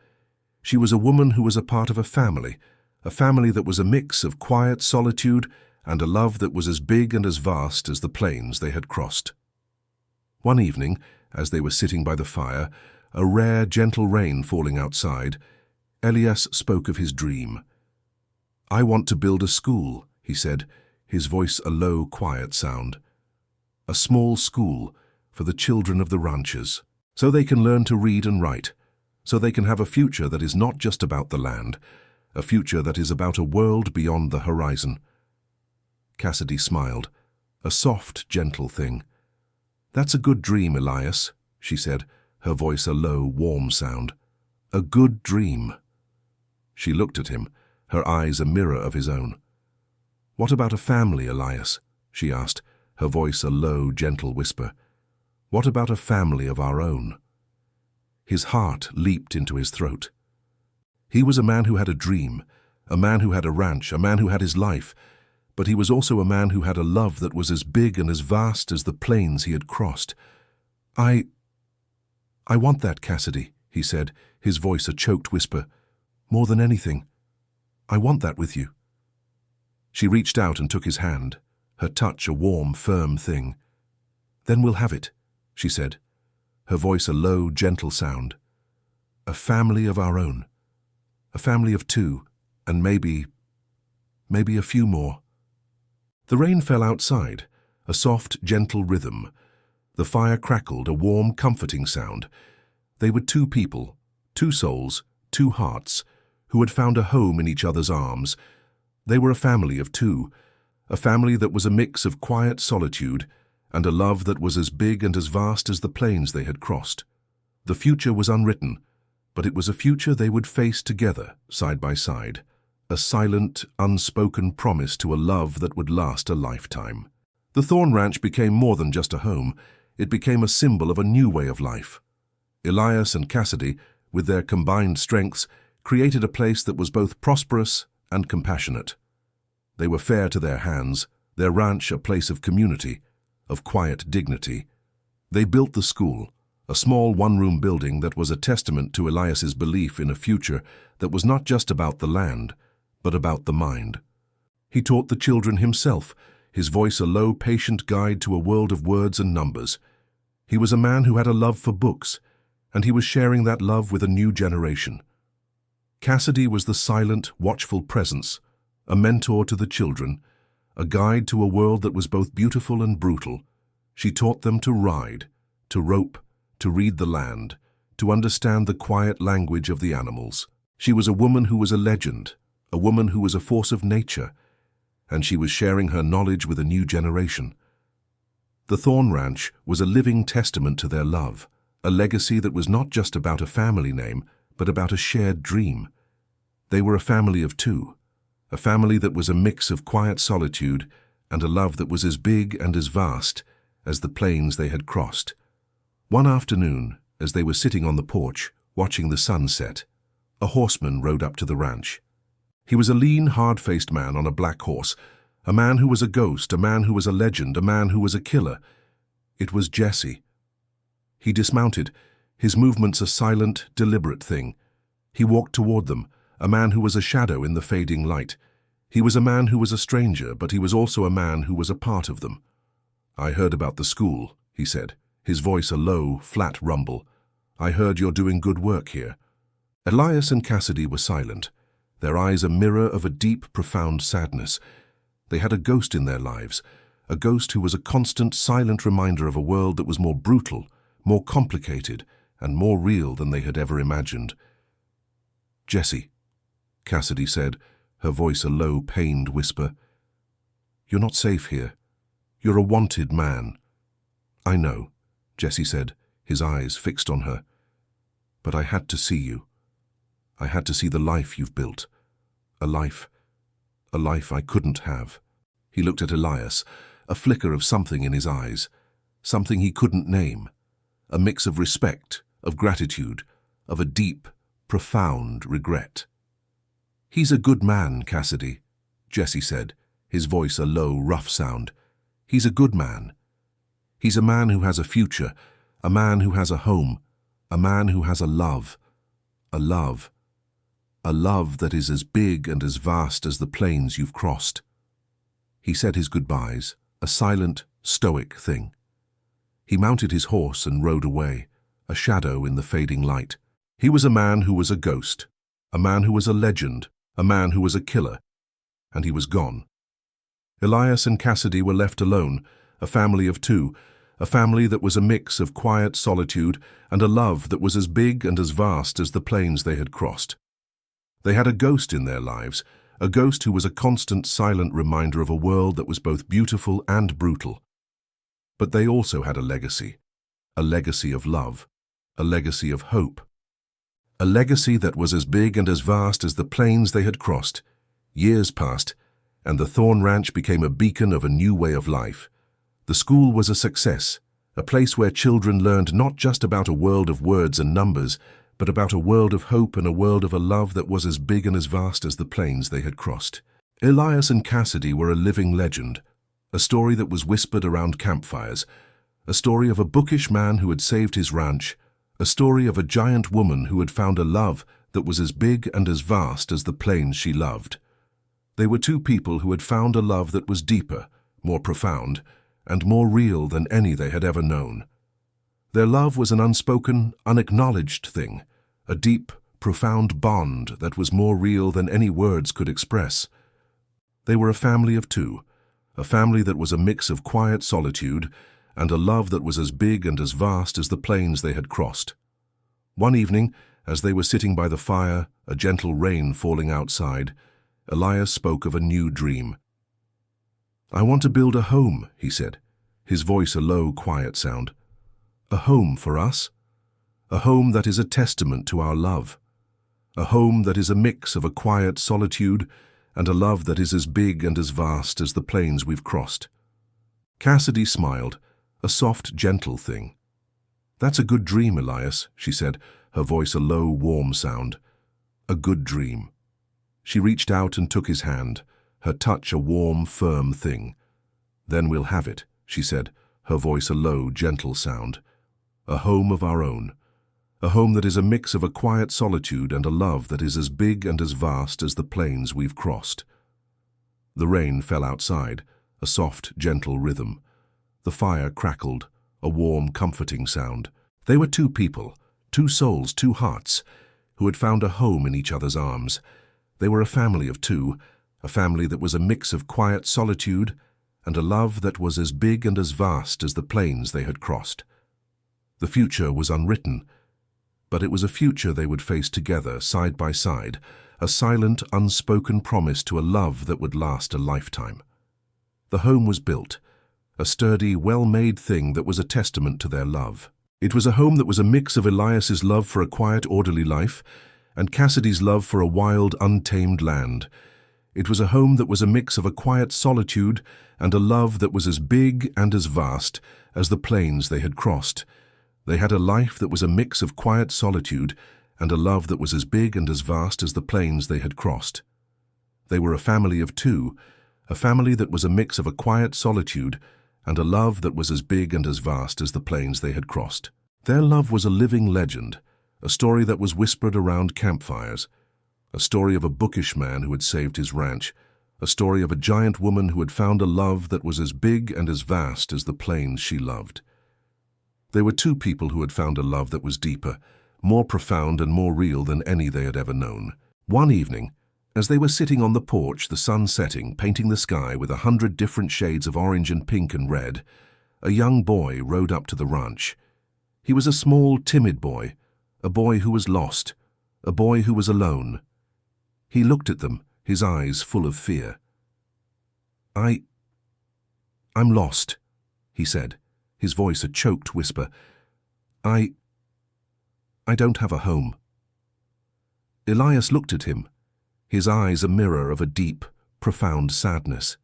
She was a woman who was a part of a family that was a mix of quiet solitude and a love that was as big and as vast as the plains they had crossed. One evening, as they were sitting by the fire, a rare, gentle rain falling outside, Elias spoke of his dream. "I want to build a school," he said, his voice a low, quiet sound. "A small school for the children of the ranchers, so they can learn to read and write, so they can have a future that is not just about the land, a future that is about a world beyond the horizon. Cassidy smiled, a soft, gentle thing. "That's a good dream, Elias," she said, her voice a low, warm sound. "A good dream." She looked at him, her eyes a mirror of his own. "What about a family, Elias?" she asked, her voice a low, gentle whisper. "What about a family of our own?" His heart leaped into his throat. He was a man who had a dream, a man who had a ranch, a man who had his life, but he was also a man who had a love that was as big and as vast as the plains he had crossed. I want that, Cassidy," he said, his voice a choked whisper. "More than anything. I want that with you." She reached out and took his hand, her touch a warm, firm thing. "Then we'll have it," she said, her voice a low, gentle sound. "A family of our own. A family of two, and maybe a few more." The rain fell outside, a soft, gentle rhythm. The fire crackled, a warm, comforting sound. They were two people, two souls, two hearts, who had found a home in each other's arms. They were a family of two, a family that was a mix of quiet solitude and a love that was as big and as vast as the plains they had crossed. The future was unwritten, but it was a future they would face together, side by side, a silent, unspoken promise to a love that would last a lifetime. The Thorn Ranch became more than just a home. It became a symbol of a new way of life. Elias and Cassidy, with their combined strengths, created a place that was both prosperous and compassionate. They were fair to their hands, their ranch a place of community, of quiet dignity. They built the school, a small one-room building that was a testament to Elias's belief in a future that was not just about the land, but about the mind. He taught the children himself, his voice a low, patient guide to a world of words and numbers. He was a man who had a love for books, and he was sharing that love with a new generation. Cassidy was the silent, watchful presence, a mentor to the children, a guide to a world that was both beautiful and brutal. She taught them to ride, to rope, to read the land, to understand the quiet language of the animals. She was a woman who was a legend, a woman who was a force of nature, and she was sharing her knowledge with a new generation. The Thorn Ranch was a living testament to their love, a legacy that was not just about a family name, but about a shared dream. They were a family of two, a family that was a mix of quiet solitude and a love that was as big and as vast as the plains they had crossed. One afternoon, as they were sitting on the porch, watching the sun set, a horseman rode up to the ranch. He was a lean, hard-faced man on a black horse, a man who was a ghost, a man who was a legend, a man who was a killer. It was Jesse. He dismounted, his movements a silent, deliberate thing. He walked toward them, a man who was a shadow in the fading light. He was a man who was a stranger, but he was also a man who was a part of them. "I heard about the school," he said, his voice a low, flat rumble. "I heard you're doing good work here." Elias and Cassidy were silent, their eyes a mirror of a deep, profound sadness. They had a ghost in their lives, a ghost who was a constant, silent reminder of a world that was more brutal, more complicated, and more real than they had ever imagined. "Jesse," Cassidy said, her voice a low, pained whisper. "You're not safe here. You're a wanted man." "I know," Jesse said, his eyes fixed on her. "But I had to see you. I had to see the life you've built. A life I couldn't have." He looked at Elias, a flicker of something in his eyes, something he couldn't name, a mix of respect, of gratitude, of a deep, profound regret. "He's a good man, Cassidy," Jesse said, his voice a low, rough sound. "He's a good man. He's a man who has a future, a man who has a home, a man who has a love that is as big and as vast as the plains you've crossed." He said his goodbyes, a silent, stoic thing. He mounted his horse and rode away, a shadow in the fading light. He was a man who was a ghost, a man who was a legend, a man who was a killer, and he was gone. Elias and Cassidy were left alone, a family of two, a family that was a mix of quiet solitude and a love that was as big and as vast as the plains they had crossed. They had a ghost in their lives, a ghost who was a constant silent reminder of a world that was both beautiful and brutal. But they also had a legacy of love, a legacy of hope, a legacy that was as big and as vast as the plains they had crossed. Years passed, and the Thorn Ranch became a beacon of a new way of life. The school was a success, a place where children learned not just about a world of words and numbers, but about a world of hope and a world of a love that was as big and as vast as the plains they had crossed. Elias and Cassidy were a living legend, a story that was whispered around campfires, a story of a bookish man who had saved his ranch, a story of a giant woman who had found a love that was as big and as vast as the plains she loved. They were two people who had found a love that was deeper, more profound, and more real than any they had ever known. Their love was an unspoken, unacknowledged thing, a deep, profound bond that was more real than any words could express. They were a family of two, a family that was a mix of quiet solitude and a love that was as big and as vast as the plains they had crossed. One evening, as they were sitting by the fire, a gentle rain falling outside, Elias spoke of a new dream. "I want to build a home," he said, his voice a low, quiet sound. "A home for us. A home that is a testament to our love. A home that is a mix of a quiet solitude and a love that is as big and as vast as the plains we've crossed." Cassidy smiled, a soft, gentle thing. "That's a good dream, Elias," she said, her voice a low, warm sound. "A good dream." She reached out and took his hand, her touch a warm, firm thing. "Then we'll have it," she said, her voice a low, gentle sound. "A home of our own. A home that is a mix of a quiet solitude and a love that is as big and as vast as the plains we've crossed." The rain fell outside, a soft, gentle rhythm. The fire crackled, a warm, comforting sound. They were two people, two souls, two hearts, who had found a home in each other's arms. They were a family of two, a family that was a mix of quiet solitude and a love that was as big and as vast as the plains they had crossed. The future was unwritten, but it was a future they would face together, side by side, a silent, unspoken promise to a love that would last a lifetime. The home was built, a sturdy, well-made thing that was a testament to their love. It was a home that was a mix of Elias's love for a quiet, orderly life and Cassidy's love for a wild, untamed land. It was a home that was a mix of a quiet solitude and a love that was as big and as vast as the plains they had crossed. They had a life that was a mix of quiet solitude and a love that was as big and as vast as the plains they had crossed. They were a family of two, a family that was a mix of a quiet solitude and a love that was as big and as vast as the plains they had crossed. Their love was a living legend, a story that was whispered around campfires, a story of a bookish man who had saved his ranch, a story of a giant woman who had found a love that was as big and as vast as the plains she loved. They were two people who had found a love that was deeper, more profound and more real than any they had ever known. One evening, as they were sitting on the porch, the sun setting, painting the sky with 100 different shades of orange and pink and red, a young boy rode up to the ranch. He was a small, timid boy, a boy who was lost, a boy who was alone. He looked at them, his eyes full of fear. I'm lost," he said, his voice a choked whisper. I don't have a home." Elias looked at him, his eyes a mirror of a deep, profound sadness.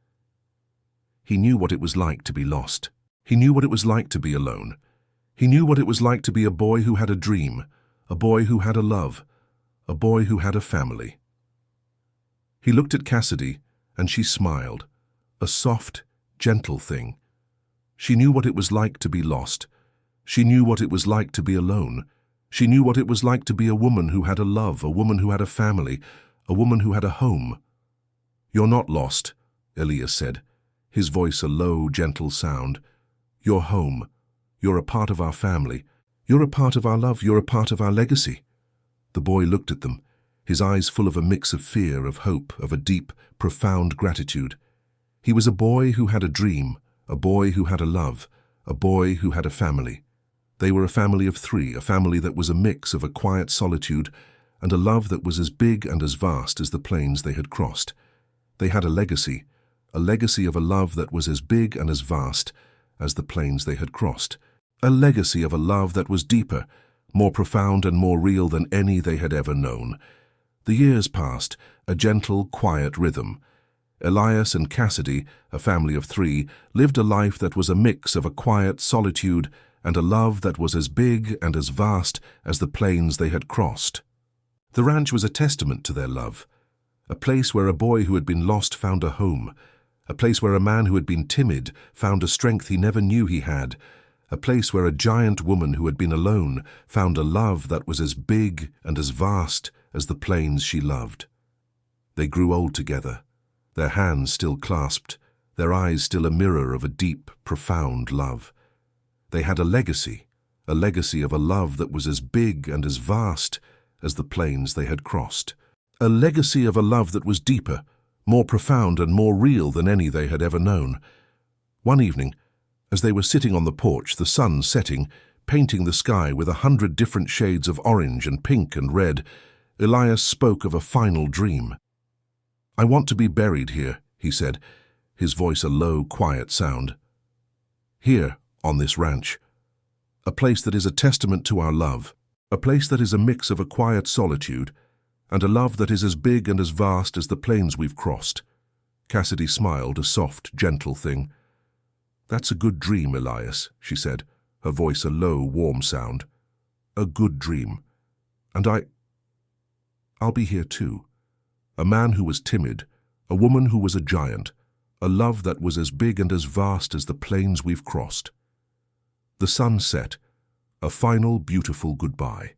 He knew what it was like to be lost. He knew what it was like to be alone. He knew what it was like to be a boy who had a dream, a boy who had a love, a boy who had a family. He looked at Cassidy, and she smiled, a soft, gentle thing. She knew what it was like to be lost. She knew what it was like to be alone. She knew what it was like to be a woman who had a love, a woman who had a family, a woman who had a home. "You're not lost," Elias said, his voice a low, gentle sound. "You're home. You're a part of our family. You're a part of our love. You're a part of our legacy." The boy looked at them, his eyes full of a mix of fear, of hope, of a deep, profound gratitude. He was a boy who had a dream, a boy who had a love, a boy who had a family. They were a family of three, a family that was a mix of a quiet solitude and a love that was as big and as vast as the plains they had crossed. They had a legacy of a love that was as big and as vast as the plains they had crossed. A legacy of a love that was deeper, more profound and more real than any they had ever known. The years passed, a gentle, quiet rhythm. Elias and Cassidy, a family of three, lived a life that was a mix of a quiet solitude and a love that was as big and as vast as the plains they had crossed. The ranch was a testament to their love, a place where a boy who had been lost found a home, a place where a man who had been timid found a strength he never knew he had, a place where a giant woman who had been alone found a love that was as big and as vast as the plains she loved. They grew old together, their hands still clasped, their eyes still a mirror of a deep, profound love. They had a legacy of a love that was as big and as vast as the plains they had crossed. A legacy of a love that was deeper, more profound and more real than any they had ever known. One evening, as they were sitting on the porch, the sun setting, painting the sky with 100 different shades of orange and pink and red, Elias spoke of a final dream. "I want to be buried here," he said, his voice a low, quiet sound. "Here, on this ranch. A place that is a testament to our love. A place that is a mix of a quiet solitude and a love that is as big and as vast as the plains we've crossed." Cassidy smiled, a soft, gentle thing. "That's a good dream, Elias," she said, her voice a low, warm sound. "A good dream. And I'll be here too. A man who was timid, a woman who was a giant, a love that was as big and as vast as the plains we've crossed." The sun set, a final, beautiful goodbye.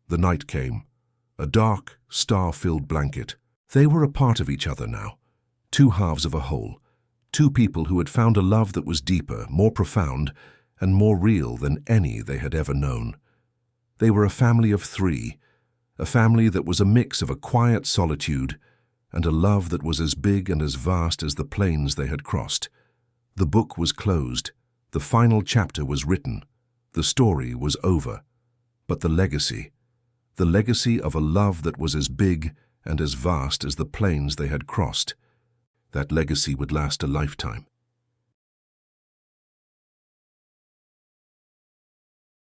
The night came, a dark, star-filled blanket. They were a part of each other now, two halves of a whole, two people who had found a love that was deeper, more profound, and more real than any they had ever known. They were a family of three, a family that was a mix of a quiet solitude and a love that was as big and as vast as the plains they had crossed. The book was closed, the final chapter was written, the story was over, but the legacy of a love that was as big and as vast as the plains they had crossed, that legacy would last a lifetime.